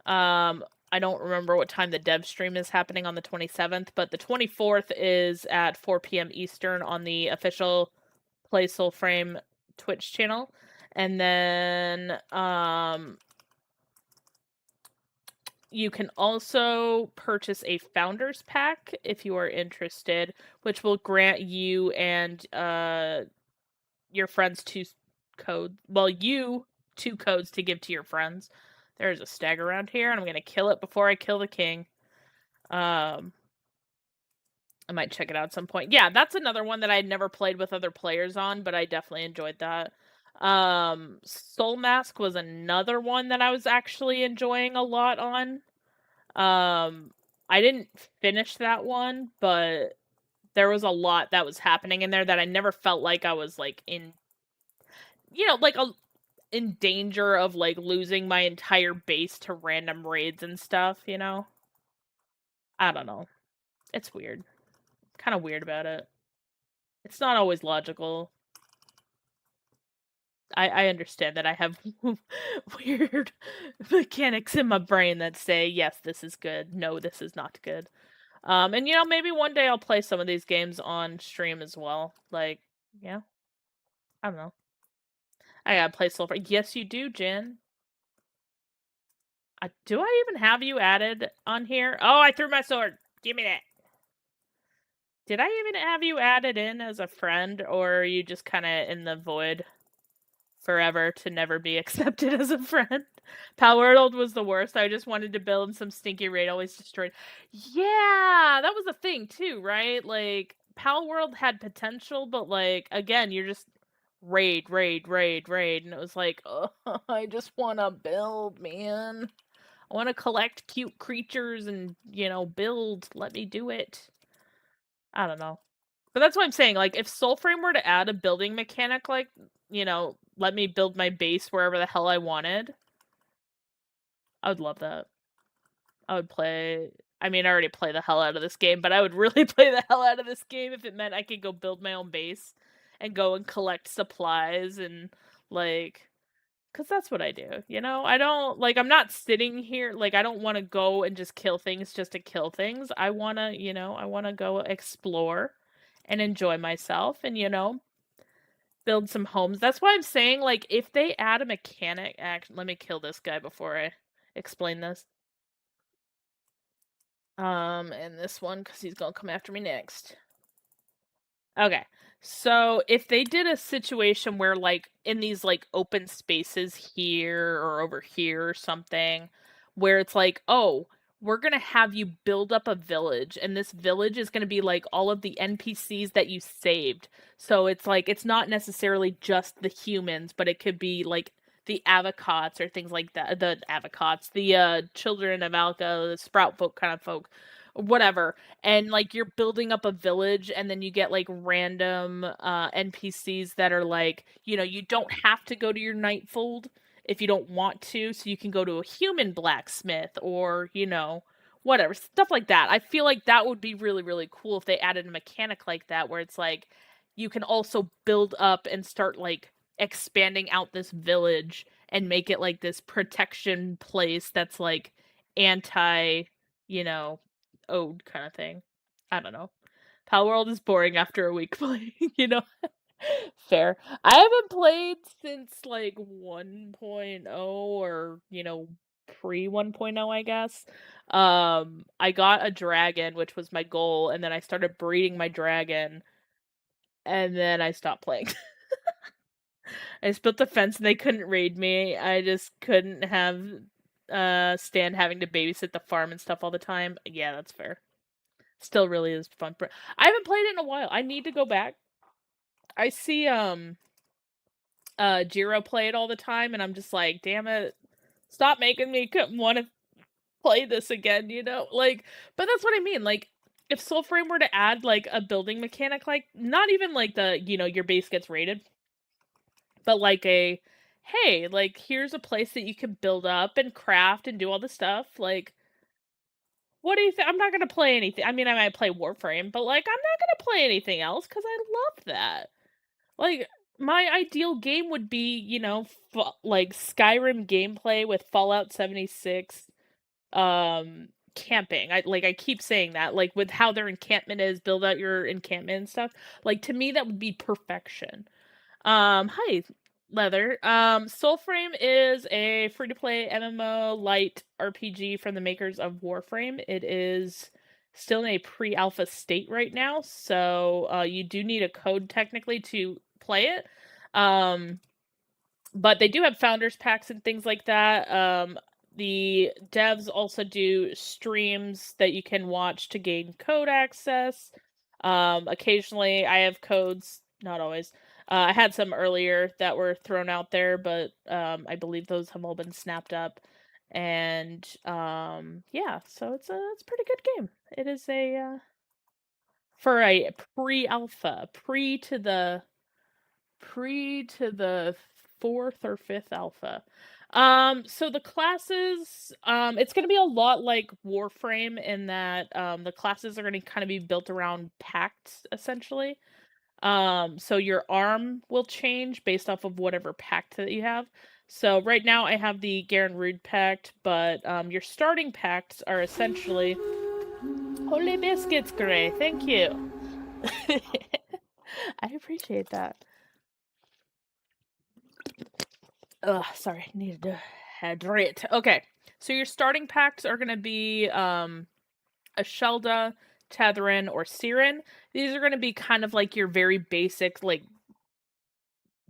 Um, I don't remember what time the dev stream is happening on the 27th, but the 24th is at 4 p.m. Eastern on the official Play Soulframe Twitch channel. And then you can also purchase a founders pack if you are interested, which will grant you and your friends two codes to give to your friends. There's a stag around here, and I'm gonna kill it before I kill the king. Um, I might check it out at some point. Yeah, that's another one that I had never played with other players on, but I definitely enjoyed that. Soul Mask was another one that I was actually enjoying a lot on. I didn't finish that one, but there was a lot that was happening in there that I never felt like I was like in, in danger of like losing my entire base to random raids and stuff, you know? I don't know. It's weird. Kind of weird about it. It's not always logical. I understand that I have weird mechanics in my brain that say, yes, this is good. No, this is not good. And maybe one day I'll play some of these games on stream as well. Like, yeah, I don't know. I gotta play Soulframe. Yes, you do, Jen. Do I even have you added on here? Oh, I threw my sword. Give me that. Did I even have you added in as a friend, or are you just kind of in the void forever to never be accepted as a friend? Power World was the worst. I just wanted to build some stinky raid, always destroyed. Yeah, that was the thing too, right? Like, Pal World had potential, but like, again, you're just raid, raid, raid, raid, and it was like, oh, I just want to build, man. I want to collect cute creatures and, build. Let me do it. I don't know. But that's what I'm saying. Like, if Soulframe were to add a building mechanic, like, let me build my base wherever the hell I wanted, I would love that. I would play. I mean, I already play the hell out of this game, but I would really play the hell out of this game if it meant I could go build my own base and go and collect supplies and, like, because that's what I do, I don't, like, I'm not sitting here, like, I don't want to go and just kill things just to kill things. I want to, I want to go explore and enjoy myself and, build some homes. That's why I'm saying, like, if they add a mechanic, let me kill this guy before I explain this. And this one, because he's gonna come after me next. Okay. So if they did a situation where, like, in these, like, open spaces here or over here or something, where it's like, oh, we're gonna have you build up a village, and this village is gonna be, like, all of the NPCs that you saved. So it's like, it's not necessarily just the humans, but it could be, like, the avocots or things like that. The avocots, the children of Alka, the sprout folk kind of folk, whatever, and like you're building up a village and then you get like random NPCs that are like, you don't have to go to your Nightfold if you don't want to, so you can go to a human blacksmith or, whatever, stuff like that. I feel like that would be really, really cool if they added a mechanic like that where it's like you can also build up and start like expanding out this village and make it like this protection place that's like anti, you know, ode kind of thing. I don't know. Pal World is boring after a week playing, Fair. I haven't played since like 1.0 or, pre 1.0, I guess. I got a dragon, which was my goal, and then I started breeding my dragon, and then I stopped playing. I just built a fence and they couldn't raid me. I just couldn't have stand having to babysit the farm and stuff all the time. Yeah, that's fair. Still really is fun. I haven't played it in a while. I need to go back. I see Jiro play it all the time, and I'm just like, damn it, stop making me want to play this again, you know? Like, but that's what I mean. Like, if Soulframe were to add like a building mechanic, like not even like the your base gets rated, but like a hey, like here's a place that you can build up and craft and do all the stuff. Like, what do you think? I'm not gonna play anything. I mean, I might play Warframe, but like, I'm not gonna play anything else because I love that. Like, my ideal game would be, like Skyrim gameplay with Fallout 76 camping. I keep saying that, like with how their encampment is, build out your encampment and stuff. Like to me that would be perfection. Hi, Leather. Soulframe is a free-to-play MMO light RPG from the makers of Warframe. It is still in a pre-alpha state right now, so you do need a code technically to play it. But they do have founders packs and things like that. The devs also do streams that you can watch to gain code access. Occasionally, I have codes, not always. I had some earlier that were thrown out there, but I believe those have all been snapped up. And yeah, so it's a pretty good game. It is for a pre-alpha, pre to the fourth or fifth alpha. So the classes, it's gonna be a lot like Warframe in that the classes are gonna kind of be built around pacts essentially. So your arm will change based off of whatever pact that you have. So right now I have the Garen Rude pact, but your starting pacts are essentially Holy biscuits, Gray. Thank you. I appreciate that. Ugh, sorry, needed to hydrate. Okay, so your starting packs are gonna be a Shelda, Tetherin, or Siren. These are gonna be kind of like your very basic, like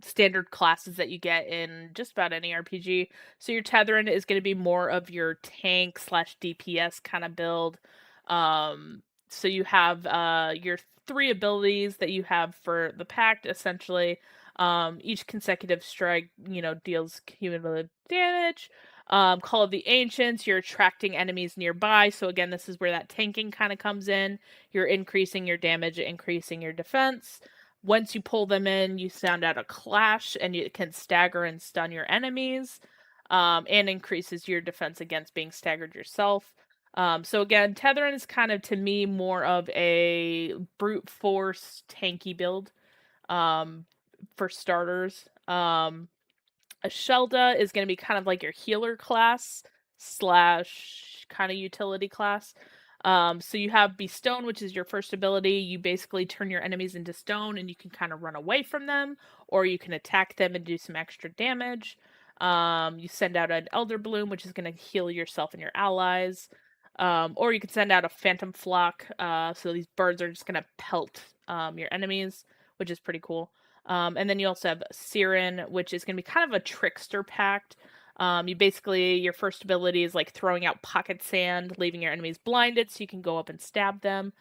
standard classes that you get in just about any RPG. So your Tetherin is going to be more of your tank slash DPS kind of build. So you have your three abilities that you have for the pact essentially. Each consecutive strike, deals cumulative damage. Call of the Ancients, you're attracting enemies nearby. So again, this is where that tanking kind of comes in. You're increasing your damage, increasing your defense. Once you pull them in, you sound out a clash, and you can stagger and stun your enemies, and increases your defense against being staggered yourself. So again, Tetherin is kind of to me more of a brute force tanky build, for starters. A Shelda is going to be kind of like your healer class slash kind of utility class. So you have Be Stone, which is your first ability. You basically turn your enemies into stone and you can kind of run away from them, or you can attack them and do some extra damage. You send out an Elder Bloom, which is going to heal yourself and your allies. Or you can send out a Phantom Flock. So these birds are just going to pelt your enemies, which is pretty cool. And then you also have Siren, which is going to be kind of a trickster pact. You basically, your first ability is like throwing out pocket sand, leaving your enemies blinded so you can go up and stab them.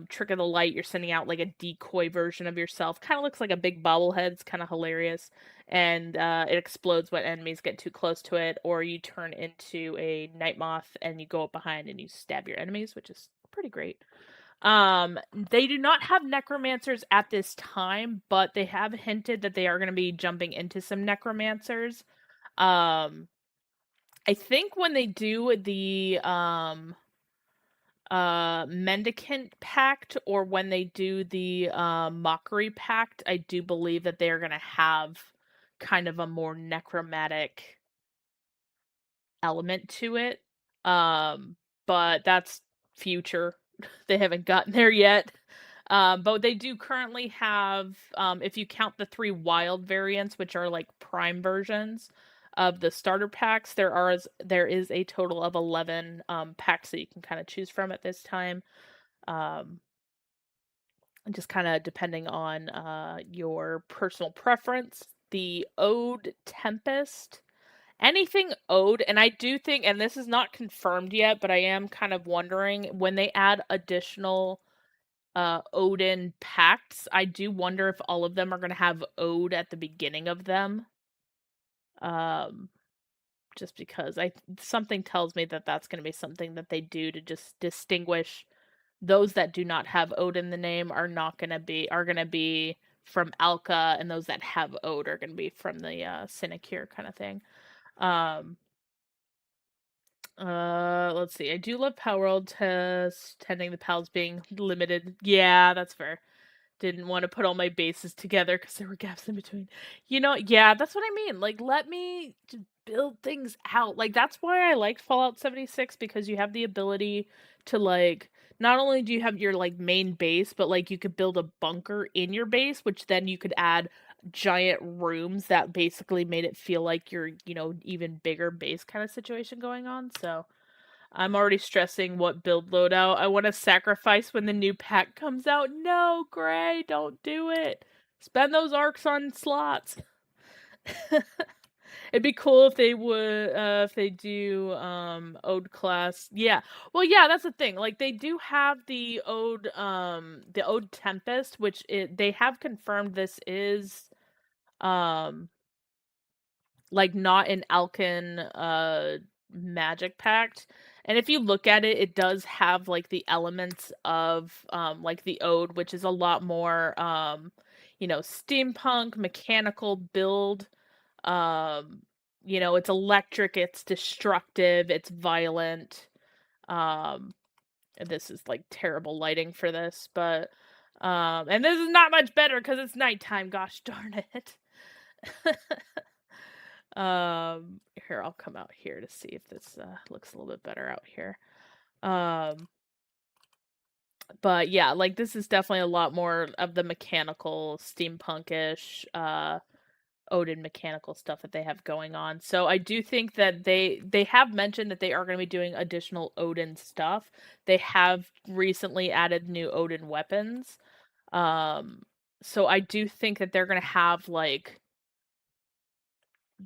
Trick of the Light, you're sending out like a decoy version of yourself. Kind of looks like a big bobblehead. It's kind of hilarious. And it explodes when enemies get too close to it, or you turn into a night moth and you go up behind and you stab your enemies, which is pretty great. They do not have necromancers at this time, but they have hinted that they are going to be jumping into some necromancers. Um, I think when they do the mendicant pact, or when they do the mockery pact, I do believe that they are going to have kind of a more necromantic element to it. But that's future. They haven't gotten there yet. But they do currently have, if you count the 3 wild variants, which are like prime versions of the starter packs, there is a total of 11 packs that you can kind of choose from at this time. Um, just kind of depending on your personal preference. The Ode Tempest, anything Ode, and I do think, and this is not confirmed yet, but I am kind of wondering when they add additional Odin pacts. I do wonder if all of them are gonna have Ode at the beginning of them. Um, just because something tells me that that's gonna be something that they do to just distinguish those that do not have Ode in the name are gonna be from Alka, and those that have Ode are gonna be from the Sinecure kind of thing. Um, let's see. I do love Power World test, tending the pals being limited. Yeah, that's fair. Didn't wanna put all my bases together because there were gaps in between. Yeah, that's what I mean, like, let me just build things out, like, that's why I liked Fallout 76 because you have the ability to, like not only do you have your, like, main base, but, like, you could build a bunker in your base, which then you could add giant rooms that basically made it feel like you're, even bigger base kinda situation going on, so I'm already stressing what build loadout I wanna sacrifice when the new pack comes out. No, Gray, don't do it. Spend those arcs on slots. It'd be cool if they would, if they do, Ode class. Yeah. Well, yeah, that's the thing. Like, they do have the Ode Tempest, which they have confirmed this is, um, like, not an Alkan, magic pact, and if you look at it, it does have, like, the elements of, like, the Ode, which is a lot more, steampunk, mechanical build, um, it's electric, it's destructive, it's violent, um, and this is, like, terrible lighting for this, but, and this is not much better because it's nighttime, gosh darn it. Here, I'll come out here to see if this looks a little bit better out here. Um, but yeah, like this is definitely a lot more of the mechanical, steampunkish, Odin mechanical stuff that they have going on. So I do think that they have mentioned that they are going to be doing additional Odin stuff. They have recently added new Odin weapons. Um, so I do think that they're going to have like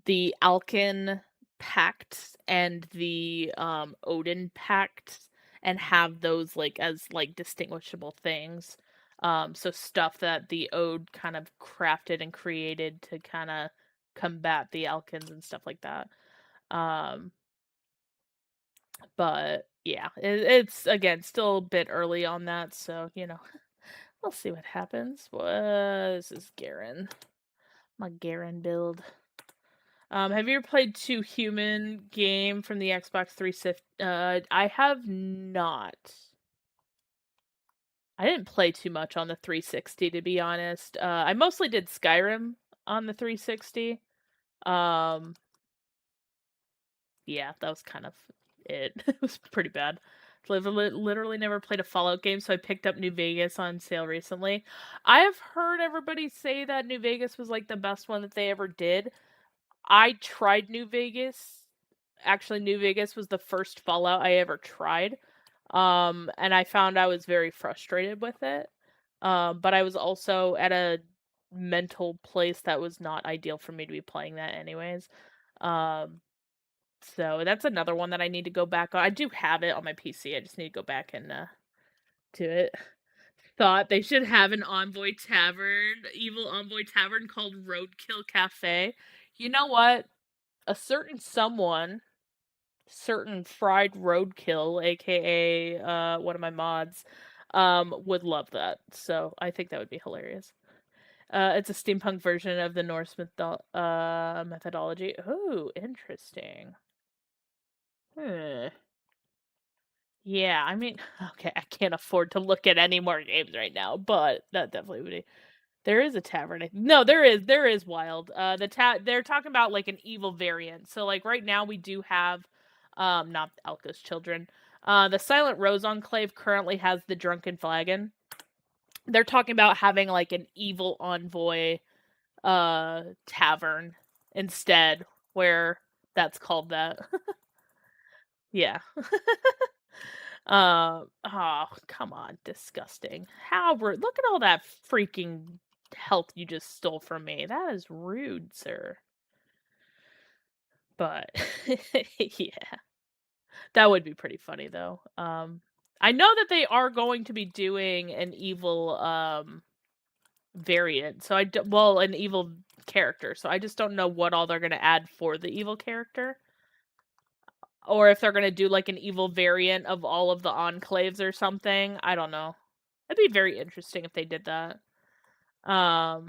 the Alkin pact and the Odin pact and have those like as like distinguishable things. So stuff that the Ode kind of crafted and created to kind of combat the Alkins and stuff like that. Um but yeah, it's again still a bit early on that, so we'll see what happens. This is Garen. My Garen build. Have you ever played Two Human game from the Xbox 360? I have not. I didn't play too much on the 360 to be honest. I mostly did Skyrim on the 360. Um, yeah, that was kind of it. It was pretty bad. Literally never played a Fallout game, so I picked up New Vegas on sale recently. I have heard everybody say that New Vegas was like the best one that they ever did. I tried New Vegas. Actually, New Vegas was the first Fallout I ever tried. And I found I was very frustrated with it. But I was also at a mental place that was not ideal for me to be playing that anyways. Um, so that's another one that I need to go back on. I do have it on my PC. I just need to go back and do it. Thought they should have an Envoy Tavern, evil Envoy Tavern called Roadkill Cafe. You know what? A certain fried roadkill, aka one of my mods, would love that. So I think that would be hilarious. It's a steampunk version of the Norse methodology. Oh, interesting. Hmm. Yeah, I mean, okay, I can't afford to look at any more games right now, but that definitely would be. There is a tavern. No, there is wild. They're talking about like an evil variant. So like right now we do have not Alka's children. The Silent Rose Enclave currently has the Drunken Flagon. They're talking about having like an evil envoy tavern instead where that's called that. Yeah. Oh, come on, disgusting. How rude. Look at all that freaking health you just stole from me. That is rude, sir. But yeah. That would be pretty funny though. I know that they are going to be doing an evil variant. So well, an evil character. So I just don't know what all they're going to add for the evil character. Or if they're going to do like an evil variant of all of the enclaves or something. I don't know. That'd be very interesting if they did that. All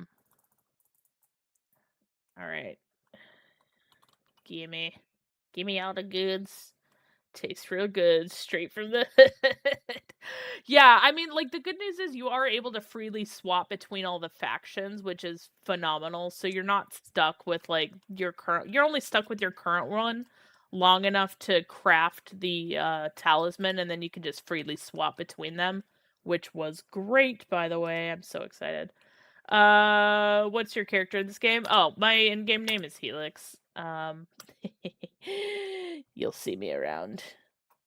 right. Gimme. Gimme all the goods. Tastes real good, straight from the hood. Yeah, I mean, like, the good news is you are able to freely swap between all the factions, which is phenomenal. So you're not stuck with, like, you're only stuck with your current one long enough to craft the talisman, and then you can just freely swap between them, which was great, by the way. I'm so excited. What's your character in this game? Oh, my in-game name is Helix. You'll see me around.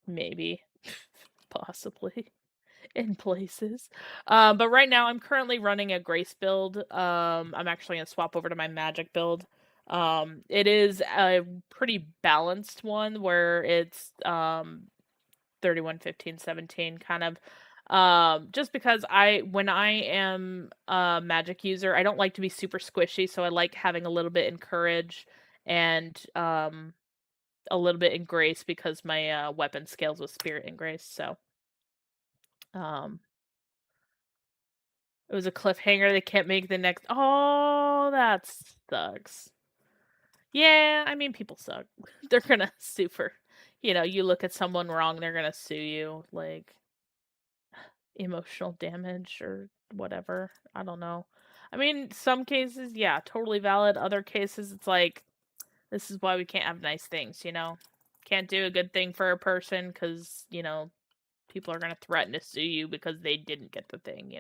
Maybe. Possibly. In places. But right now I'm currently running a Grace build. I'm actually gonna swap over to my Magic build. It is a pretty balanced one where it's 31, 15, 17 kind of. Just because when I am a Magic user, I don't like to be super squishy, so I like having a little bit in courage and a little bit in grace because my weapon scales with spirit and grace. So it was a cliffhanger. They can't make the next. Oh, that sucks. Yeah, I mean, people suck. They're gonna sue for, you look at someone wrong, they're gonna sue you, like, emotional damage or whatever. I don't know. I mean, some cases, yeah, totally valid. Other cases, it's like, this is why we can't have nice things, Can't do a good thing for a person because, people are gonna threaten to sue you because they didn't get the thing,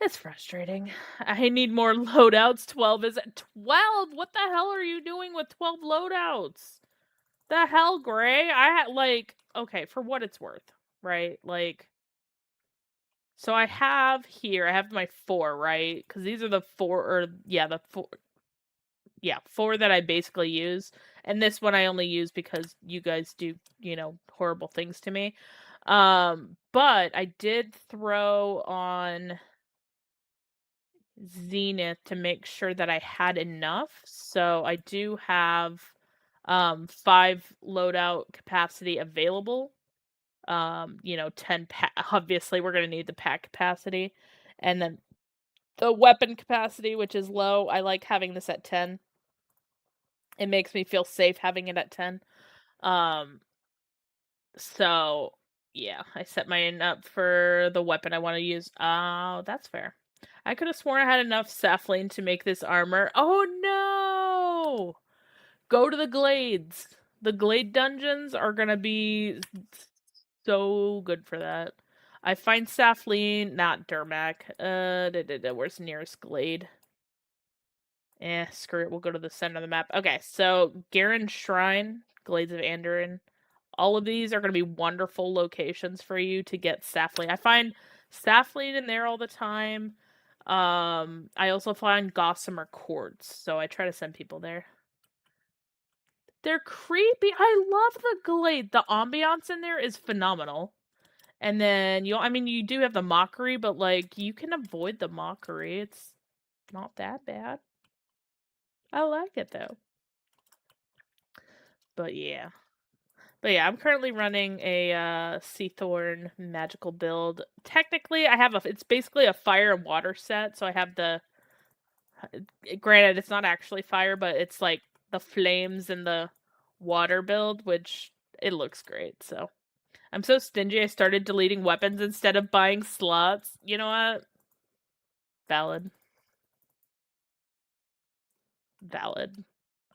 It's frustrating. I need more loadouts. 12 is 12. What the hell are you doing with 12 loadouts? The hell, Gray? I had okay, for what it's worth, right? So I have my 4, right? Cuz these are the 4 or the 4. Yeah, 4 that I basically use. And this one I only use because you guys do, horrible things to me. But I did throw on Zenith to make sure that I had enough. So I do have 5 loadout capacity available. 10 obviously we're going to need the pack capacity. And then the weapon capacity, which is low. I like having this at 10. It makes me feel safe having it at 10. So yeah, I set mine up for the weapon I want to use. Oh, that's fair. I could have sworn I had enough sapling to make this armor. Oh no! Go to the glades. The glade dungeons are gonna be so good for that. I find sapling, not Durmac. Where's the nearest glade? Screw it. We'll go to the center of the map. Okay, so Garen Shrine, Glades of Andurin. All of these are going to be wonderful locations for you to get sapling. I find sapling in there all the time. I also find gossamer quartz, so I try to send people there. They're creepy. I love the glade. The ambiance in there is phenomenal. And then you do have the mockery, but you can avoid the mockery. It's not that bad. I like it though. But yeah. I'm currently running a Seathorn magical build. Technically, it's basically a fire and water set, so I have granted, it's not actually fire, but it's like the flames and the water build, which it looks great, so. I'm so stingy, I started deleting weapons instead of buying slots. You know what? Valid. Valid.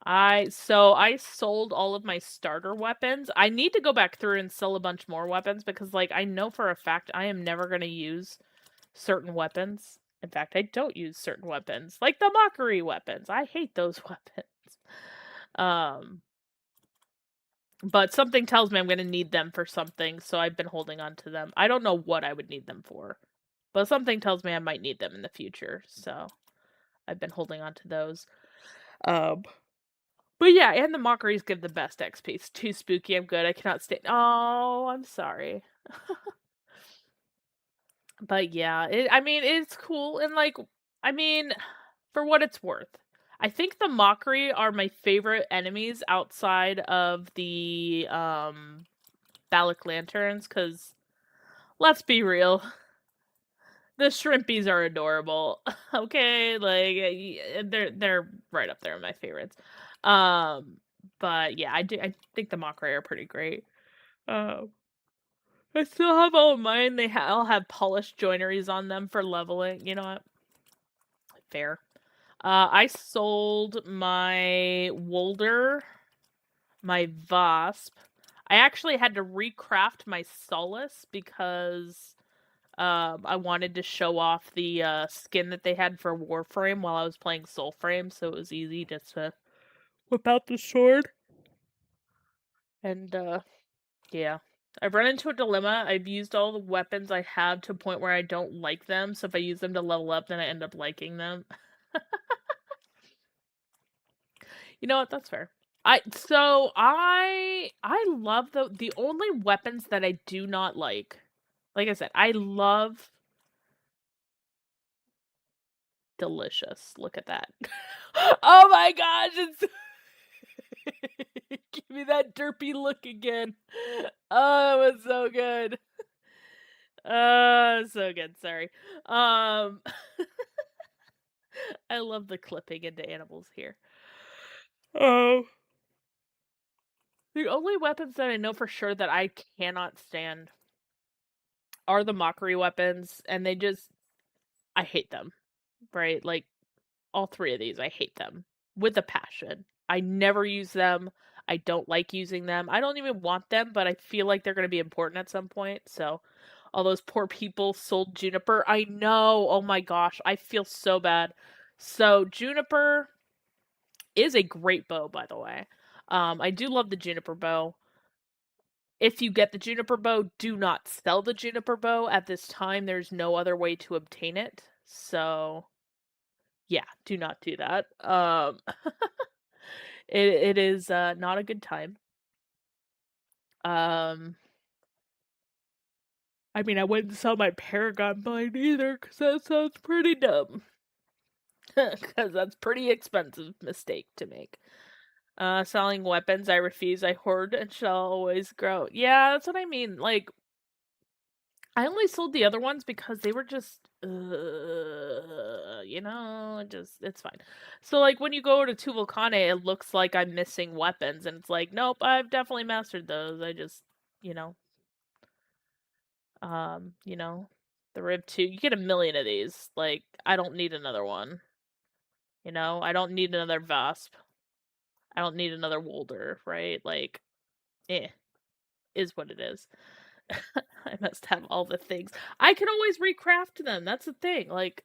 I sold all of my starter weapons. I need to go back through and sell a bunch more weapons because I know for a fact I am never going to use certain weapons. In fact, I don't use certain weapons, like the mockery weapons. I hate those weapons. But something tells me I'm going to need them for something, so I've been holding on to them. I don't know what I would need them for, but something tells me I might need them in the future, so I've been holding on to those. But But yeah, and the mockeries give the best XP. It's too spooky. I'm good. I cannot stay. Oh, I'm sorry. But yeah, I mean, it's cool and like, I mean, for what it's worth. I think the mockery are my favorite enemies outside of the Phallic Lanterns, because let's be real, the shrimpies are adorable. Okay, like they're right up there in my favorites. Um, but yeah, I think the mockery are pretty great. Um, I still have all of mine. All have polished joineries on them for leveling. You know what? Fair. I sold my Wolder, my Vasp. I actually had to recraft my Solace because I wanted to show off the skin that they had for Warframe while I was playing Soulframe, so it was easy just to whip out the sword. And yeah. I've run into a dilemma. I've used all the weapons I have to a point where I don't like them, so if I use them to level up, then I end up liking them. You know what? That's fair. I love the only weapons that I do not like I said, I love delicious. Look at that. Oh my gosh, it's give me that derpy look again. Oh, it was so good. So good, sorry. Um I love the clipping into animals here. Oh. The only weapons that I know for sure that I cannot stand are the mockery weapons, and I hate them, right? Like, all three of these, I hate them with a passion. I never use them. I don't like using them. I don't even want them, but I feel like they're going to be important at some point. So, all those poor people sold Juniper. I know. Oh my gosh. I feel so bad. So, Juniper is a great bow, by the way. I do love the Juniper bow. If you get the Juniper bow, do not sell the Juniper bow. At this time, there's no other way to obtain it. So, yeah, do not do that. It is not a good time. Um, I mean, I wouldn't sell my Paragon Bind either, because that sounds pretty dumb. Because that's pretty expensive mistake to make. Selling weapons, I refuse. I hoard and shall always grow. Yeah, that's what I mean. Like, I only sold the other ones because they were just, it's fine. So, like, when you go to Tuvolcane, it looks like I'm missing weapons, and it's like, nope, I've definitely mastered those. I just, you know, you know, the Rib 2, you get a million of these. Like, I don't need another one. You know, I don't need another Vasp. I don't need another Wolder, right? Like, is what it is. I must have all the things. I can always recraft them. That's the thing. Like,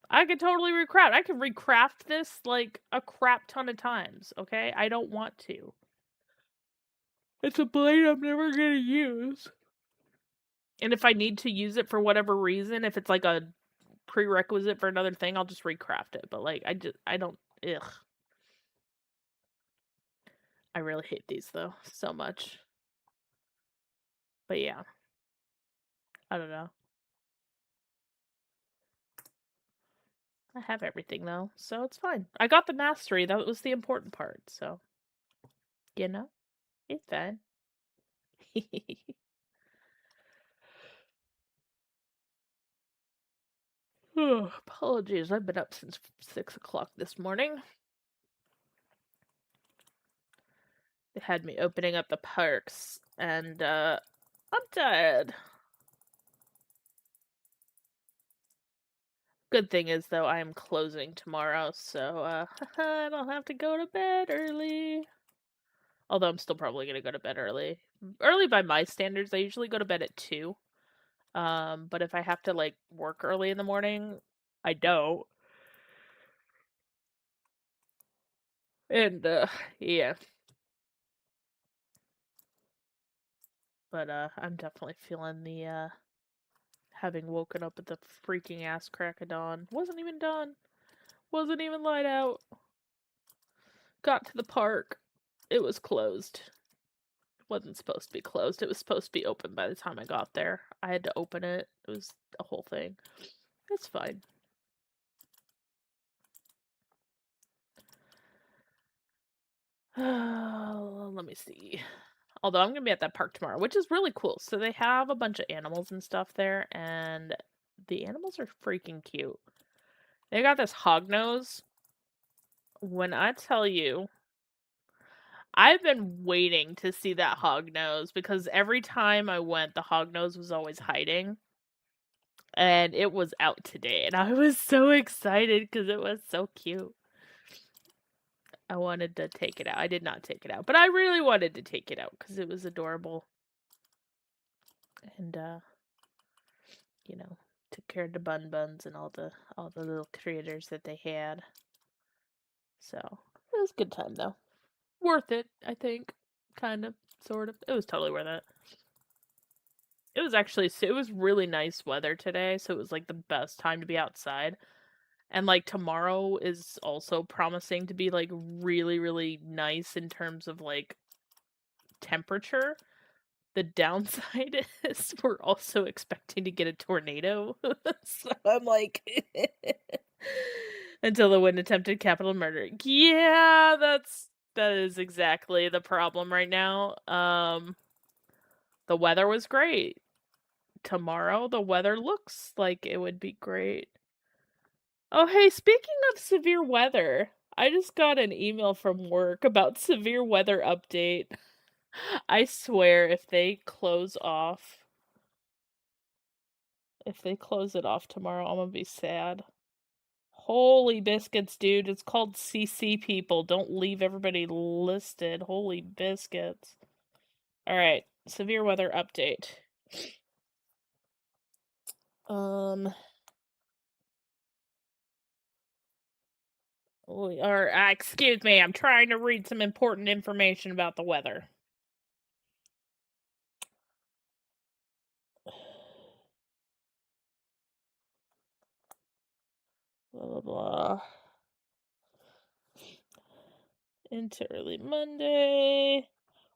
I could totally recraft. I can recraft this like a crap ton of times, okay? I don't want to. It's a blade I'm never gonna use. And if I need to use it for whatever reason, if it's like a prerequisite for another thing, I'll just recraft it. But like, I don't, ugh. I really hate these though, so much. But yeah. I don't know. I have everything though, so it's fine. I got the mastery, that was the important part, so. You know? It's fine. Oh, apologies, I've been up since 6 o'clock this morning. They had me opening up the perks, and, I'm tired. Good thing is, though, I am closing tomorrow, so, I don't have to go to bed early. Although I'm still probably gonna go to bed early. Early by my standards, I usually go to bed at 2. But if I have to, like, work early in the morning, I don't. And, yeah. But, I'm definitely feeling the, having woken up at the freaking ass crack of dawn. Wasn't even dawn. Wasn't even light out. got to the park, it was closed. It wasn't supposed to be closed. It was supposed to be open by the time I got there. I had to open it. It was a whole thing. It's fine. Let me see. Although I'm gonna be at that park tomorrow, which is really cool. So they have a bunch of animals and stuff there, and the animals are freaking cute. They got this hognose. When I tell you, I've been waiting to see that hognose because every time I went, the hognose was always hiding. And it was out today, and I was so excited because it was so cute. I wanted to take it out. I did not take it out, but I really wanted to take it out because it was adorable. And you know, took care of the buns and all the little critters that they had. So it was a good time though. Worth it, I think. Kind of, sort of. It was totally worth it. It was actually, it was really nice weather today, so it was like the best time to be outside. And like tomorrow is also promising to be like really, really nice in terms of like temperature. The downside is we're also expecting to get a tornado. So I'm like, until the wind attempted capital murder. Yeah, that is exactly the problem right now. The weather was great. Tomorrow the weather looks like it would be great. Oh, hey, speaking of severe weather, I just got an email from work about severe weather update. I swear if they close it off tomorrow, I'm gonna be sad. Holy biscuits, dude. It's called CC people. Don't leave everybody listed. Holy biscuits. Alright, severe weather update. Or, excuse me, I'm trying to read some important information about the weather. Blah, blah, blah. Into early Monday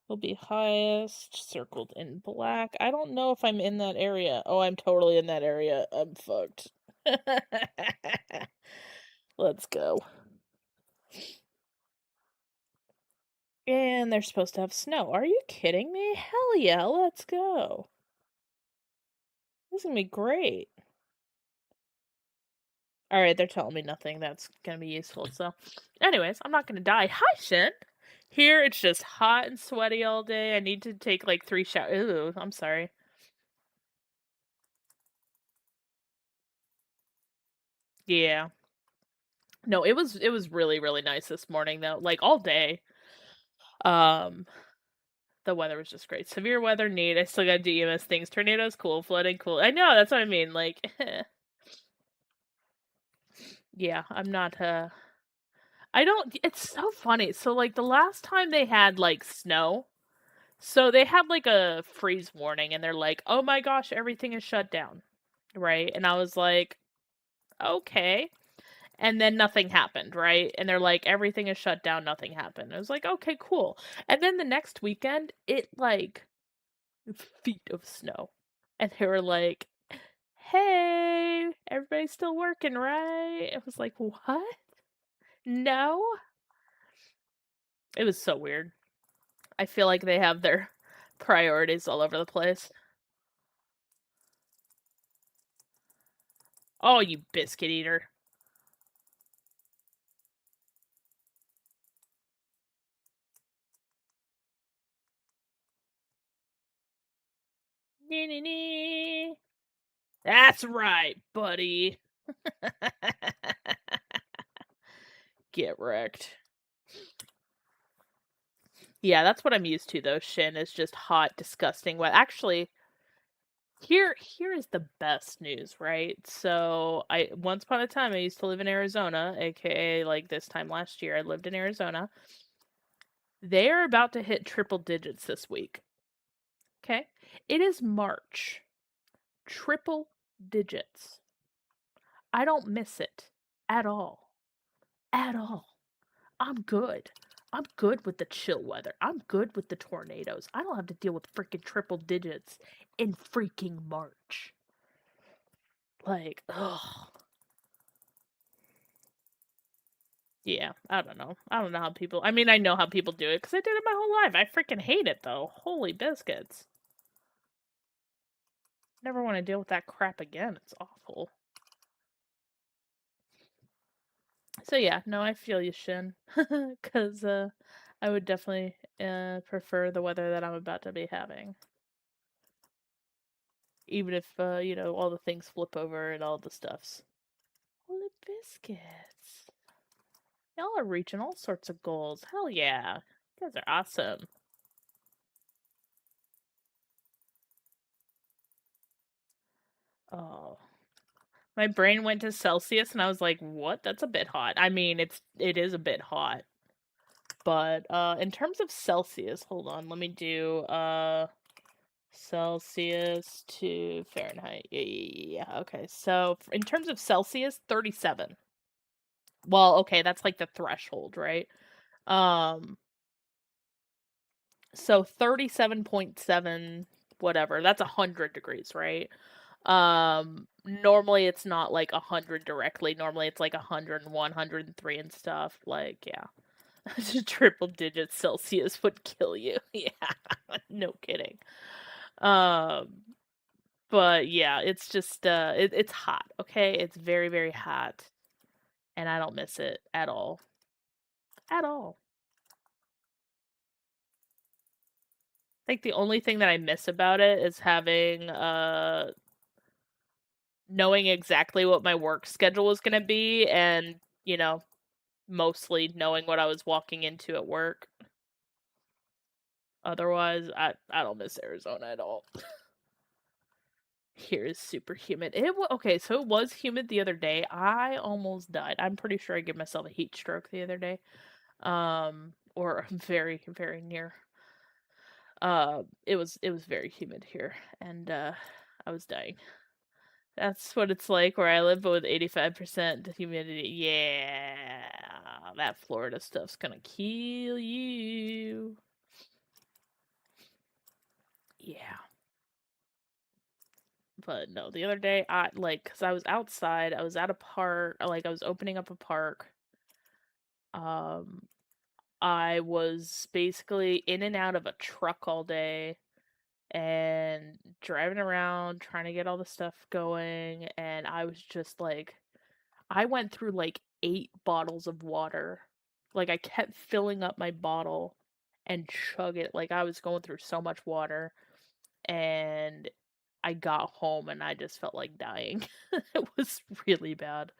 will be highest, circled in black. I don't know if I'm in that area. Oh, I'm totally in that area. I'm fucked. Let's go. And they're supposed to have snow. Are you kidding me? Hell yeah, let's go. This is gonna be great. Alright, they're telling me nothing that's gonna be useful, so. Anyways, I'm not gonna die. Hi, Shin! Here, it's just hot and sweaty all day. I need to take, like, 3 showers. Ooh, I'm sorry. Yeah. No, it was really, really nice this morning, though, like, all day. Um, the weather was just great. Severe weather need. I still gotta do EMS things. Tornadoes, cool. Flooding, cool. I know, that's what I mean, like, yeah, I'm not, I don't it's so funny. So, like, the last time they had, like, snow, so they had, like, a freeze warning, and they're like, "Oh my gosh, everything is shut down." Right? And I was like, "Okay." And then nothing happened, right? And they're like, "Everything is shut down, nothing happened." I was like, "Okay, cool." And then the next weekend, it, like, feet of snow. And they were like, "Hey, everybody's still working, right?" I was like, "What? No?" It was so weird. I feel like they have their priorities all over the place. Oh, you biscuit eater. Nee, nee, nee. That's right, buddy. Get wrecked. Yeah, that's what I'm used to, though, Shin, is just hot, disgusting wet. Actually, here is the best news, right? So, once upon a time, I used to live in Arizona, aka, like, this time last year, I lived in Arizona. They are about to hit triple digits this week. Okay? It is March. Triple digits. I don't miss it at all. At all. I'm good. I'm good with the chill weather. I'm good with the tornadoes. I don't have to deal with freaking triple digits in freaking March. Like, ugh. Yeah, I don't know. I don't know how people. I mean, I know how people do it because I did it my whole life. I freaking hate it though. Holy biscuits. Never want to deal with that crap again. It's awful. So yeah, no, I feel you, Shin. Because I would definitely prefer the weather that I'm about to be having. Even if, all the things flip over and all the stuffs. Holy biscuits. Y'all are reaching all sorts of goals. Hell yeah. You guys are awesome. Oh. My brain went to Celsius and I was like, what? That's a bit hot. I mean, it is a bit hot. But in terms of Celsius, hold on, let me do Celsius to Fahrenheit. Yeah. Okay. So in terms of Celsius, 37. Well, okay, that's like the threshold, right? Um so 37.7 whatever. That's 100 degrees, right? Normally it's not like 100 directly. Normally it's like 101, 103 and stuff. Like, yeah. Triple digit Celsius would kill you. Yeah. No kidding. Um but yeah, it's just it's hot, okay? It's very, very hot. And I don't miss it at all. At all. I think the only thing that I miss about it is having knowing exactly what my work schedule was going to be and, mostly knowing what I was walking into at work. Otherwise, I don't miss Arizona at all. Here is super humid. Okay, so it was humid the other day. I almost died. I'm pretty sure I gave myself a heat stroke the other day. Or very, very near. It was very humid here, and I was dying. That's what it's like where I live, but with 85% humidity. Yeah, that Florida stuff's gonna kill you. Yeah. But no, the other day, cause I was outside, I was at a park, like, I was opening up a park. Um, I was basically in and out of a truck all day and driving around trying to get all the stuff going, and I was just like, I went through like 8 bottles of water. Like, I kept filling up my bottle and chug it. Like, I was going through so much water, and I got home and I just felt like dying. It was really bad.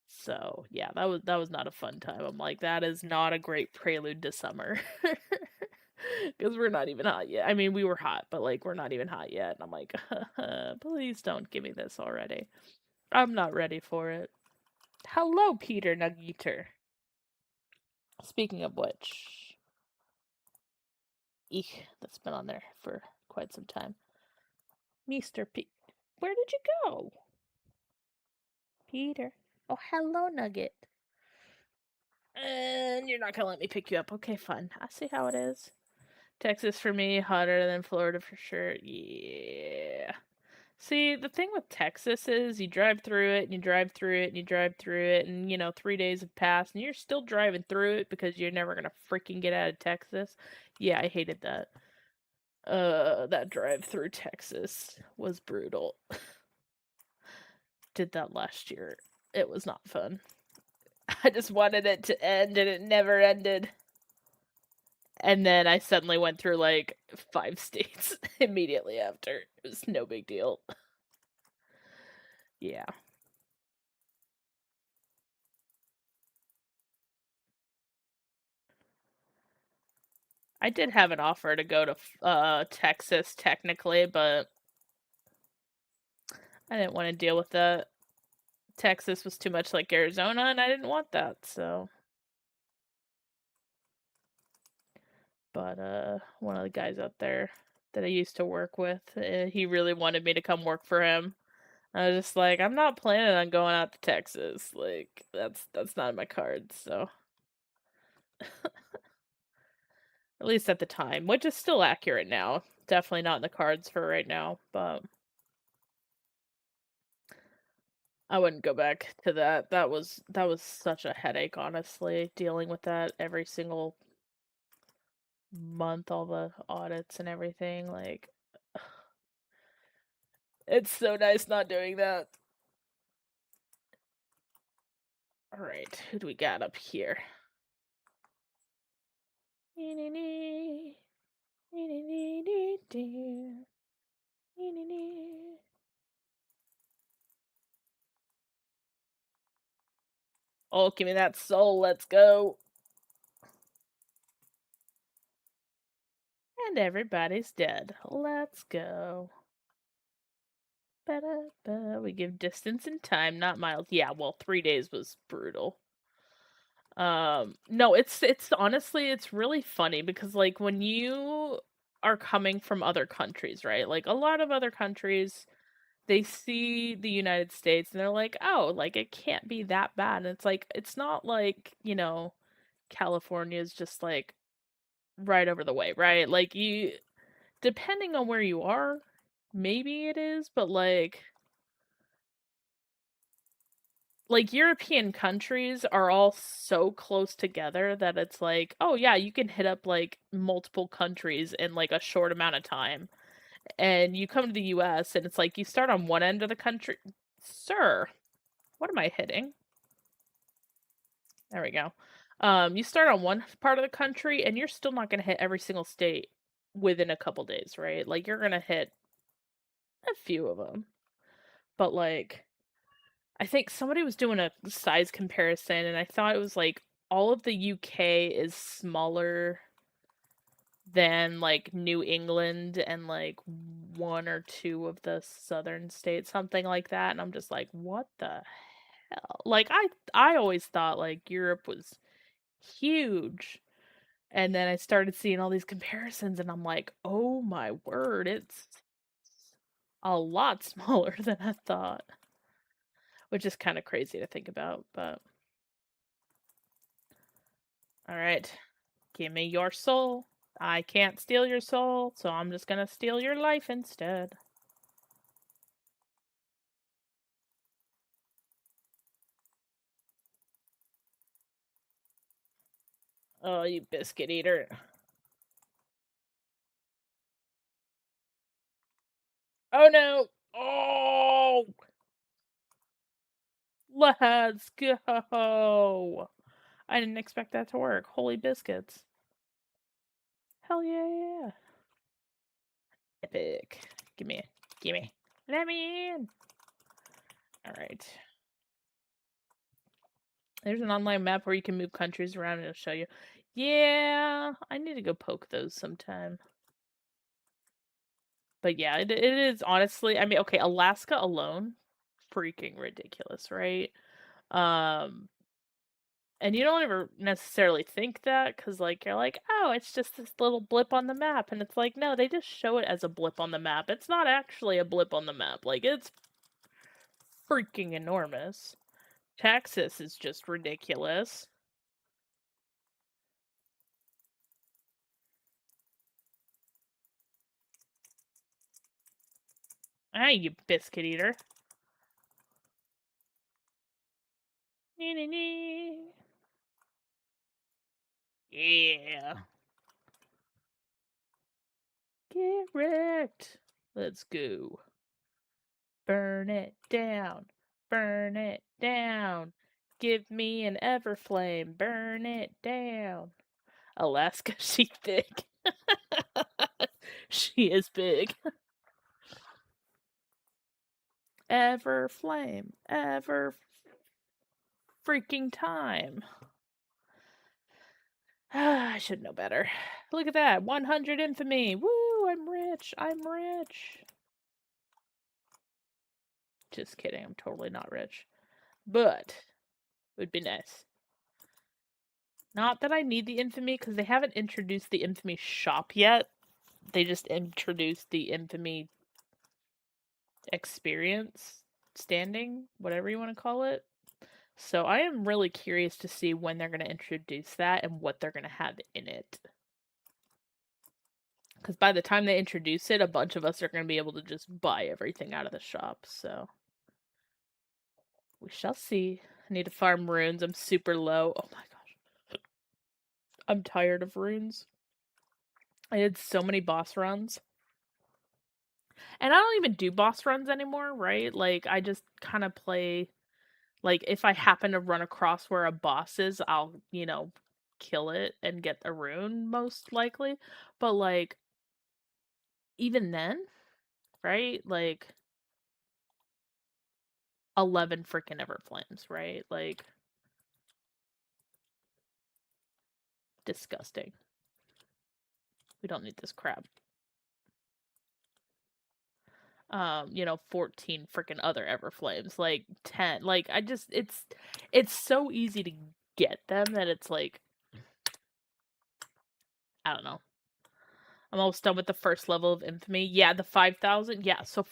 So, yeah, that was not a fun time. I'm like, that is not a great prelude to summer. Because we're not even hot yet. I mean, we were hot, but like, we're not even hot yet. And I'm like, please don't give me this already. I'm not ready for it. Hello, Peter Nuggeater. Speaking of which, eek, that's been on there for quite some time. Mr. P. Where did you go? Peter. Oh, hello, Nugget. And you're not gonna let me pick you up. Okay, fine. I see how it is. Texas for me, hotter than Florida for sure. Yeah. See, the thing with Texas is you drive through it and you drive through it and you drive through it and 3 days have passed and you're still driving through it because you're never gonna freaking get out of Texas. Yeah, I hated that. That drive through Texas was brutal. Did that last year. It was not fun. I just wanted it to end and it never ended. And then I suddenly went through like 5 states immediately after. It was no big deal. Yeah. I did have an offer to go to Texas technically, but I didn't want to deal with that. Texas was too much like Arizona and I didn't want that, so but one of the guys out there that I used to work with, he really wanted me to come work for him. I was just like, I'm not planning on going out to Texas. Like, that's not in my cards, so At least at the time, which is still accurate now. Definitely not in the cards for right now, but I wouldn't go back to that. That was such a headache, honestly, dealing with that every single month, all the audits and everything. Like, it's so nice not doing that. All right, who do we got up here? Oh, give me that soul. Let's go. And everybody's dead. Let's go. Ba-da-ba. We give distance and time, not miles. Yeah, well, 3 days was brutal. No, it's honestly it's really funny because like when you are coming from other countries, right? Like a lot of other countries, they see the United States and they're like, "Oh, like it can't be that bad." And it's like it's not like, California is just like right over the way, right? Like you depending on where you are, maybe it is, but like European countries are all so close together that it's like, oh yeah, you can hit up like multiple countries in like a short amount of time. And you come to the US and it's like you start on one end of the country. Sir, what am I hitting? There we go. You start on one part of the country and you're still not going to hit every single state within a couple days, right? Like you're going to hit a few of them. But like I think somebody was doing a size comparison, and I thought it was like all of the UK is smaller than like New England and like one or two of the southern states, something like that. And I'm just like, what the hell? Like I always thought like Europe was huge. And then I started seeing all these comparisons and I'm like, oh my word, it's a lot smaller than I thought. Which is kind of crazy to think about, but all right. Give me your soul. I can't steal your soul, so I'm just gonna steal your life instead. Oh, you biscuit eater. Oh no! Oh! Let's go! I didn't expect that to work. Holy biscuits. Hell yeah! Epic. Gimme. Gimme. Let me in! Alright. There's an online map where you can move countries around and it'll show you. Yeah, I need to go poke those sometime. But yeah, it is honestly, I mean, okay, Alaska alone, freaking ridiculous, right? Um, and you don't ever necessarily think that because, like, you're like, oh, it's just this little blip on the map. And it's like, no, they just show it as a blip on the map. It's not actually a blip on the map. Like, it's freaking enormous. Texas is just ridiculous. Ah, you biscuit eater. Nee, nee, nee. Yeah. Get wrecked. Let's go. Burn it down. Burn it down. Give me an everflame. Burn it down. Alaska, she thick. She is big. Everflame. Ever freaking time. I should know better. Look at that. 100 infamy. Woo, I'm rich. I'm rich. Just kidding. I'm totally not rich. But it would be nice. Not that I need the infamy, because they haven't introduced the infamy shop yet. They just introduced the infamy experience, standing, whatever you want to call it. So I am really curious to see when they're going to introduce that and what they're going to have in it. Because by the time they introduce it, a bunch of us are going to be able to just buy everything out of the shop, so. We shall see. I need to farm runes. I'm super low. Oh my gosh. I'm tired of runes. I did so many boss runs. And I don't even do boss runs anymore, right? Like, I just kind of play. Like, if I happen to run across where a boss is, I'll, kill it and get a rune, most likely. But, like, even then, right? Like, 11 freaking Everflames, right? Like, disgusting. We don't need this crap. 14 freaking other Everflames, like 10. Like, it's so easy to get them that it's like, I don't know. I'm almost done with the first level of Infamy. Yeah, the 5,000. Yeah, so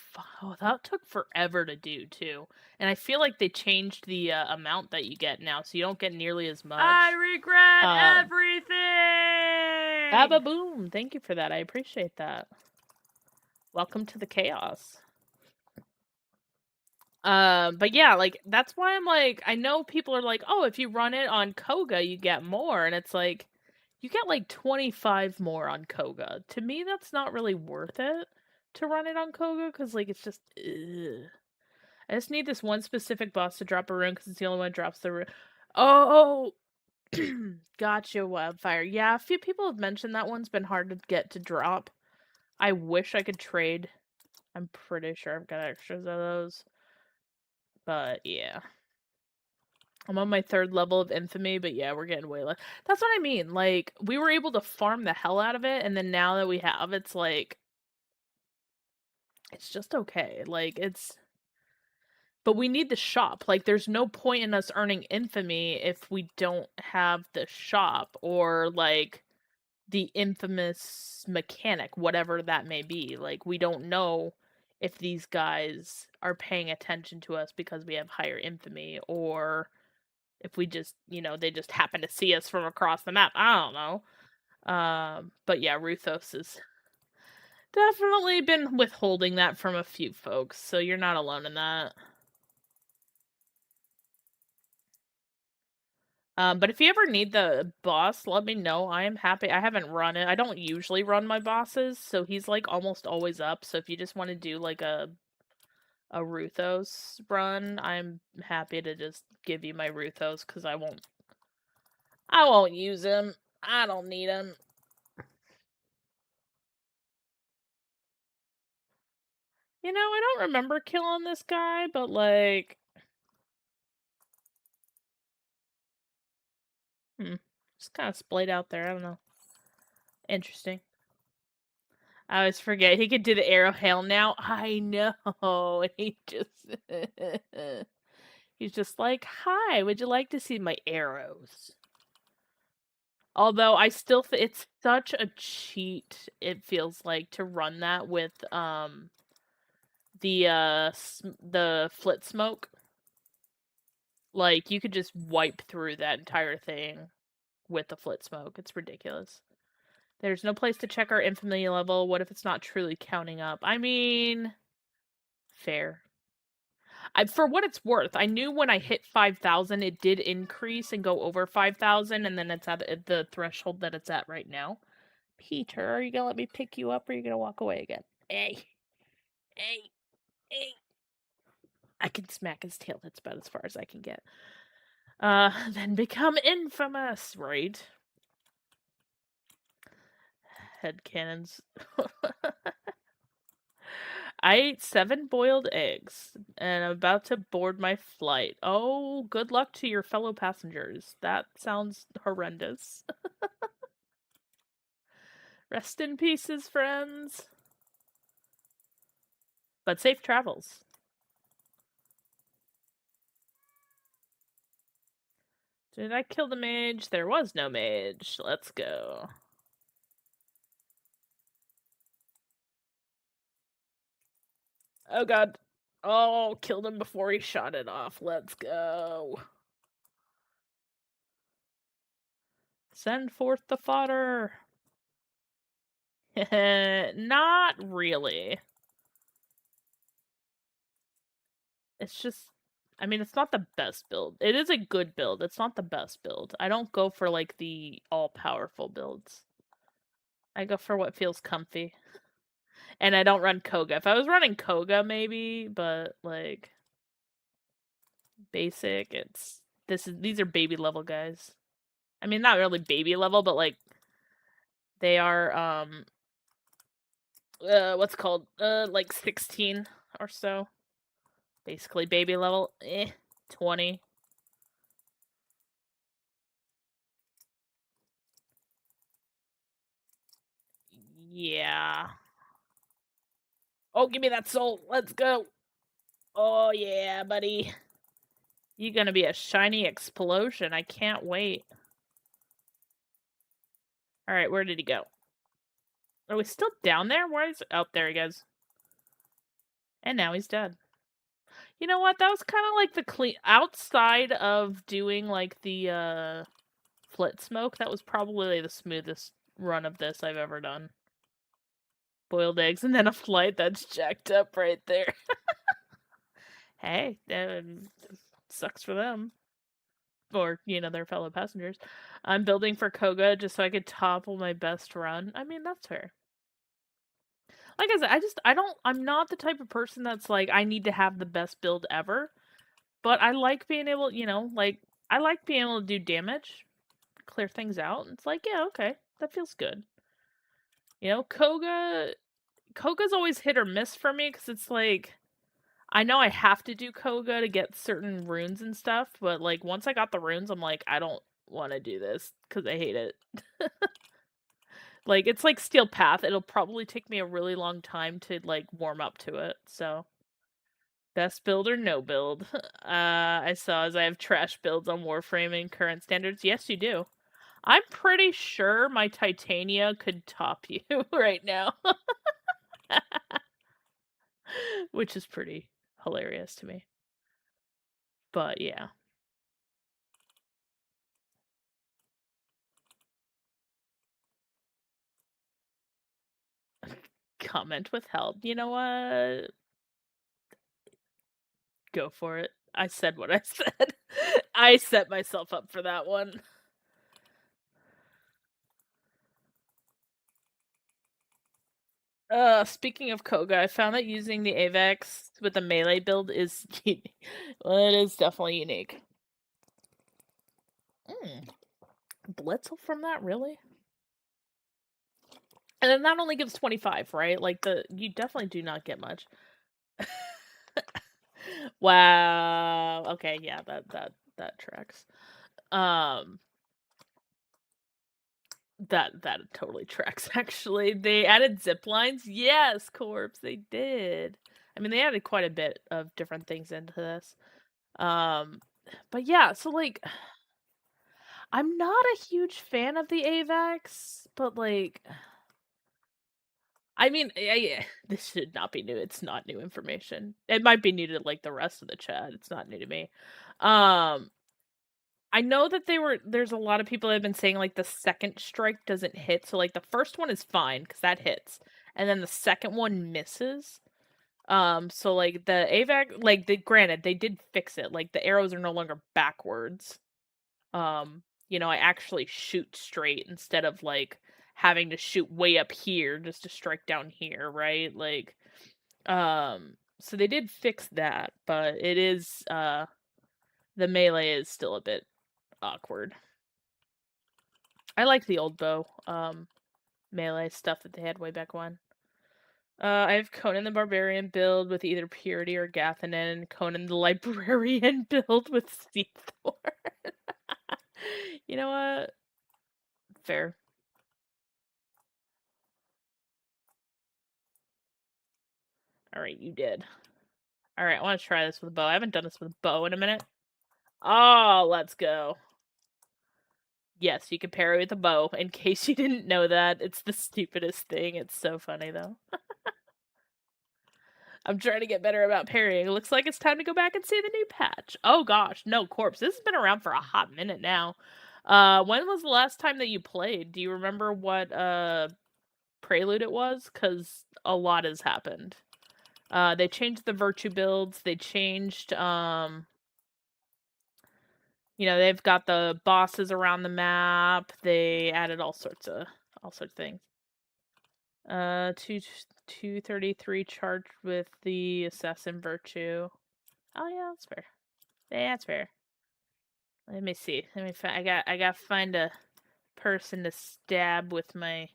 that took forever to do too. And I feel like they changed the amount that you get now, so you don't get nearly as much. I regret Baba everything! Boom! Thank you for that. I appreciate that. Welcome to the chaos. But yeah, like, that's why I'm like, I know people are like, oh, if you run it on Koga, you get more. And it's like, you get like 25 more on Koga. To me, that's not really worth it to run it on Koga because, like, it's just, ugh. I just need this one specific boss to drop a rune because it's the only one that drops the rune. Oh, gotcha, Wildfire. Yeah, a few people have mentioned that one's been hard to get to drop. I wish I could trade. I'm pretty sure I've got extras of those. But yeah. I'm on my 3rd level of Infamy, but yeah, we're getting way less. That's what I mean. Like, we were able to farm the hell out of it, and then now that we have, it's like, it's just okay. Like, but we need the shop. Like, there's no point in us earning Infamy if we don't have the shop or, like, the infamous mechanic, whatever that may be. Like, we don't know if these guys are paying attention to us because we have higher Infamy, or if we just, they just happen to see us from across the map. I don't know. But yeah, Ruthos has definitely been withholding that from a few folks, so you're not alone in that. But if you ever need the boss, let me know. I am happy. I haven't run it. I don't usually run my bosses, so he's like almost always up. So if you just want to do like a Ruthos run, I'm happy to just give you my Ruthos because I won't use him. I don't need him. I don't remember killing this guy, but like, just kind of splayed out there. I don't know. Interesting. I always forget he could do the arrow hail now. I know. And he's just like, "Hi, would you like to see my arrows?" Although I still it's such a cheat. It feels like to run that with the flit smoke. Like, you could just wipe through that entire thing with the flit smoke. It's ridiculous. There's no place to check our infamy level. What if it's not truly counting up? I mean, fair. For what it's worth, I knew when I hit 5,000, it did increase and go over 5,000, and then it's at the threshold that it's at right now. Peter, are you gonna let me pick you up, or are you gonna walk away again? Hey, hey, hey. I can smack his tail. That's about as far as I can get. Then become infamous, right? Head cannons. I ate 7 boiled eggs, and I'm about to board my flight. Oh, good luck to your fellow passengers. That sounds horrendous. Rest in pieces, friends. But safe travels. Did I kill the mage? There was no mage. Let's go. Oh god. Oh, killed him before he shot it off. Let's go. Send forth the fodder. Not really. It's just I mean, it's not the best build. It is a good build. It's not the best build. I don't go for like the all-powerful builds. I go for what feels comfy. And I don't run Koga. If I was running Koga maybe, but like basic, these are baby level guys. I mean, not really baby level, but like they are what's it called like 16 or so. Basically baby level. 20. Yeah. Oh, give me that soul. Let's go. Oh yeah, buddy. You're gonna be a shiny explosion. I can't wait. Alright, where did he go? Are we still down there? Where is... Oh, there he goes. And now he's dead. You know what? That was kind of like the clean... Outside of doing, like, the, flit smoke, that was probably the smoothest run of this I've ever done. Boiled eggs and then a flight that's jacked up right there. Hey, sucks for them. Or, you know, their fellow passengers. I'm building for Koga just so I could topple my best run. I mean, that's fair. Like I said, I'm not the type of person that's like, I need to have the best build ever. But I like being able, you know, like, I like being able to do damage, clear things out. It's like, yeah, okay, that feels good. You know, Koga's always hit or miss for me, because it's like, I know I have to do Koga to get certain runes and stuff, but like, once I got the runes, I'm like, I don't want to do this, because I hate it. Like, it's like Steel Path. It'll probably take me a really long time to, like, warm up to it, so. Best build or no build? I saw as I have trash builds on Warframe and current standards. Yes, you do. I'm pretty sure my Titania could top you right now. Which is pretty hilarious to me. But, yeah. Comment withheld. You know what? Go for it. I said what I said. I set myself up for that one. Speaking of Koga, I found that using the AVAX with the melee build is well, it is definitely unique. Blitzel from that, really? And then that only gives 25, right? Like, you definitely do not get much. Wow. Okay, yeah, that tracks. That totally tracks, actually. They added zip lines? Yes, Corpse, they did. I mean, they added quite a bit of different things into this. But yeah, so, like, I'm not a huge fan of the AVAX, but, like, I mean, this should not be new. It's not new information. It might be new to, like, the rest of the chat. It's not new to me. I know that there's a lot of people that have been saying, like, the second strike doesn't hit, so, like, the first one is fine, because that hits, and then the second one misses. So, like, the AVAC, like, granted, they did fix it, like, the arrows are no longer backwards. You know, I actually shoot straight instead of, like, having to shoot way up here just to strike down here, right? Like, so they did fix that, but it is, the melee is still a bit awkward. I like the old bow, melee stuff that they had way back when. I have Conan the Barbarian build with either Purity or Gathanen, and Conan the Librarian build with Seathorn. You know what? Fair. Alright, you did. Alright, I want to try this with a bow. I haven't done this with a bow in a minute. Oh, let's go. Yes, you can parry with a bow. In case you didn't know that, it's the stupidest thing. It's so funny, though. I'm trying to get better about parrying. It looks like it's time to go back and see the new patch. Oh gosh, no, Corpse. This has been around for a hot minute now. When was the last time that you played? Do you remember what prelude it was, because a lot has happened. They changed the virtue builds. They changed, they've got the bosses around the map. They added all sorts of things. 233 charged with the assassin virtue. Oh yeah, that's fair. Yeah, that's fair. Let me see. Let me find. I gotta find a person to stab with my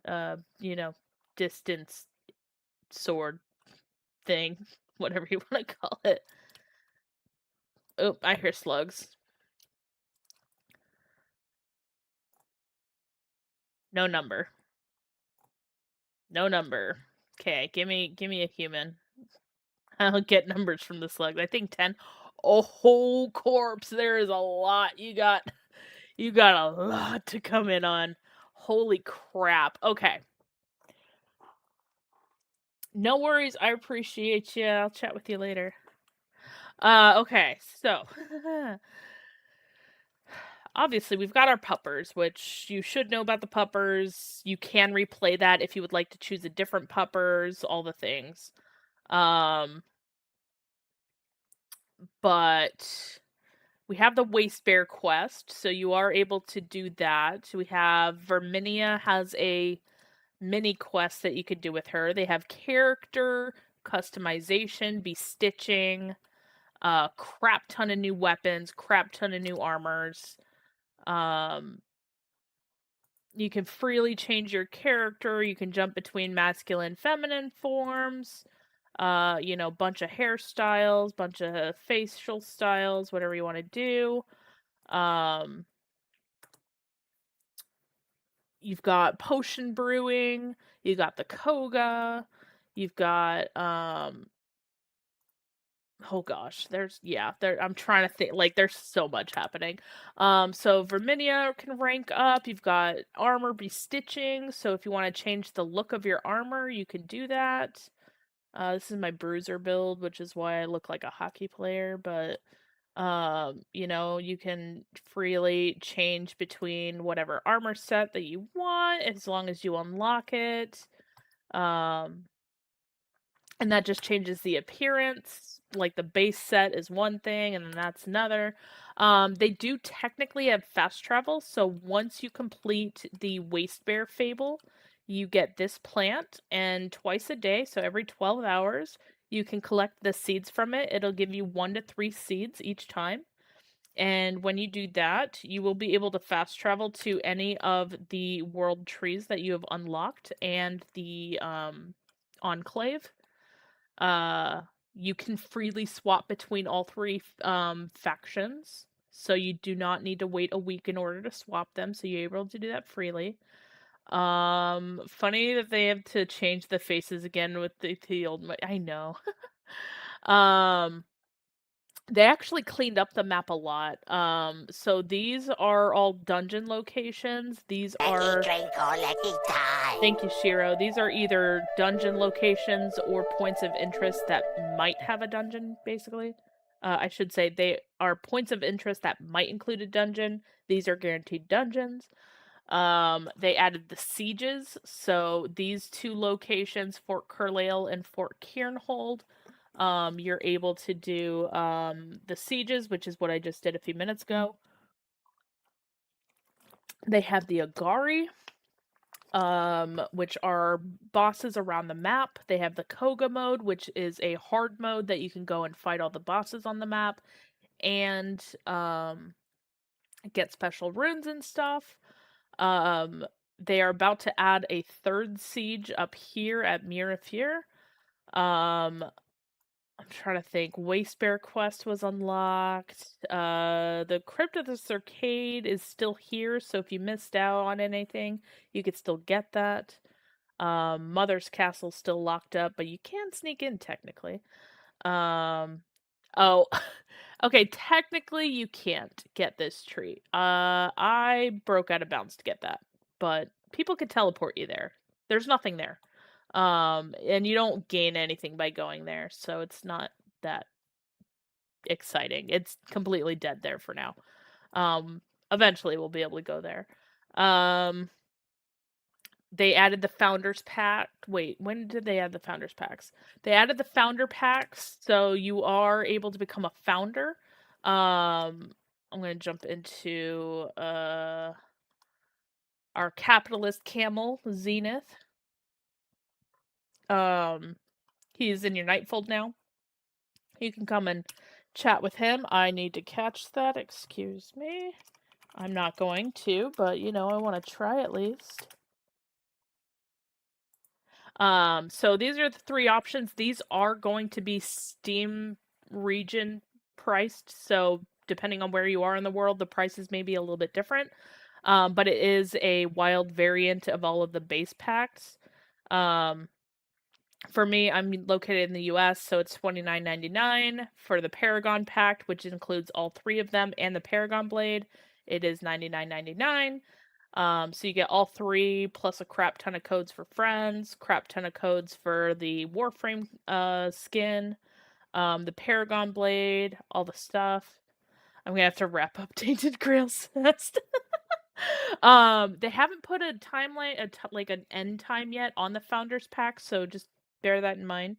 uh, you know, distance sword thing, whatever you want to call it. Oh, I hear slugs. No number. No number. Okay, give me a human. I don't get numbers from the slugs. I think 10. Oh, whole corpse. There is a lot. You got a lot to come in on. Holy crap. Okay. No worries. I appreciate you. I'll chat with you later. Okay. So, obviously, we've got our puppers, which you should know about the puppers. You can replay that if you would like to choose a different puppers, all the things. But we have the Waste Bear quest, so you are able to do that. We have Verminia has a mini quest that you could do with her. They have character customization, bestitching, crap ton of new weapons, crap ton of new armors. You can freely change your character. You can jump between masculine, feminine forms. Bunch of hairstyles, bunch of facial styles, whatever you want to do. You've got potion brewing, you've got the Koga, you've got oh gosh, I'm trying to think, like, there's so much happening. So Verminia can rank up. You've got armor bestitching, so if you want to change the look of your armor, you can do that. This is my bruiser build, which is why I look like a hockey player, but you can freely change between whatever armor set that you want as long as you unlock it. And that just changes the appearance. Like the base set is one thing, and then that's another. They do technically have fast travel, so once you complete the Waste Bear Fable, you get this plant, and twice a day, so every 12 hours, you can collect the seeds from it. It'll give you 1 to 3 seeds each time. And when you do that, you will be able to fast travel to any of the world trees that you have unlocked and the enclave. You can freely swap between all three factions, so you do not need to wait a week in order to swap them, so you're able to do that freely. Funny that they have to change the faces again with the old. I know. um, they actually cleaned up the map a lot. So these are all dungeon locations. These Let are. me drink or let me die. Thank you, Shiro. These are either dungeon locations or points of interest that might have a dungeon, basically. I should say they are points of interest that might include a dungeon. These are guaranteed dungeons. They added the sieges, so these two locations, Fort Carlisle and Fort Cairnhold, you're able to do the sieges, which is what I just did a few minutes ago. They have the Agari, which are bosses around the map. They have the Koga mode, which is a hard mode that you can go and fight all the bosses on the map and get special runes and stuff. They are about to add a third siege up here at Mirafir. I'm trying to think. Waste Bear Quest was unlocked. The Crypt of the Circade is still here, so if you missed out on anything, you could still get that. Mother's Castle's still locked up, but you can sneak in technically. Oh, okay, technically you can't get this tree. I broke out of bounds to get that, but people could teleport you there. There's nothing there. And you don't gain anything by going there, so it's not that exciting. It's completely dead there for now. Eventually we'll be able to go there. Um, they added the Founders Pack. Wait, when did they add the Founders Packs? They added the Founder Packs, so you are able to become a founder. I'm going to jump into our capitalist camel, Zenith. He's in your Nightfold now. You can come and chat with him. I need to catch that. Excuse me. I'm not going to, but I want to try at least. So these are the 3 options. These are going to be Steam region priced, so depending on where you are in the world, the prices may be a little bit different. But it is a wild variant of all of the base packs. For me, I'm located in the US, so it's $29.99. For the Paragon Pact, which includes all 3 of them and the Paragon Blade, it is $99.99. So you get all 3 plus a crap ton of codes for friends, crap ton of codes for the Warframe skin, the Paragon Blade, all the stuff. I'm gonna have to wrap up Tainted Grails fast. They haven't put a timeline, like an end time yet on the Founders Pack, so just bear that in mind.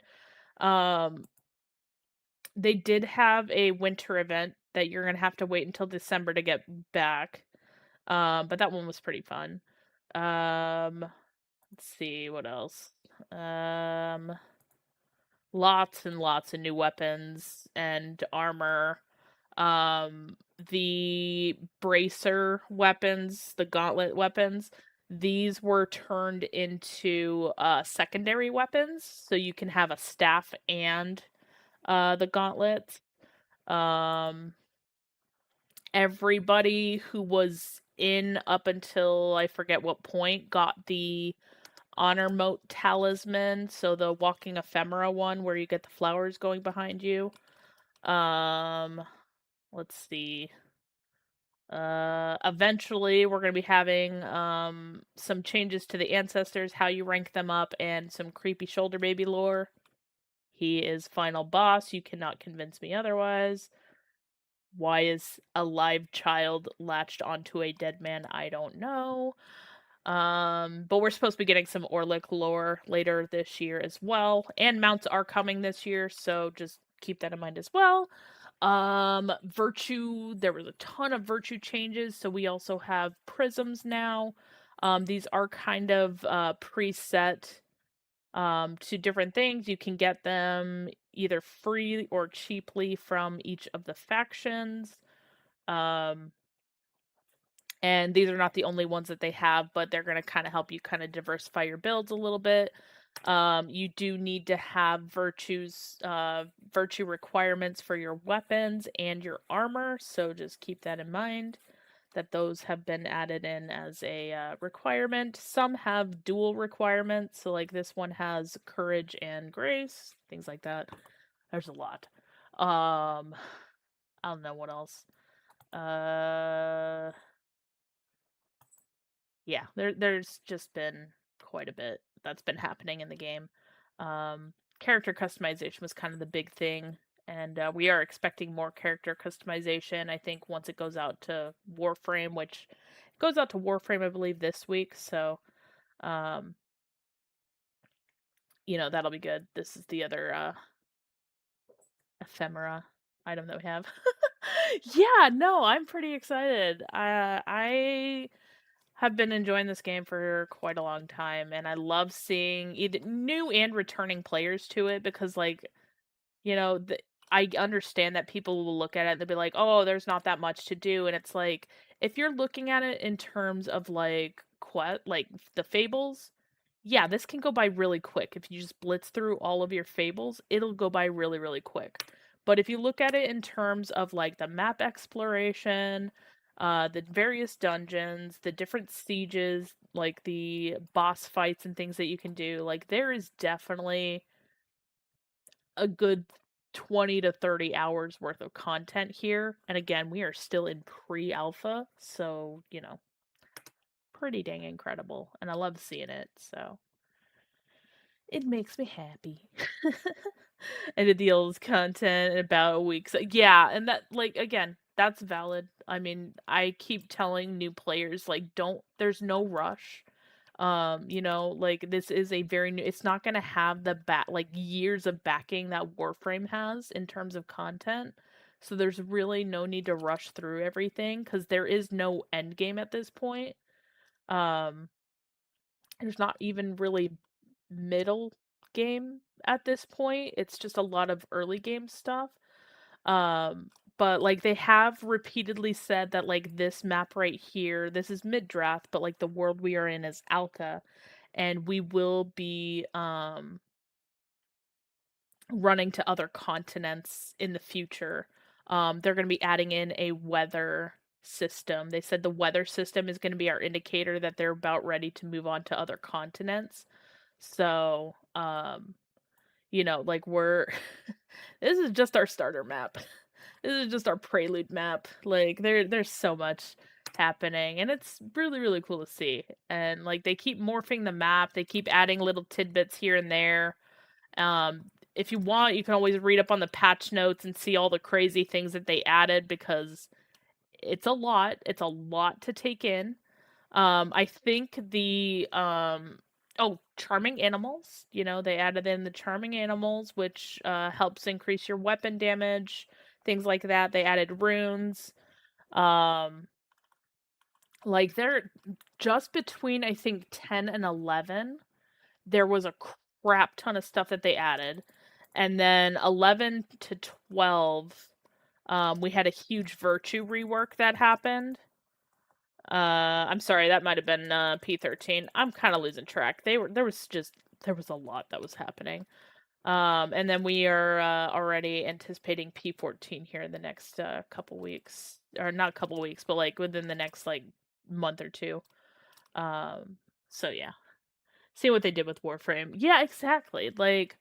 They did have a winter event that you're gonna have to wait until December to get back. But that one was pretty fun. Let's see what else. Lots and lots of new weapons and armor. The bracer weapons, the gauntlet weapons, these were turned into secondary weapons, so you can have a staff and the gauntlets. Everybody who was in up until I forget what point got the honor moat talisman, so the walking ephemera one where you get the flowers going behind you. Let's see. Eventually we're going to be having some changes to the ancestors, how you rank them up, and some creepy shoulder baby lore. He is final boss. You cannot convince me otherwise. Why is a live child latched onto a dead man? I don't know. But we're supposed to be getting some Orlick lore later this year as well. And mounts are coming this year, so just keep that in mind as well. Virtue, there was a ton of virtue changes, so we also have prisms now. These are kind of preset to different things. You can get them either free or cheaply from each of the factions. And these are not the only ones that they have, but they're going to kind of help you kind of diversify your builds a little bit. You do need to have virtue requirements for your weapons and your armor, so just keep that in mind, that those have been added in as a requirement. Some have dual requirements, so like this one has courage and grace, things like that. There's a lot. I don't know what else. Yeah, there's just been quite a bit that's been happening in the game. Character customization was kind of the big thing, and we are expecting more character customization. I think once it goes out to Warframe, which goes out to Warframe, I believe, this week. So, that'll be good. This is the other ephemera item that we have. Yeah, no, I'm pretty excited. I have been enjoying this game for quite a long time, and I love seeing either new and returning players to it because, like, I understand that people will look at it and they'll be like, "Oh, there's not that much to do," and it's like, if you're looking at it in terms of like like the fables, yeah, this can go by really quick. If you just blitz through all of your fables, it'll go by really, really quick. But if you look at it in terms of like the map exploration, the various dungeons, the different sieges, like the boss fights and things that you can do, like there is definitely a good 20 to 30 hours worth of content here. And again, we are still in pre-alpha, so, pretty dang incredible. And I love seeing it, so it makes me happy. And it deals content in about a week. So yeah, and that, like, again, that's valid. I mean, I keep telling new players, like, there's no rush. You know, like this is a very new, it's not going to have the like years of backing that Warframe has in terms of content. So there's really no need to rush through everything cuz there is no end game at this point. Um there's not even really middle game at this point. It's just a lot of early game stuff. But like they have repeatedly said that like this map right here, this is mid draft, but like the world we are in is Alka, and we will be running to other continents in the future. They're going to be adding in a weather system. They said the weather system is going to be our indicator that they're about ready to move on to other continents. So, you know, like we're this is just our starter map. This is just our prelude map. Like there's so much happening and it's really really cool to see. And like they keep morphing the map. They keep adding little tidbits here and there. If you want, you can always read up on the patch notes and see all the crazy things that they added because it's a lot. It's a lot to take in. I think the charming animals, you know, they added in the charming animals, which helps increase your weapon damage, things like that. They added runes. Um, like they're just between I think 10 and 11, there was a crap ton of stuff that they added. And then 11 to 12, we had a huge virtue rework that happened. I'm sorry, that might have been P13. I'm kind of losing track. There was a lot that was happening. And then we are already anticipating P14 here in the next couple weeks, or not couple weeks, but like within the next like month or two. Um, so yeah, see what they did with Warframe. Yeah, exactly. Like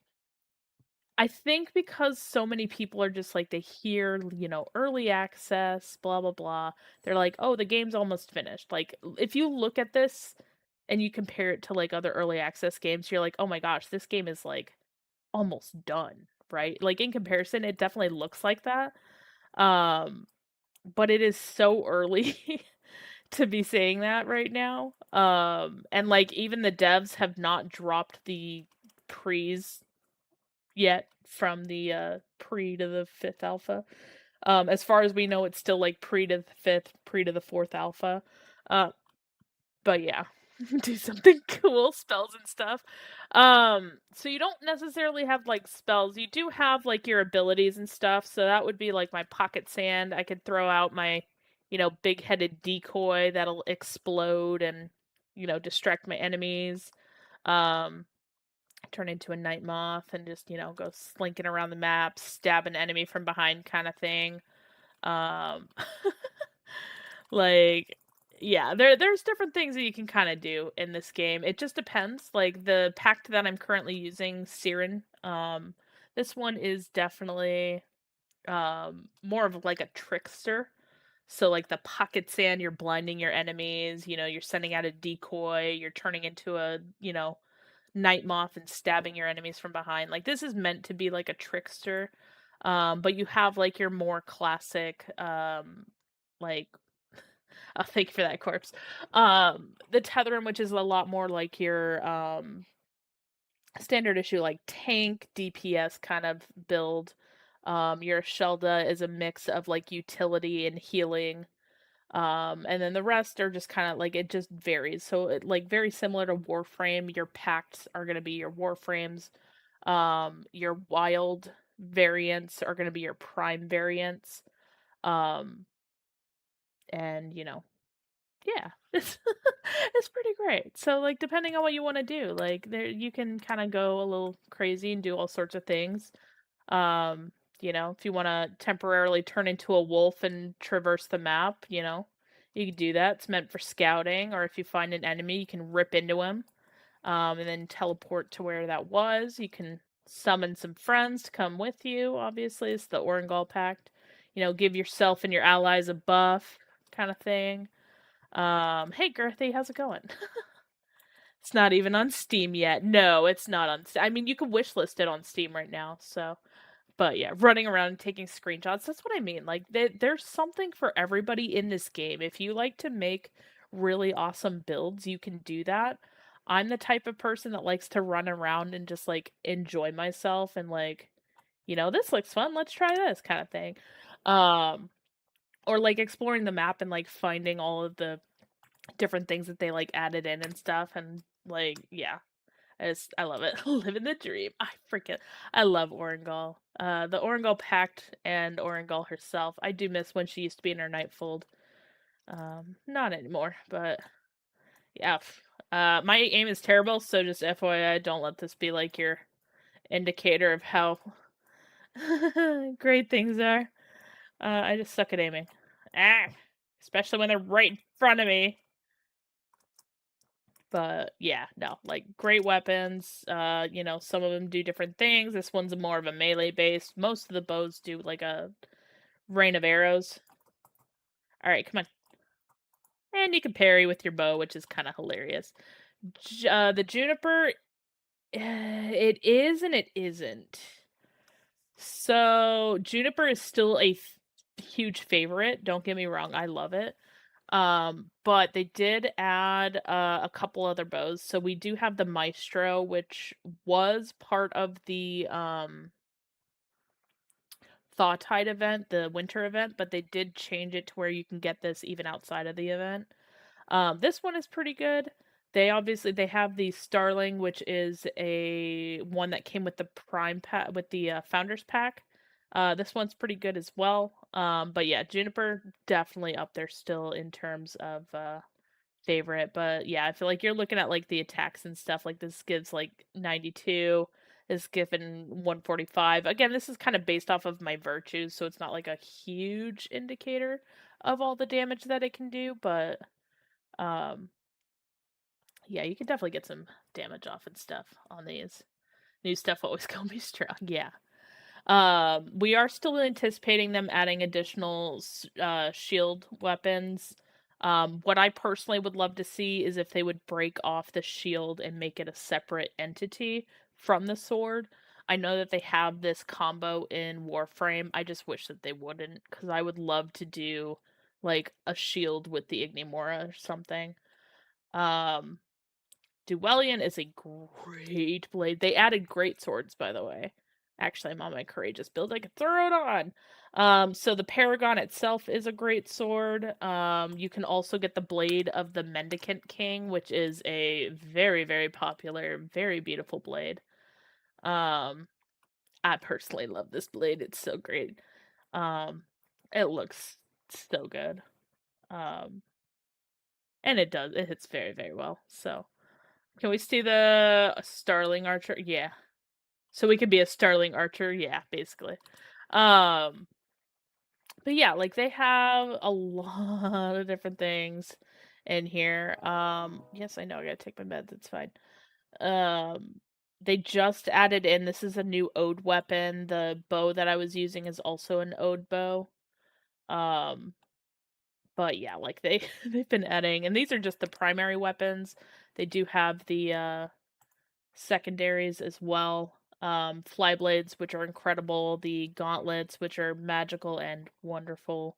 I think because so many people are just like they hear, you know, early access, blah blah blah. They're like, "Oh, the game's almost finished." Like if you look at this and you compare it to like other early access games, you're like, "Oh my gosh, this game is like almost done." Right? Like in comparison, it definitely looks like that. Um, but it is so early to be saying that right now. And like even the devs have not dropped the pre's yet from the pre to the fifth alpha. As far as we know, it's still like pre to the fifth, pre to the fourth alpha. Uh, but yeah, do something cool, spells and stuff. So you don't necessarily have like spells. You do have like your abilities and stuff. So that would be like my pocket sand. I could throw out my, you know, big-headed decoy that'll explode and, you know, distract my enemies. Um, turn into a night moth and just, you know, go slinking around the map, stab an enemy from behind kind of thing. Um like yeah, there's different things that you can kind of do in this game. It just depends. Like the pact that I'm currently using, Siren, this one is definitely more of like a trickster. So like the pocket sand, you're blinding your enemies, you know, you're sending out a decoy, you're turning into a, you know, night moth and stabbing your enemies from behind. Like this is meant to be like a trickster. But you have like your more classic like thank you for that corpse. The Tetherum, which is a lot more like your standard issue like tank DPS kind of build. Your Shelda is a mix of like utility and healing. And then the rest are just kind of like it just varies. So it like very similar to Warframe, your pacts are gonna be your Warframes. Your wild variants are gonna be your prime variants. Um, and you know, yeah, it's pretty great. So like depending on what you want to do, like there you can kind of go a little crazy and do all sorts of things. Um, you know, if you want to temporarily turn into a wolf and traverse the map, you know, you can do that. It's meant for scouting, or if you find an enemy, you can rip into him, and then teleport to where that was. You can summon some friends to come with you. Obviously, it's the Orangol Pact. You know, give yourself and your allies a buff, kind of thing. Hey Girthy, how's it going? It's not even on Steam yet. No, it's not on. I mean, you can wishlist it on Steam right now. So, but yeah, running around and taking screenshots. That's what I mean. Like, there's something for everybody in this game. If you like to make really awesome builds, you can do that. I'm the type of person that likes to run around and just, like, enjoy myself and, like, "This looks fun, let's try this," kinda thing. Um, or, like, exploring the map and, like, finding all of the different things that they, like, added in and stuff, and, like, yeah. I love it. Living the dream. I love Orengal. The Orengal Pact and Orengal herself. I do miss when she used to be in her Nightfold. Not anymore, but yeah. My aim is terrible, so just FYI, don't let this be like your indicator of how great things are. I just suck at aiming. Ah, especially when they're right in front of me. But yeah, no, like great weapons. Some of them do different things. This one's more of a melee based. Most of the bows do like a rain of arrows. All right, come on. And you can parry with your bow, which is kind of hilarious. The juniper, it is and it isn't. So juniper is still a huge favorite. Don't get me wrong, I love it. But they did add a couple other bows. So we do have the Maestro, which was part of the Thaw Tide event, the winter event, but they did change it to where you can get this even outside of the event. This one is pretty good. They have the Starling, which is a one that came with the Prime pack with the Founders pack. This one's pretty good as well. But yeah, Juniper definitely up there still in terms of favorite. But yeah, I feel like you're looking at like the attacks and stuff. Like this gives like 92. Is given 145. Again, this is kind of based off of my virtues, so it's not like a huge indicator of all the damage that it can do, but um yeah, you can definitely get some damage off and stuff on these. New stuff always gonna be strong. Yeah. We are still anticipating them adding additional shield weapons. What I personally would love to see is if they would break off the shield and make it a separate entity from the sword. I know that they have this combo in Warframe. I just wish that they wouldn't, because I would love to do like a shield with the Ignimora or something. Um, Duelian is a great blade. They added great swords, by the way. Actually, I'm on my courageous build. I could throw it on. So the Paragon itself is a great sword. You can also get the blade of the Mendicant King, which is a very, very popular, very beautiful blade. Um, I personally love this blade. It's so great. Um, it looks so good. Um, and it hits very, very well. So can we see the Starling Archer? Yeah. So we could be a Starling Archer? Yeah, basically. Um, but yeah, like they have a lot of different things in here. Yes, I know I gotta take my meds, it's fine. Um, they just added in this is a new Ode weapon. The bow that I was using is also an Ode bow. Um, but yeah, like they've been adding, and these are just the primary weapons. They do have the secondaries as well. Flyblades, which are incredible, the gauntlets, which are magical and wonderful,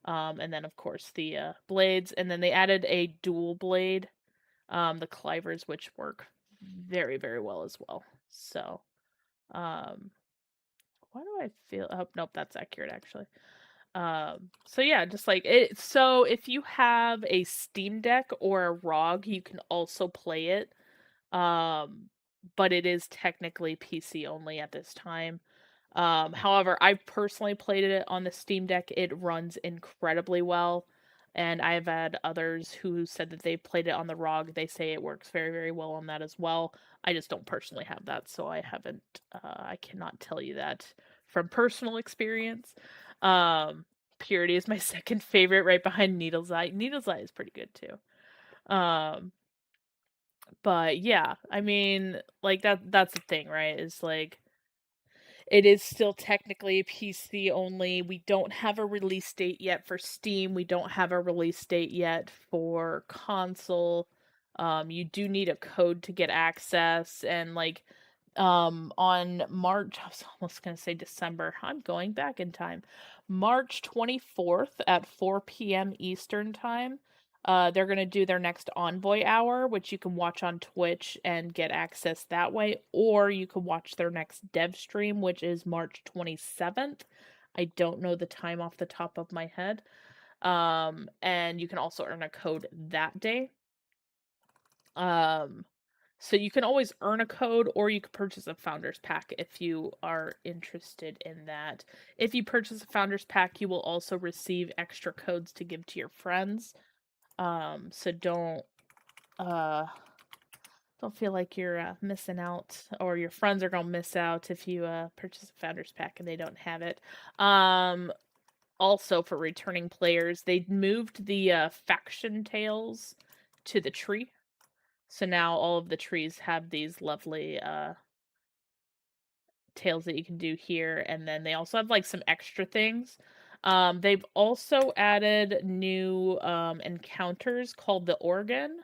and then of course the blades, and then they added a dual blade, the clivers, which work very, very well as well. So, um, why do I feel? Oh, nope, that's accurate actually. So yeah, just like it. So if you have a Steam Deck or a ROG, you can also play it. Um, but it is technically PC only at this time. However, I personally played it on the Steam Deck. It runs incredibly well, and I've had others who said that they played it on the ROG. They say it works very, very well on that as well. I just don't personally have that, so I haven't. I cannot tell you that from personal experience. Um, Purity is my second favorite, right behind Needle's Eye. Needle's Eye is pretty good too. Um, but yeah, I mean, like that's the thing, right? Is like it is still technically PC only. We don't have a release date yet for Steam. We don't have a release date yet for console. You do need a code to get access, and like on March, I was almost going to say December. I'm going back in time. March 24th at 4 p.m. Eastern time. They're gonna do their next Envoy Hour, which you can watch on Twitch and get access that way, or you can watch their next dev stream, which is March 27th. I don't know the time off the top of my head. And you can also earn a code that day. So you can always earn a code, or you can purchase a founders pack if you are interested in that. If you purchase a founders pack, you will also receive extra codes to give to your friends. So don't feel like you're missing out, or your friends are gonna miss out if you purchase a founders pack and they don't have it. Also for returning players, they moved the faction tails to the tree. So now all of the trees have these lovely tails that you can do here, and then they also have like some extra things. They've also added new encounters called the organ.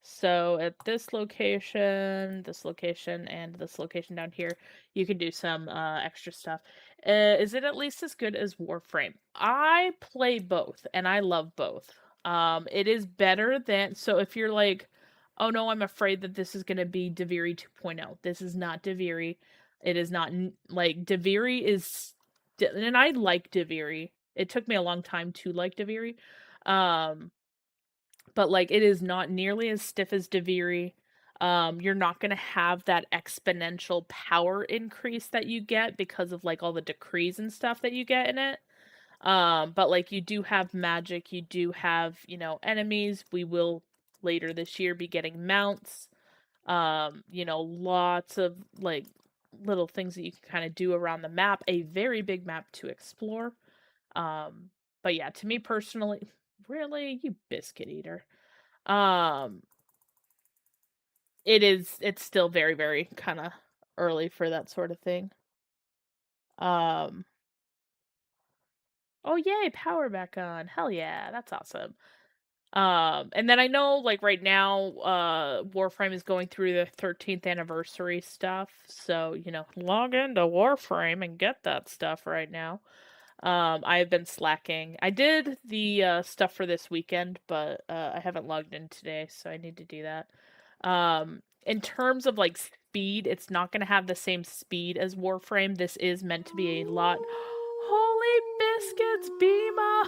So at this location, and this location down here, you can do some extra stuff. Is it at least as good as Warframe? I play both, and I love both. It is better than, so if you're like, oh no, I'm afraid that this is going to be Deviri 2.0. This is not Deviri. It is not like Deviri is, and I like Deviri. It took me a long time to like Deviri. But like it is not nearly as stiff as Deviri. You're not gonna have that exponential power increase that you get because of like all the decrees and stuff that you get in it. But like you do have magic, you do have, enemies. We will later this year be getting mounts. Lots of like little things that you can kind of do around the map, a very big map to explore. But yeah, to me personally, really, you biscuit eater. Um, it's still very, very kind of early for that sort of thing. Um, oh yay, power back on. Hell yeah, that's awesome. And then I know like right now, Warframe is going through the 13th anniversary stuff. So, log into Warframe and get that stuff right now. I have been slacking. I did the stuff for this weekend, but I haven't logged in today, so I need to do that. In terms of like speed, it's not going to have the same speed as Warframe. This is meant to be a lot. Holy biscuits, Beema!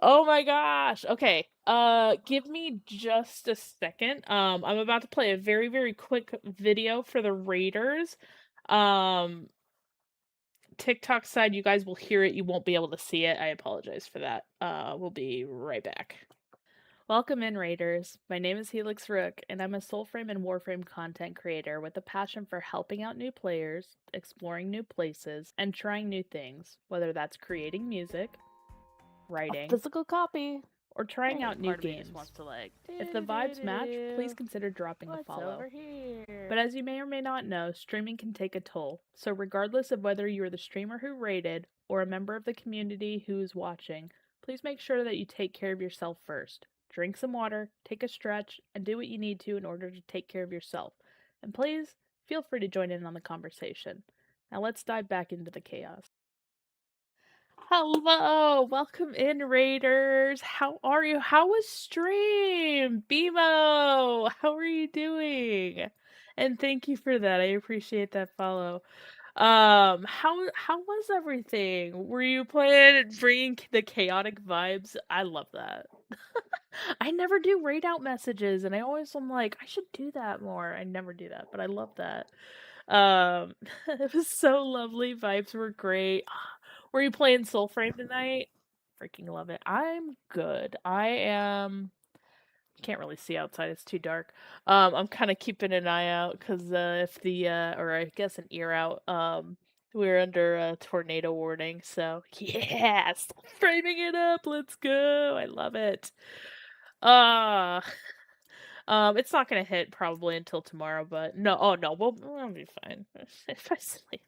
Oh my gosh. Okay. Give me just a second. I'm about to play a very, very quick video for the Raiders. Um, TikTok side, you guys will hear it. You won't be able to see it. I apologize for that. We'll be right back. Welcome in, Raiders. My name is Helix Rook, and I'm a Soulframe and Warframe content creator with a passion for helping out new players, exploring new places, and trying new things, whether that's creating music, writing, Physical copy. or trying out new Part of me games. just wants to like. If the vibes match, please consider dropping a What's follow. over here? But as you may or may not know, streaming can take a toll. So regardless of whether you are the streamer who rated or a member of the community who is watching, please make sure that you take care of yourself first. Drink some water, take a stretch, and do what you need to in order to take care of yourself. And please, feel free to join in on the conversation. Now let's dive back into the chaos. Hello, welcome in, Raiders. How are you? How was stream? BMO, how are you doing? And thank you for that. I appreciate that follow. How was everything? Were you playing and bringing the chaotic vibes? I love that. I never do raid out messages, and I always am like, I should do that more. I never do that, but I love that. It was so lovely. Vibes were great. Were you playing Soulframe tonight? Freaking love it. I'm good. I am. Can't really see outside. It's too dark. I'm kind of keeping an eye out because if or I guess an ear out. We're under a tornado warning. So yes, framing it up. Let's go. I love it. Uh it's not gonna hit probably until tomorrow, but no. Oh no, we'll be fine if I sleep.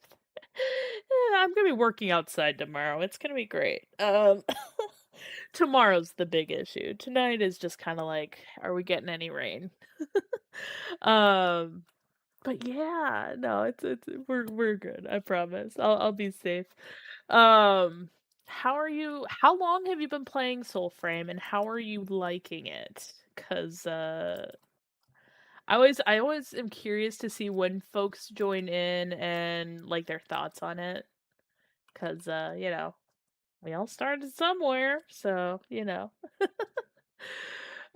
I'm gonna be working outside tomorrow. It's gonna be great. Tomorrow's the big issue. Tonight is just kind of like, are we getting any rain? um, but yeah, no, it's we're good. I promise. I'll be safe. Um, how long have you been playing Soulframe and how are you liking it? 'Cause, I always am curious to see when folks join in and, like, their thoughts on it. 'Cause, we all started somewhere, so,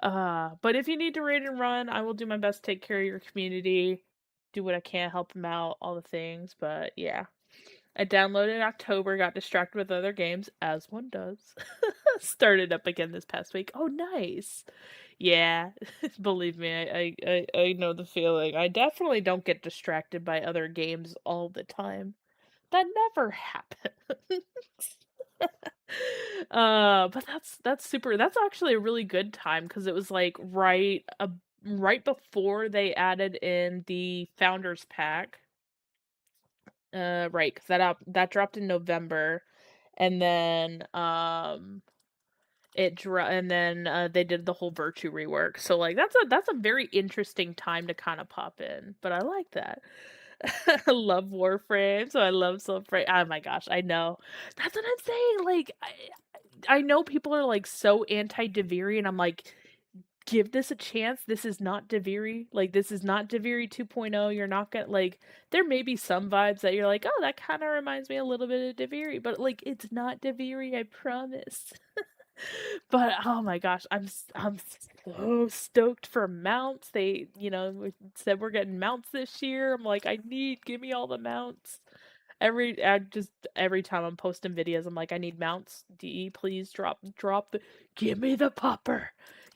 but if you need to raid and run, I will do my best to take care of your community, do what I can, help them out, all the things, but yeah. I downloaded in October, got distracted with other games, as one does. Started up again this past week. Oh, nice. Yeah, believe me, I know the feeling. I definitely don't get distracted by other games all the time. That never happens. But that's super that's actually a really good time because it was, like, right before they added in the Founders Pack. Right, 'cause that dropped in November, and then, they did the whole Virtue rework, so, like, that's a very interesting time to kinda pop in, but I like that. I love Warframe, so I love Soulframe oh my gosh, I know. That's what I'm saying, like, I know people are, like, so anti-Deviri, and I'm like, "Give this a chance, this is not Deviri, like, this is not Deviri 2.0, you're not gonna like, there may be some vibes that you're like, "Oh, that kinda reminds me a little bit of Deviri," but, like, it's not Deviri, I promise. But, oh my gosh, I'm so stoked for mounts, we said we're getting mounts this year, I'm like, give me all the mounts." Every time I'm posting videos, I'm like, "I need mounts. DE, please drop the give me the pupper.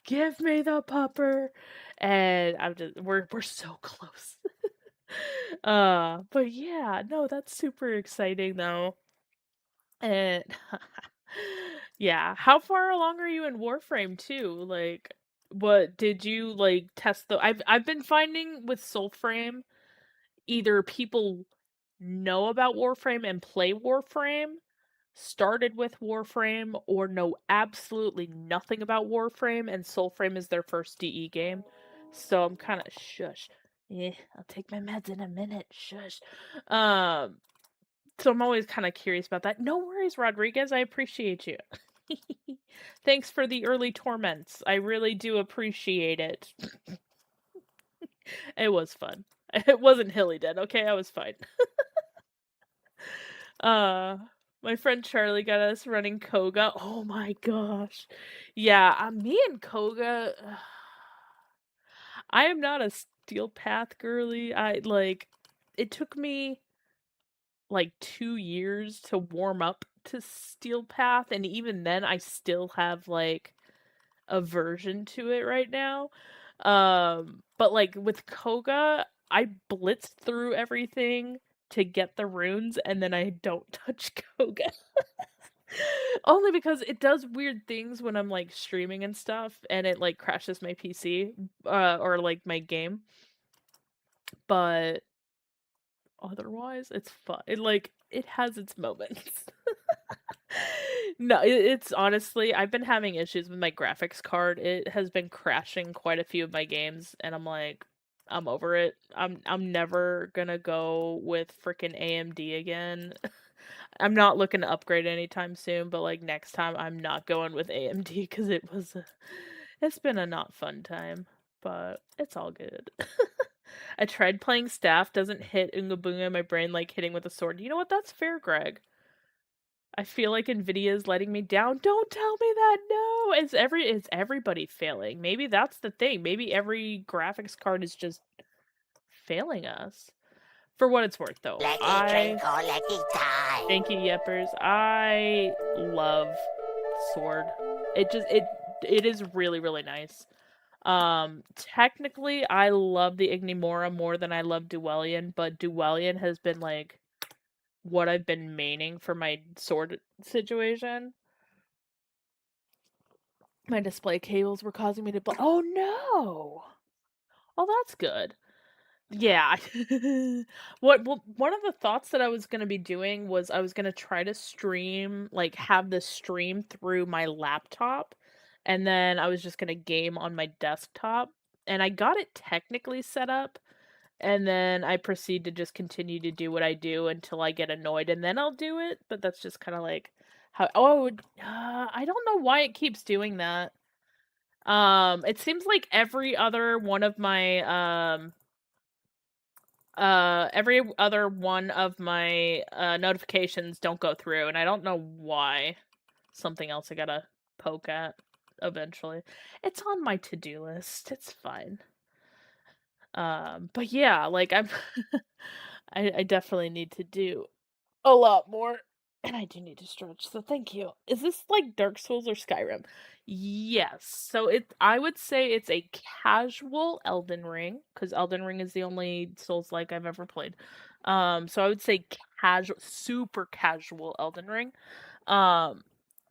Give me the pupper." And we're so close. But yeah, no, that's super exciting though. And yeah, how far along are you in Warframe too? Like, what did you like test the I've been finding with Soulframe either people know about Warframe and play Warframe, started with Warframe, or know absolutely nothing about Warframe, and Soulframe is their first DE game. So I'm kind of shush. Yeah, I'll take my meds in a minute. Shush. Um, so I'm always kind of curious about that. No worries, Rodriguez. I appreciate you. Thanks for the early torments. I really do appreciate it. It was fun. It wasn't hilly dead, okay? I was fine. Uh, my friend Charlie got us running Koga. Oh my gosh. Yeah, me and Koga, I am not a steel path girly. It took me like 2 years to warm up to steel path, and even then I still have like aversion to it right now. But like with Koga, I blitzed through everything to get the runes and then I don't touch Koga. Only because it does weird things when I'm like streaming and stuff and it like crashes my PC or like my game. But otherwise it's fun. It has its moments. No, it's honestly, I've been having issues with my graphics card. It has been crashing quite a few of my games, and I'm like, I'm over it. I'm never gonna go with freaking AMD again. I'm not looking to upgrade anytime soon, but like next time, I'm not going with AMD because it's been a not fun time, but it's all good. I tried playing staff, doesn't hit Unga Bunga in my brain like hitting with a sword. You know what? That's fair, Greg. I feel like Nvidia is letting me down. Don't tell me that. No, it's everybody failing. Maybe that's the thing. Maybe every graphics card is just failing us. For what it's worth, though, Let it drink or let it die. thank you, Yeppers. I love Sword. It is really really nice. Technically, I love the Ignimora more than I love Duelian, but Duelian has been like what I've been maining for my sword situation. My display cables were causing me to oh no! Oh, that's good. Yeah. One of the thoughts that I was gonna be doing was I was gonna try to stream, like, have the stream through my laptop, and then I was just gonna game on my desktop, and I got it technically set up, and then I proceed to just continue to do what I do until I get annoyed, and then I'll do it, but that's just kinda like I don't know why it keeps doing that. It seems like every other one of my notifications don't go through, and I don't know why. Something else I gotta poke at eventually. It's on my to-do list. It's fine. But yeah, like I definitely need to do a lot more, and I do need to stretch, so thank you. Is this like Dark Souls or Skyrim? Yes. So I would say it's a casual Elden Ring, because Elden Ring is the only Souls-like I've ever played. So I would say casual, super casual Elden Ring. Um,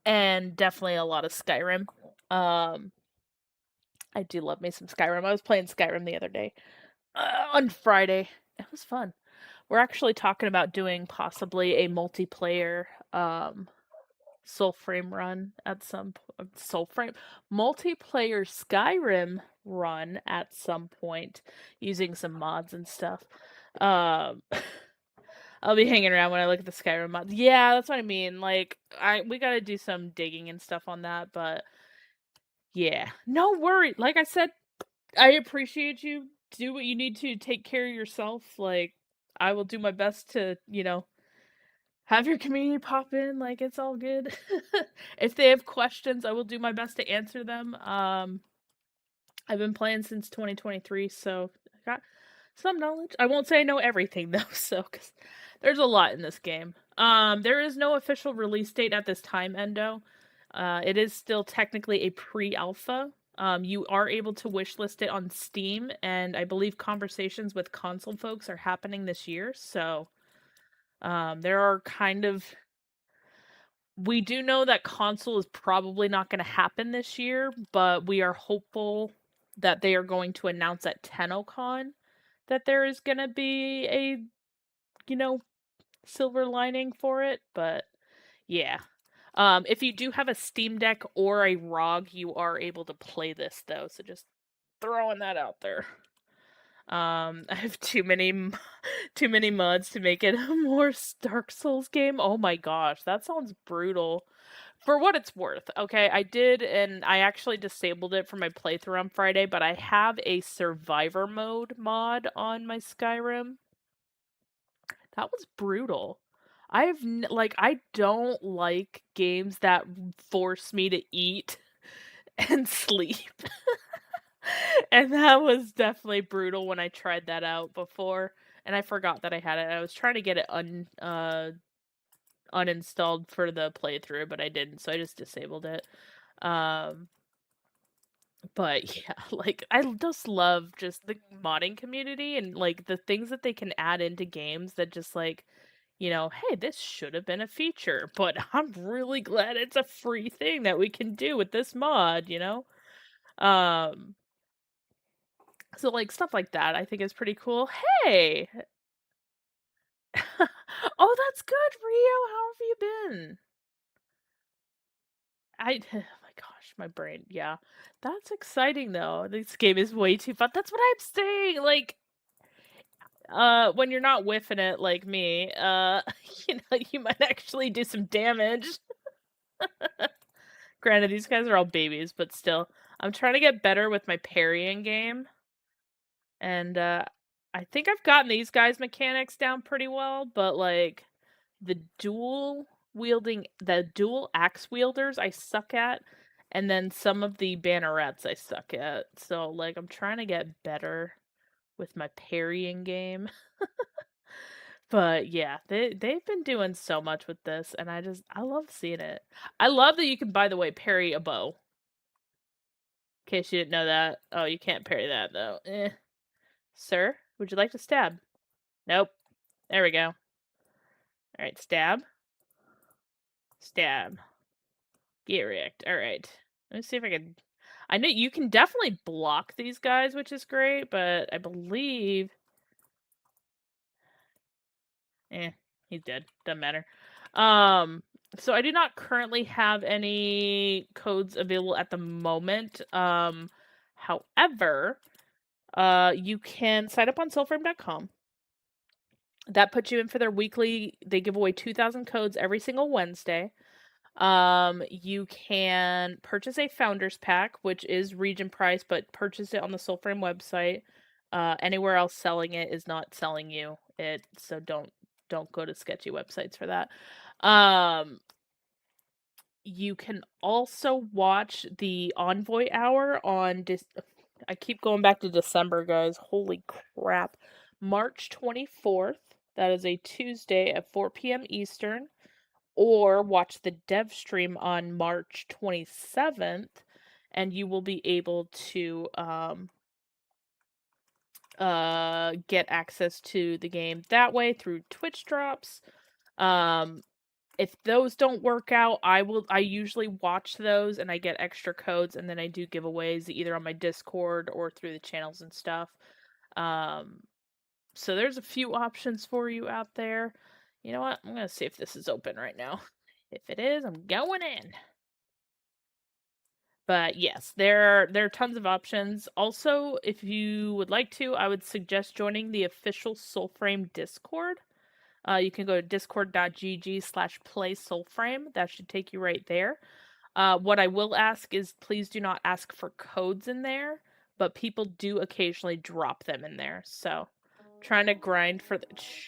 and definitely a lot of Skyrim. Um, I do love me some Skyrim. I was playing Skyrim the other day, on Friday. It was fun. We're actually talking about doing possibly a multiplayer Soulframe run at some Soulframe multiplayer Skyrim run at some point using some mods and stuff. Um I'll be hanging around when I look at the Skyrim mods. Yeah, that's what I mean. Like we got to do some digging and stuff on that, but yeah. No worry. Like I said, I appreciate you. Do what you need to take care of yourself. Like I will do my best to, have your community pop in, like, it's all good. If they have questions, I will do my best to answer them. I've been playing since 2023, so I got some knowledge. I won't say I know everything though, so because there's a lot in this game. There is no official release date at this time, Endo. It is still technically a pre-alpha. You are able to wishlist it on Steam, and I believe conversations with console folks are happening this year, so there are kind of we do know that console is probably not going to happen this year, but we are hopeful that they are going to announce at TennoCon that there is going to be a, you know, silver lining for it, but yeah. If you do have a Steam Deck or a ROG, you are able to play this though, so just throwing that out there. I have too many mods to make it a more Dark Souls game. Oh my gosh, that sounds brutal. For what it's worth, okay, I did, and I actually disabled it for my playthrough on Friday, but I have a survivor mode mod on my Skyrim. That was brutal. I don't like games that force me to eat and sleep. And that was definitely brutal when I tried that out before, and I forgot that I had it. I was trying to get it uninstalled for the playthrough, but I didn't, so I just disabled it. Um, but yeah, like I just love just the modding community and like the things that they can add into games that just like, hey, this should have been a feature, but I'm really glad it's a free thing that we can do with this mod. Um so like stuff like that I think is pretty cool. Hey. Oh, that's good, Rio. How have you been? Oh my gosh, my brain. Yeah. That's exciting though. This game is way too fun. That's what I'm saying. Like, when you're not whiffing it like me, you might actually do some damage. Granted, these guys are all babies, but still. I'm trying to get better with my parrying game. And I think I've gotten these guys' mechanics down pretty well, but like the dual axe wielders I suck at, and then some of the bannerets I suck at. So like I'm trying to get better with my parrying game. But yeah, they've been doing so much with this, and I love seeing it. I love that you can, by the way, parry a bow. In case you didn't know that. Oh, you can't parry that though. Sir, would you like to stab? Nope. There we go. Alright, stab. Stab. Get wrecked. Alright. Let me see if I can... I know you can definitely block these guys, which is great, but I believe... he's dead. Doesn't matter. So I do not currently have any codes available at the moment. However, you can sign up on soulframe.com. That puts you in for their weekly... They give away 2,000 codes every single Wednesday. You can purchase a founders pack, which is region price, but purchase it on the Soulframe website. Anywhere else selling it is not selling you it, so don't go to sketchy websites for that. You can also watch the Envoy Hour on I keep going back to December, guys. Holy crap. March 24th. That is a Tuesday at 4 p.m. Eastern. Or watch the dev stream on March 27th, and you will be able to get access to the game that way through Twitch drops. If those don't work out, I usually watch those and I get extra codes, and then I do giveaways either on my Discord or through the channels and stuff. So there's a few options for you out there. You know what? I'm gonna see if this is open right now. If it is, I'm going in. But yes, there are tons of options. Also, if you would like to, I would suggest joining the official Soulframe Discord. You can go to discord.gg/playsoulframe. That should take you right there. What I will ask is please do not ask for codes in there, but people do occasionally drop them in there. So, trying to grind for the.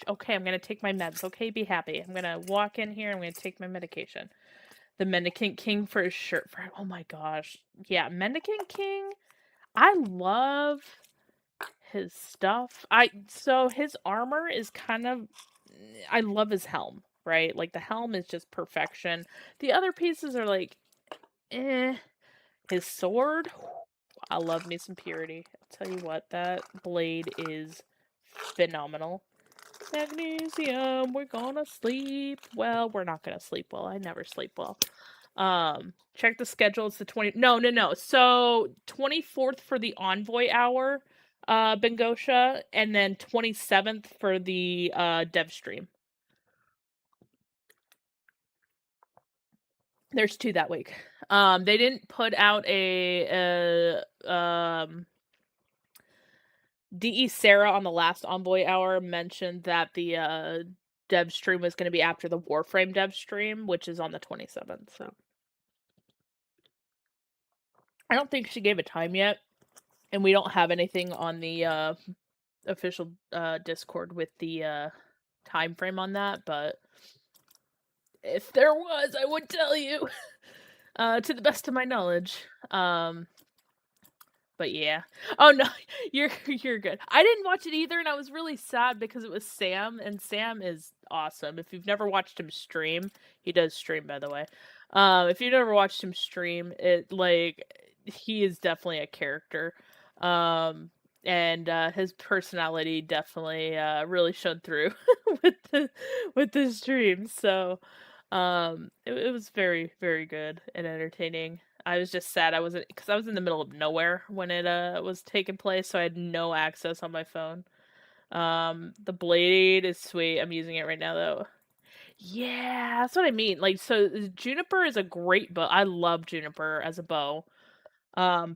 Okay, I'm gonna take my meds. Okay, be happy. I'm gonna walk in here. I'm gonna take my medication. The Mendicant King for his shirt. Oh my gosh, yeah, Mendicant King. I love his stuff. So his armor is kind of. I love his helm. Right, like the helm is just perfection. The other pieces are like, eh. His sword, I love me some Purity. I'll tell you what, that blade is phenomenal. Magnesium, we're gonna sleep well. We're not gonna sleep well. I never sleep well. Check the schedule. It's the 20. No. So 24th for the Envoy Hour, Bengosha, and then 27th for the dev stream. There's 2 that week. They didn't put out a DE Sarah on the last Envoy Hour mentioned that the dev stream was going to be after the Warframe dev stream, which is on the 27th. So I don't think she gave a time yet, and we don't have anything on the official Discord with the time frame on that. But if there was, I would tell you, to the best of my knowledge. But yeah. Oh no, you're good. I didn't watch it either, and I was really sad because it was Sam, and Sam is awesome. If you've never watched him stream, he does stream, by the way. If you've never watched him stream, he is definitely a character. And his personality definitely really showed through with the stream. So it was very, very good and entertaining. I was just sad I wasn't, because I was in the middle of nowhere when it was taking place, so I had no access on my phone. The blade is sweet. I'm using it right now though. Yeah, that's what I mean. Like, so Juniper is a great bow. I love Juniper as a bow.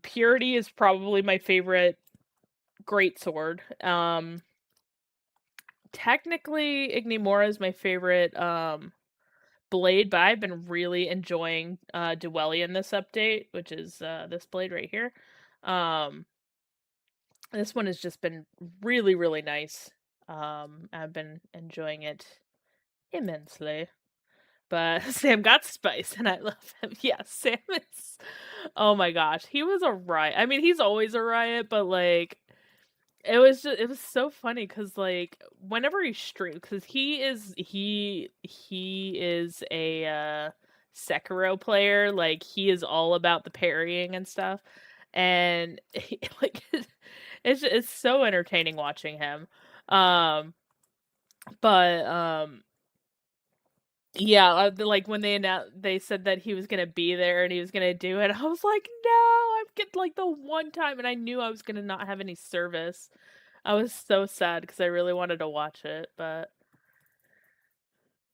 Purity is probably my favorite great sword. Technically Ignimora is my favorite blade, but I've been really enjoying Dwelly in this update, which is this blade right here. This one has just been really, really nice. I've been enjoying it immensely. But Sam got spice, and I love him. Yes, Sam is. Oh my gosh, he was a riot. I mean, he's always a riot, but like, it was so funny because like whenever he streams, because he is a Sekiro player. Like he is all about the parrying and stuff, and like it's so entertaining watching him. Um, but yeah, like when they said that he was gonna be there and he was gonna do it, I was like, no, I'm getting like the one time, and I knew I was gonna not have any service. I was so sad because I really wanted to watch it, but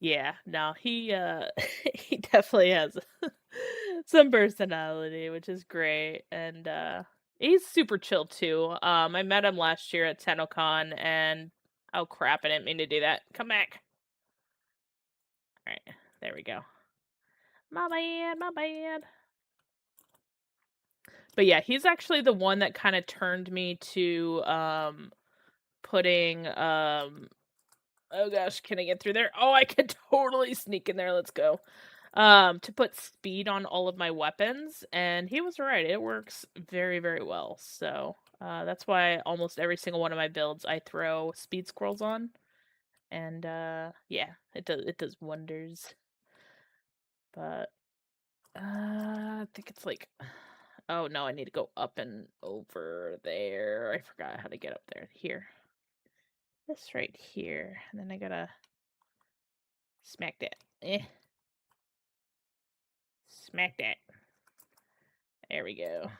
yeah, no, he he definitely has some personality, which is great, and he's super chill too. I met him last year at TennoCon, and oh crap, I didn't mean to do that. Come back. All right, there we go. My bad, my bad. But yeah, he's actually the one that kind of turned me to putting oh gosh, can I get through there? Oh, I could totally sneak in there. Let's go. To put speed on all of my weapons, and he was right. It works very, very well. So, that's why almost every single one of my builds I throw speed scrolls on. And yeah, it does wonders. But I think it's like oh no, I need to go up and over there. I forgot how to get up there. Here. This right here. And then I gotta smack that. Smack that. There we go.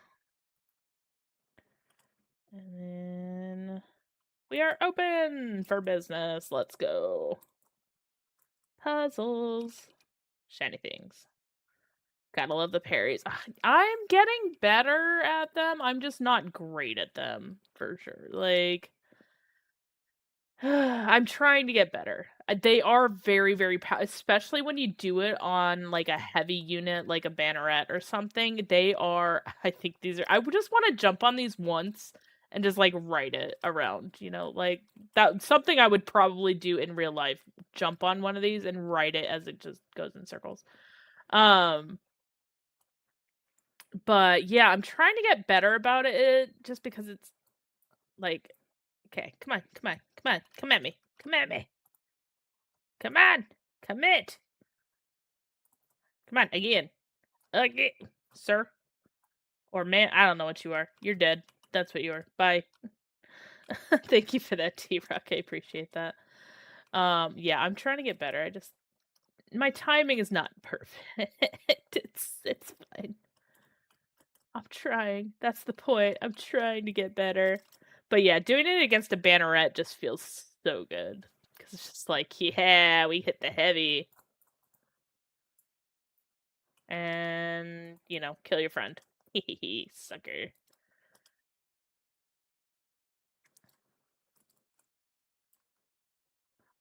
And then we are open for business. Let's go. Puzzles. Shiny things. Gotta love the parries. I'm getting better at them. I'm just not great at them, for sure. Like, I'm trying to get better. They are very, very especially when you do it on like a heavy unit, like a banneret or something. They are. I think these are. I would just want to jump on these once and just like ride it around. Like that. Something I would probably do in real life. Jump on one of these and ride it as it just goes in circles. But yeah, I'm trying to get better about it just because it's like, okay, come on, come on, come on, come at me, come at me. Come on, commit. Come on, again. Again, sir. Or man, I don't know what you are. You're dead. That's what you are. Bye. Thank you for that, T-Rock. I appreciate that. Yeah, I'm trying to get better. My timing is not perfect. It's fine. I'm trying. That's the point. I'm trying to get better. But yeah, doing it against a banneret just feels so good. Because it's just like, yeah, we hit the heavy. And, kill your friend. Hehehe, sucker.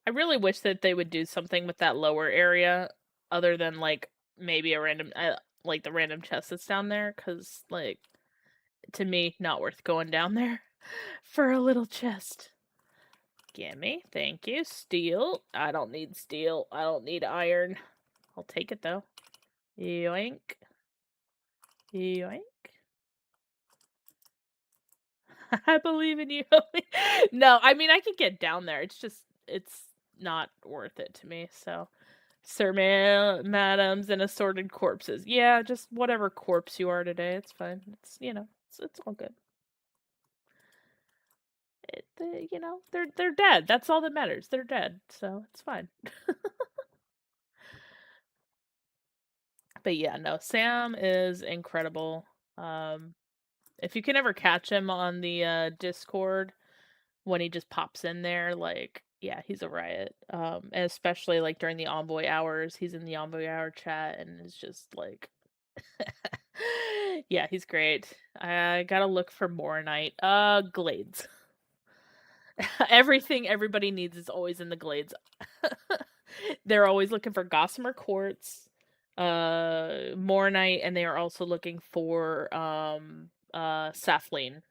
I really wish that they would do something with that lower area other than, like, maybe a random, like, the random chest that's down there. Because, like, to me, not worth going down there for a little chest. Gimme. Thank you. Steel. I don't need steel. I don't need iron. I'll take it, though. Yoink. Yoink. I believe in you. No, I mean, I could get down there. It's not worth it to me, so. Sir Madams and assorted corpses. Yeah, just whatever corpse you are today. It's fine. It's all good. They're dead. That's all that matters. They're dead, so it's fine. But yeah, no, Sam is incredible. If you can ever catch him on the Discord when he just pops in there, like, yeah, he's a riot. And especially like during the Envoy hours, he's in the Envoy hour chat and is just like yeah, he's great. I gotta look for more night. Glades. Everything everybody needs is always in the glades. They're always looking for Gossamer Quartz, Mornite, and they are also looking for Sapling.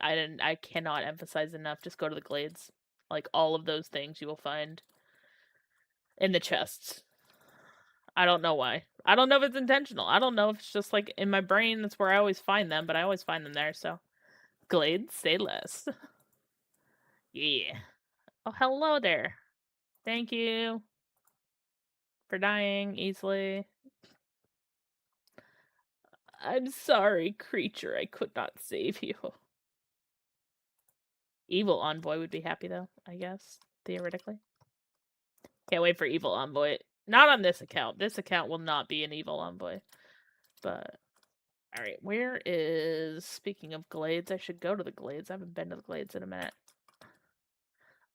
I cannot emphasize enough. Just go to the glades. Like all of those things you will find in the chests. I don't know why. I don't know if it's intentional. I don't know if it's just like in my brain that's where I always find them, but I always find them there, so glades, say less. Yeah. Oh, hello there. Thank you for dying easily. I'm sorry, creature. I could not save you. Evil Envoy would be happy, though, I guess, theoretically. Can't wait for Evil Envoy. Not on this account. This account will not be an Evil Envoy. But, alright, where is... Speaking of glades, I should go to the glades. I haven't been to the glades in a minute.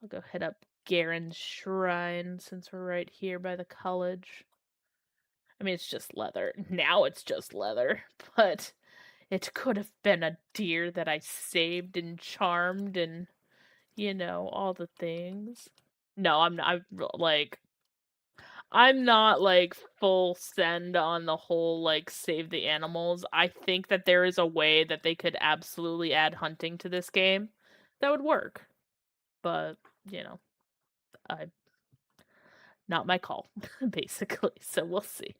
I'll go hit up Garen's Shrine, since we're right here by the college. I mean, it's just leather. Now it's just leather, but it could have been a deer that I saved and charmed and, all the things. No, I'm not, like, I'm not, like, full send on the whole, like, save the animals. I think that there is a way that they could absolutely add hunting to this game that would work, but, you know, I not my call, basically, so we'll see.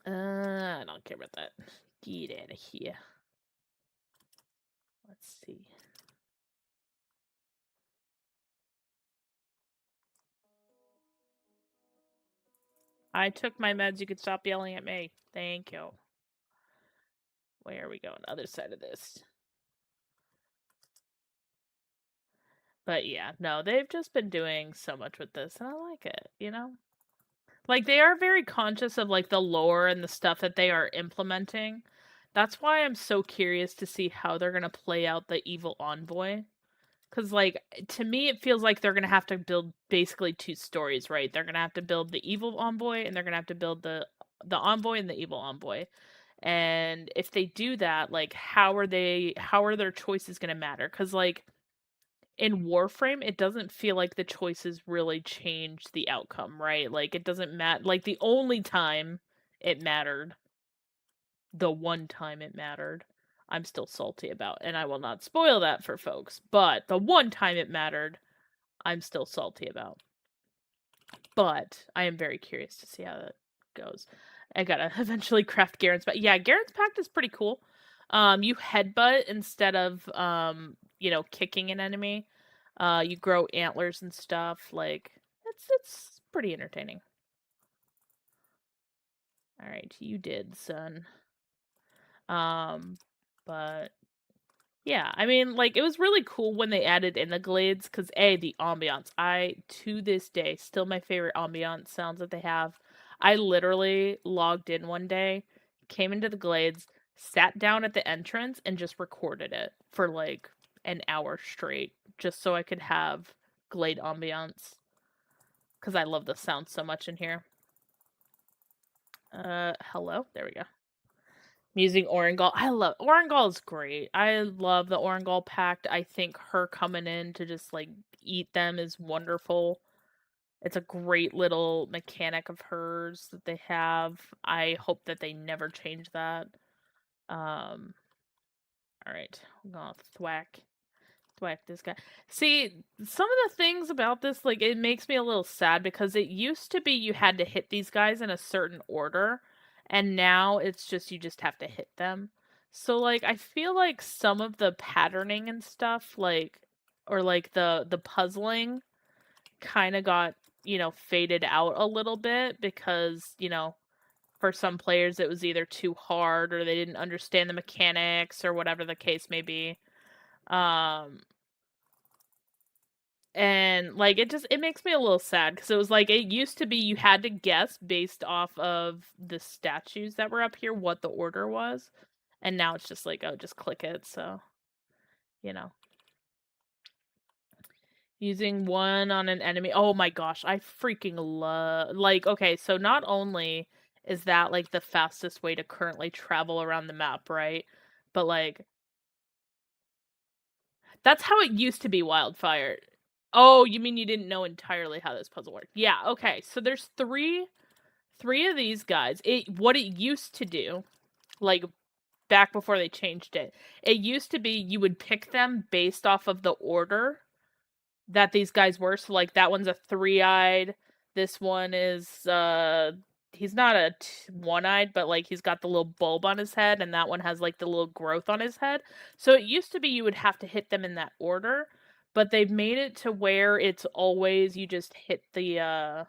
I don't care about that. Get out of here. Let's see. I took my meds, you could stop yelling at me. Thank you. Where are we going? Other side of this. But yeah, no, they've just been doing so much with this, and I like it, you know? Like, they are very conscious of, like, the lore and the stuff that they are implementing. That's why I'm so curious to see how they're gonna play out the evil envoy. Because, like, to me, it feels like they're gonna have to build basically 2 stories, right? They're gonna have to build the evil envoy, and they're gonna have to build the envoy and the evil envoy. And if they do that, like, how are their choices gonna matter? Because, like, in Warframe, it doesn't feel like the choices really change the outcome, right? Like, it doesn't matter. Like, the only time it mattered, the one time it mattered, I'm still salty about, and I will not spoil that for folks, but the one time it mattered, I'm still salty about. But I am very curious to see how that goes. I gotta eventually craft Garen's Pact. Yeah, Garen's Pact is pretty cool. You headbutt instead of kicking an enemy. You grow antlers and stuff. Like it's pretty entertaining. All right, you did, son. But yeah, I mean, like, it was really cool when they added in the glades, because the ambiance. To this day, still my favorite ambiance sounds that they have. I literally logged in one day, came into the glades, sat down at the entrance, and just recorded it for, like, an hour straight, just so I could have glade ambiance, because I love the sound so much in here. Hello? There we go. I'm using Orangol. Orangol is great. I love the Orangol pact. I think her coming in to just like eat them is wonderful. It's a great little mechanic of hers that they have. I hope that they never change that. All right, I'm gonna thwack this guy. See, some of the things about this, like, it makes me a little sad because it used to be you had to hit these guys in a certain order, and now it's just you just have to hit them. So, like, I feel like some of the patterning and stuff, like, or like the puzzling, kind of got faded out a little bit because for some players it was either too hard or they didn't understand the mechanics or whatever the case may be. Um, And, like, it makes me a little sad because it was like it used to be you had to guess based off of the statues that were up here what the order was, and now it's just like, "Oh, just click it," so, you know. Using one on an enemy oh my gosh, I freaking love like, okay, so not only is that, like, the fastest way to currently travel around the map, right? But, like, that's how it used to be, Wildfire. Oh, you mean you didn't know entirely how this puzzle worked? Yeah, okay, so there's three of these guys. What it used to do, like back before they changed it, it used to be you would pick them based off of the order that these guys were. So like that one's a three-eyed. This one is he's not a one-eyed, but like he's got the little bulb on his head, and that one has like the little growth on his head. So it used to be you would have to hit them in that order, but they've made it to where it's always you just hit the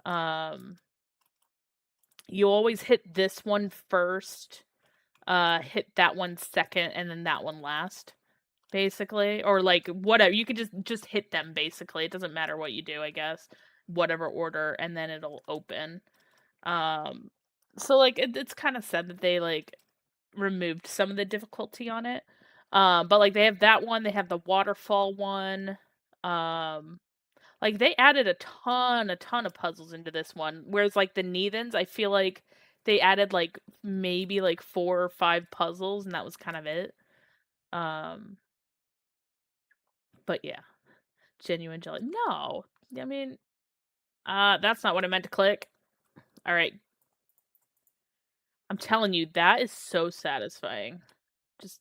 um you always hit this one first, hit that one second, and then that one last, basically. Or like whatever. You could just hit them basically. It doesn't matter what you do, I guess. Whatever order, and then it'll open. Um so like it's kind of sad that they like removed some of the difficulty on it. But like they have that one, they have the waterfall one. Um like, they added a ton of puzzles into this one, whereas, like, the Neathens, I feel like they added, like, maybe, like, 4 or 5 puzzles, and that was kind of it. Um, but yeah, genuine jelly. No, I mean, That's not what I meant to click. Alright. I'm telling you, that is so satisfying. Just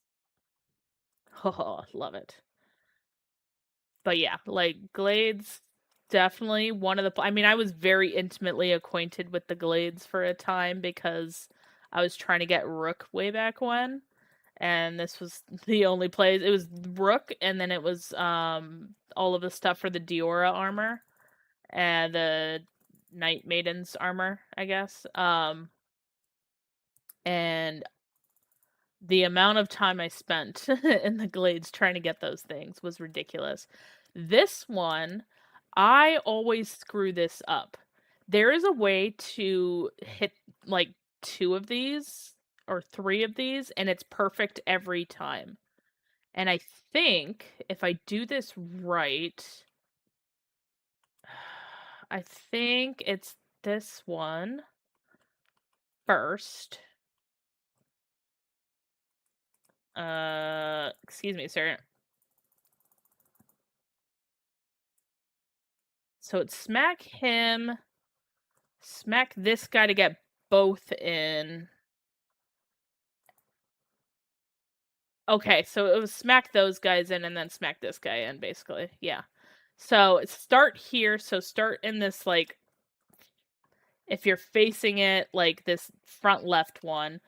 oh, love it. But yeah, like, Glades, definitely one of the I mean, I was very intimately acquainted with the Glades for a time because I was trying to get Rook way back when, and this was the only place it was Rook, and then it was, all of the stuff for the Diora armor, and the Night Maiden's armor, I guess, and the amount of time I spent in the Glades trying to get those things was ridiculous. This one, I always screw this up. There is a way to hit like 2 of these or 3 of these, and it's perfect every time. And I think if I do this right, I think it's this one first. Excuse me, sir. So it's smack him, smack this guy to get both in. Okay, so it was smack those guys in and then smack this guy in, basically. Yeah. So start here. So start in this, like, if you're facing it, like this front left one,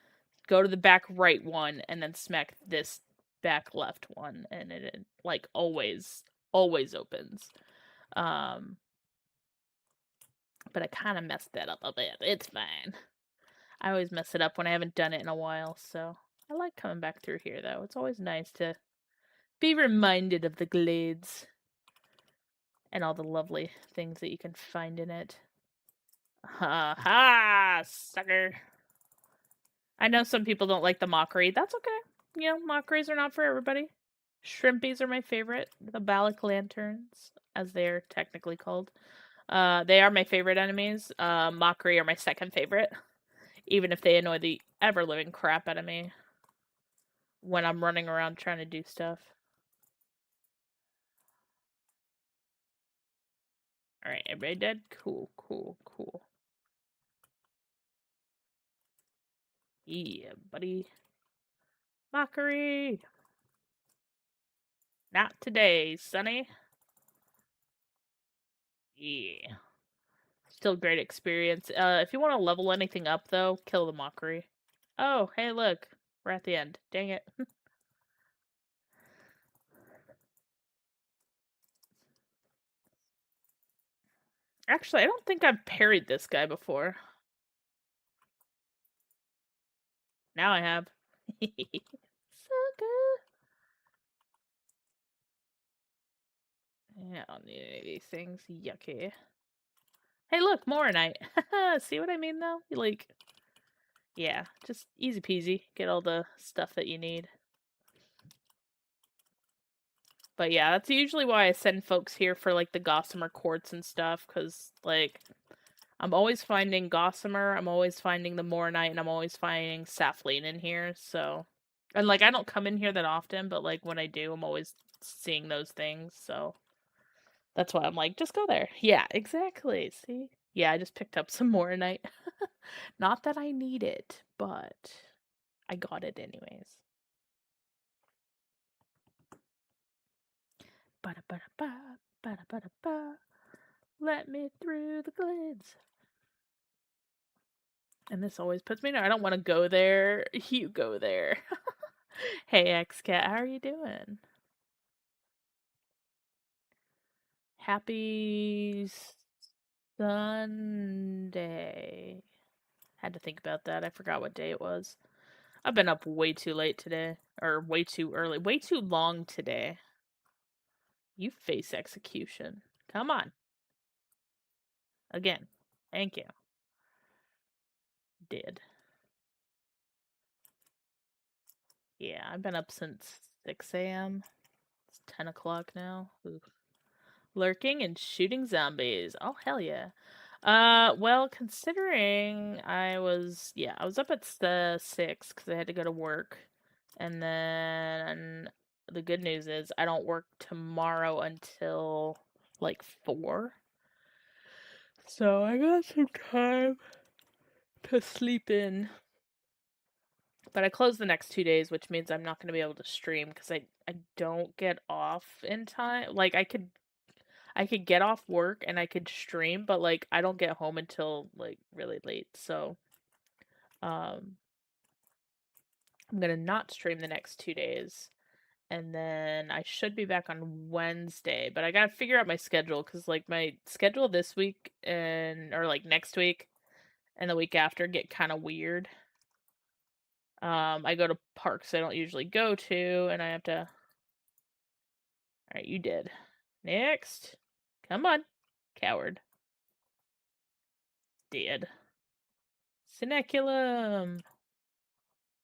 go to the back right one, and then smack this back left one, and it like always opens. But I kind of messed that up a bit. It's fine. I always mess it up when I haven't done it in a while, so I like coming back through here, though. It's always nice to be reminded of the glades and all the lovely things that you can find in it. Ha ha, sucker. I know some people don't like the mockery. That's okay. You know, mockeries are not for everybody. Shrimpies are my favorite. The Balac Lanterns, as they're technically called. They are my favorite enemies. Mockery are my second favorite. Even if they annoy the ever-living crap out of me when I'm running around trying to do stuff. Alright, everybody dead? Cool, cool, cool. Yeah, buddy. Mockery! Not today, Sonny. Yeah. Still great experience. If you want to level anything up, though, kill the Mockery. Oh, hey, look. We're at the end. Dang it. Actually, I don't think I've parried this guy before. Now I have. Sucker! Yeah, I don't need any of these things. Yucky. Hey, look, Moronite. See what I mean, though? Like, yeah, just easy peasy. Get all the stuff that you need. But yeah, that's usually why I send folks here for, like, the Gossamer quartz and stuff, because, like, I'm always finding Gossamer, I'm always finding the Moronite, and I'm always finding Sapphire in here, so... And, like, I don't come in here that often, but, like, when I do, I'm always seeing those things, so... That's why I'm like, just go there. Yeah, exactly, see? Yeah, I just picked up some Moronite. Not that I need it, but I got it anyways. Ba-da-ba-da-ba, ba-da-ba-da-ba. Let me through the glades. And this always puts me down. I don't want to go there. You go there. Hey, X-Cat, how are you doing? Happy Sunday. Had to think about that. I forgot what day it was. I've been up way too late today. Or way too early. Way too long today. You face execution. Come on. Again. Thank you. Did. Yeah, I've been up since 6 a.m. It's 10 o'clock now. Oof. Lurking and shooting zombies. Oh, hell yeah. Well, considering I was up at 6 because I had to go to work. And then the good news is I don't work tomorrow until like 4. So I got some time to sleep in. But I close the next 2 days, which means I'm not gonna be able to stream because I don't get off in time. Like, I could get off work and I could stream, but, like, I don't get home until, like, really late, so, um, I'm gonna not stream the next 2 days, and then I should be back on Wednesday, but I gotta figure out my schedule because, like, my schedule this week or, like, next week and the week after get kinda weird. I go to parks I don't usually go to, and I have to Alright, you did. Next. Come on. Coward. Dead. Cineculum.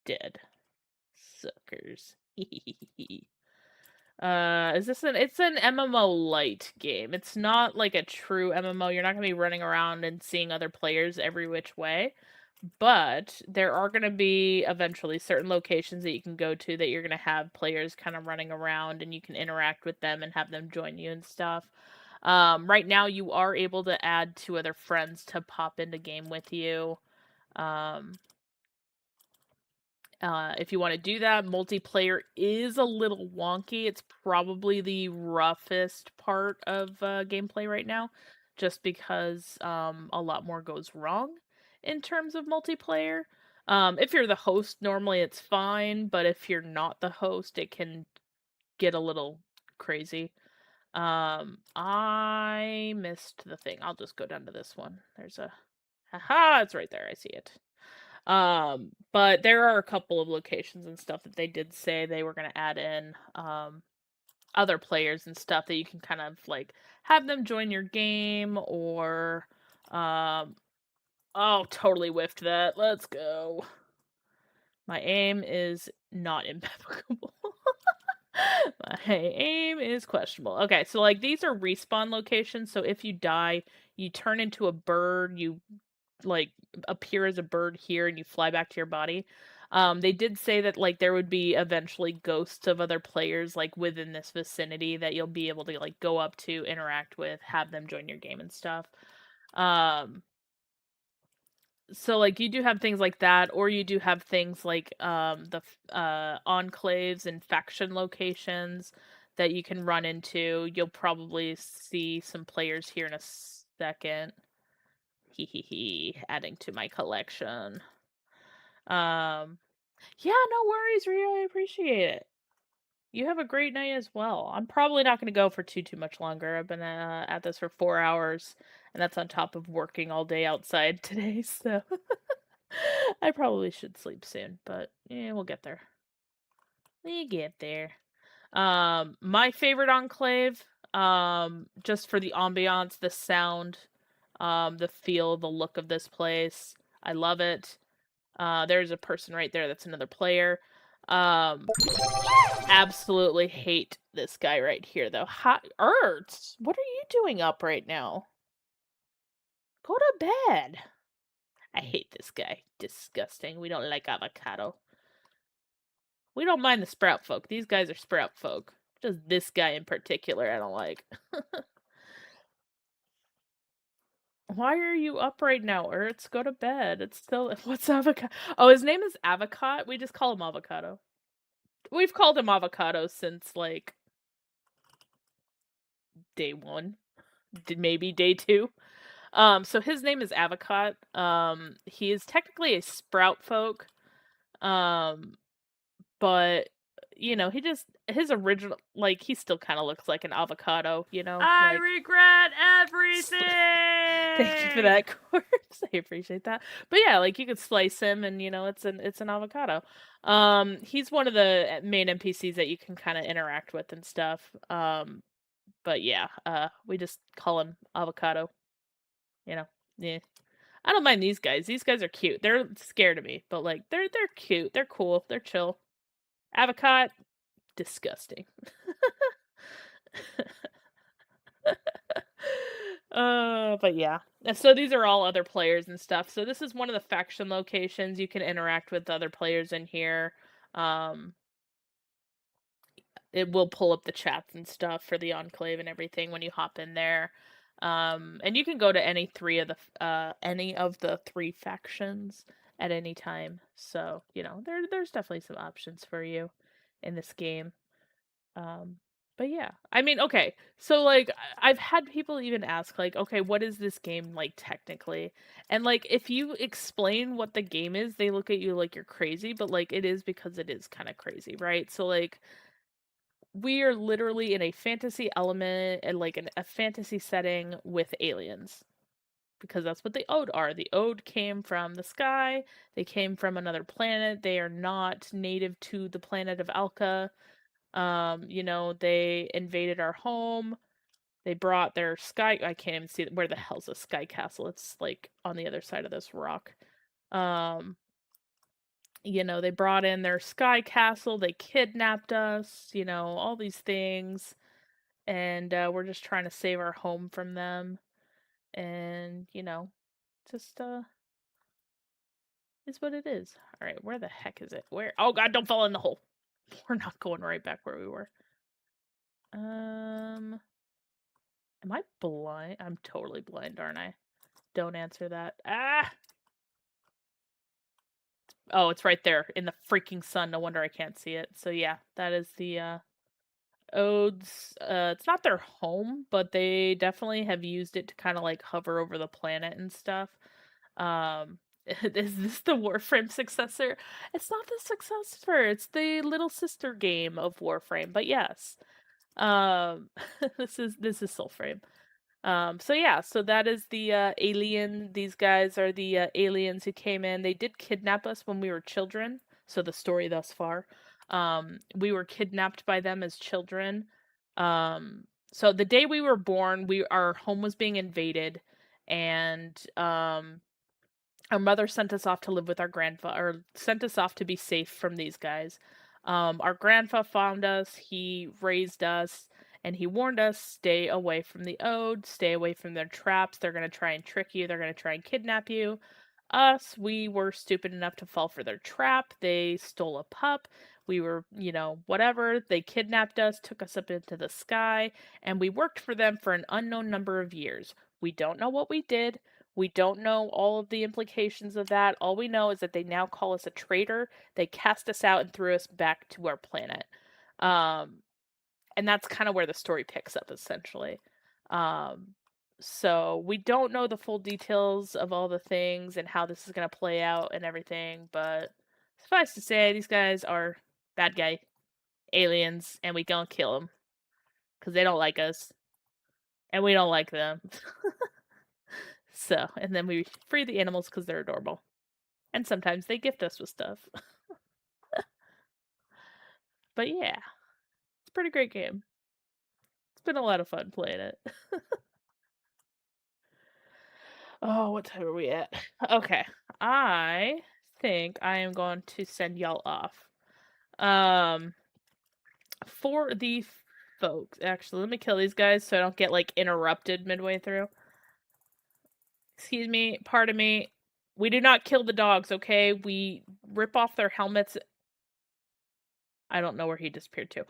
Dead. Suckers. Is this it's an MMO light game. It's not like a true MMO. You're not gonna be running around and seeing other players every which way. But there are gonna be eventually certain locations that you can go to that you're gonna have players kind of running around and you can interact with them and have them join you and stuff. Right now you are able to add 2 other friends to pop into game with you. Um, if you want to do that, multiplayer is a little wonky. It's probably the roughest part of gameplay right now, just because a lot more goes wrong in terms of multiplayer. If you're the host, normally it's fine, but if you're not the host, it can get a little crazy. I missed the thing. I'll just go down to this one. There's a haha, it's right there. I see it. But there are a couple of locations and stuff that they did say they were gonna add in other players and stuff that you can kind of like have them join your game or oh, totally whiffed that. Let's go. My aim is not impeccable. My aim is questionable. Okay, so like these are respawn locations, so if you die, you turn into a bird, you like appear as a bird here and you fly back to your body. They did say that like there would be eventually ghosts of other players like within this vicinity that you'll be able to like go up to, interact with, have them join your game and stuff. Um so like you do have things like that, or you do have things like enclaves and faction locations that you can run into. You'll probably see some players here in a second. Hee hee hee, adding to my collection. Yeah, no worries, Rio. I appreciate it. You have a great night as well. I'm probably not going to go for too much longer. I've been at this for 4 hours, and that's on top of working all day outside today. So I probably should sleep soon, but yeah, we'll get there. We get there. My favorite enclave, just for the ambiance, the sound, the feel, the look of this place. I love it. There's a person right there that's another player. Absolutely hate this guy right here, though. Hot Ertz, what are you doing up right now? Go to bed. I hate this guy. Disgusting. We don't like avocado. We don't mind the sprout folk. These guys are sprout folk. Just this guy in particular I don't like. Why are you up right now, Ertz? Go to bed. It's still... What's avocado? Oh, his name is Avocado? We just call him Avocado. We've called him Avocado since, like, day 1. Maybe day 2. So his name is Avocado. He is technically a sprout folk. But you know, his original, like, he still kind of looks like an avocado, you know? I Like, regret everything. thank you for that, course. I appreciate that. But yeah, like you could slice him and you know, it's an avocado. He's one of the main NPCs that you can kind of interact with and stuff. But yeah, we just call him avocado, you know. Yeah. I don't mind these guys. These guys are cute. They're scared of me, but like they're cute. They're cool. They're chill. Avocado, disgusting. But yeah. So these are all other players and stuff. So this is one of the faction locations. You can interact with other players in here. Um, it will pull up the chats and stuff for the enclave and everything when you hop in there. And you can go to any of the 3 factions at any time. So, there's definitely some options for you in this game. Um, but yeah. I mean, okay. So like I've had people even ask like, "Okay, what is this game like technically?" And like if you explain what the game is, they look at you like you're crazy, but like it is because it is kind of crazy, right? So like we are literally in a fantasy element and like a fantasy setting with aliens because that's what the Ode are. The Ode came from the sky. They came from another planet. They are not native to the planet of Alka. They invaded our home. They brought their sky. I can't even see where the hell's a sky castle. It's like on the other side of this rock. Um, they brought in their sky castle. They kidnapped us. All these things, and we're just trying to save our home from them. And just is what it is. All right, where the heck is it? Where? Oh God, don't fall in the hole. We're not going right back where we were. Am I blind? I'm totally blind, aren't I? Don't answer that. Ah! Oh, it's right there in the freaking sun. No wonder I can't see it. So yeah, that is the Odes. It's not their home, but they definitely have used it to kind of like hover over the planet and stuff. Um, is this the Warframe successor? It's not the successor. It's the little sister game of Warframe. But yes, um, this is Soulframe. So yeah, so that is the alien. These guys are the aliens who came in. They did kidnap us when we were children. So the story thus far, we were kidnapped by them as children. So the day we were born, our home was being invaded, and our mother sent us off to live with our grandfather, or sent us off to be safe from these guys. Our grandpa found us, he raised us, and he warned us, stay away from the Ode, stay away from their traps. They're going to try and trick you, they're going to try and kidnap you. Us, we were stupid enough to fall for their trap. They stole a pup. We were, whatever. They kidnapped us, took us up into the sky, and we worked for them for an unknown number of years. We don't know what we did. We don't know all of the implications of that. All we know is that they now call us a traitor. They cast us out and threw us back to our planet. Um, and that's kind of where the story picks up, essentially. Um, so we don't know the full details of all the things and how this is going to play out and everything, but suffice to say, these guys are bad guy aliens, and we gonna kill them because they don't like us, and we don't like them. So, and then we free the animals because they're adorable. And sometimes they gift us with stuff. But yeah, it's a pretty great game. It's been a lot of fun playing it. Oh, what time are we at? Okay. I think I am going to send y'all off. Um for the folks, actually, let me kill these guys so I don't get like interrupted midway through. Excuse me, pardon me. We do not kill the dogs, okay? We rip off their helmets. I don't know where he disappeared to.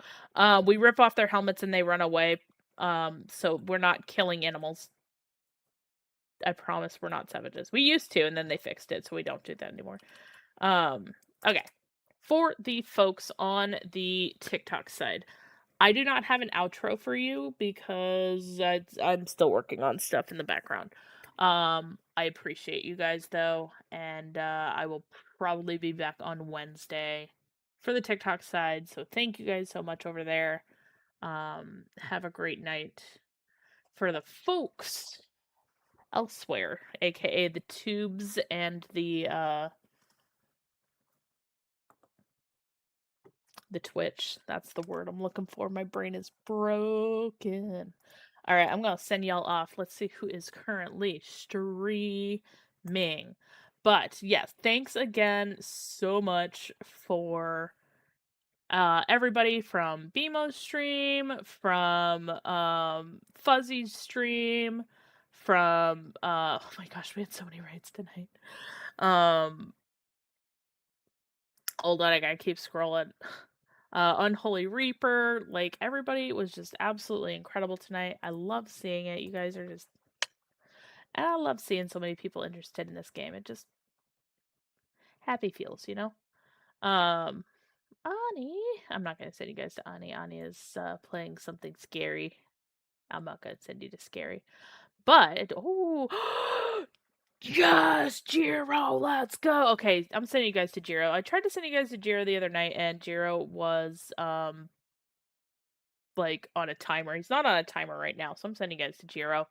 We rip off their helmets and they run away. So we're not killing animals. I promise we're not savages. We used to, and then they fixed it, so we don't do that anymore. Okay. For the folks on the TikTok side, I do not have an outro for you because I'm still working on stuff in the background. I appreciate you guys though, and I will probably be back on Wednesday for the TikTok side. So thank you guys so much over there. Have a great night. For the folks elsewhere, aka the tubes and the Twitch. That's the word I'm looking for. My brain is broken. All right, I'm going to send y'all off. Let's see who is currently streaming. But yes, thanks again so much for everybody from BMO's stream, from Fuzzy's stream, from oh my gosh, we had so many raids tonight. Hold on, I gotta keep scrolling. Unholy Reaper, like everybody was just absolutely incredible tonight. I love seeing it. You guys are just And I love seeing so many people interested in this game. It just happy feels, you know? Um, Ani, I'm not gonna send you guys to Ani. Ani is playing something scary. I'm not gonna send you to scary. But oh, yes, Jiro, let's go. Okay, I'm sending you guys to Jiro. I tried to send you guys to Jiro the other night, and Jiro was like on a timer. He's not on a timer right now, so I'm sending you guys to Jiro.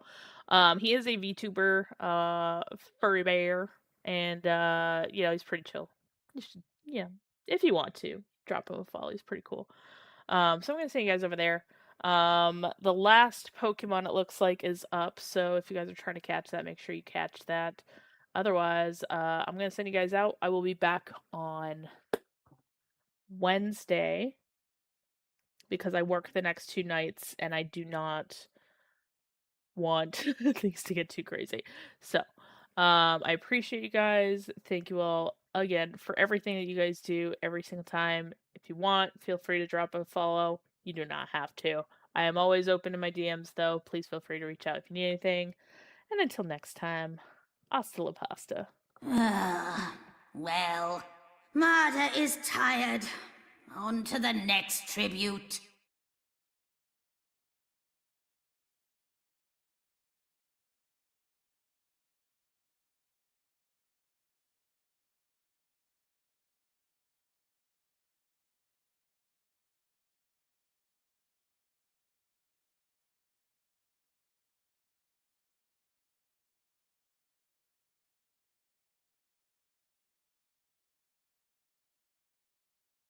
He is a VTuber, furry bear, and you know, he's pretty chill. You should, yeah, if you want to drop him a follow, he's pretty cool. So I'm gonna send you guys over there. The last Pokemon it looks like is up, so if you guys are trying to catch that, make sure you catch that. Otherwise, I'm gonna send you guys out. I will be back on Wednesday because I work the next 2 nights and I do not want things to get too crazy. So, I appreciate you guys. Thank you all again for everything that you guys do every single time. If you want, feel free to drop a follow. You do not have to. I am always open to my DMs though. Please feel free to reach out if you need anything. And until next time, hasta la pasta. Well, Marta is tired. On to the next tribute.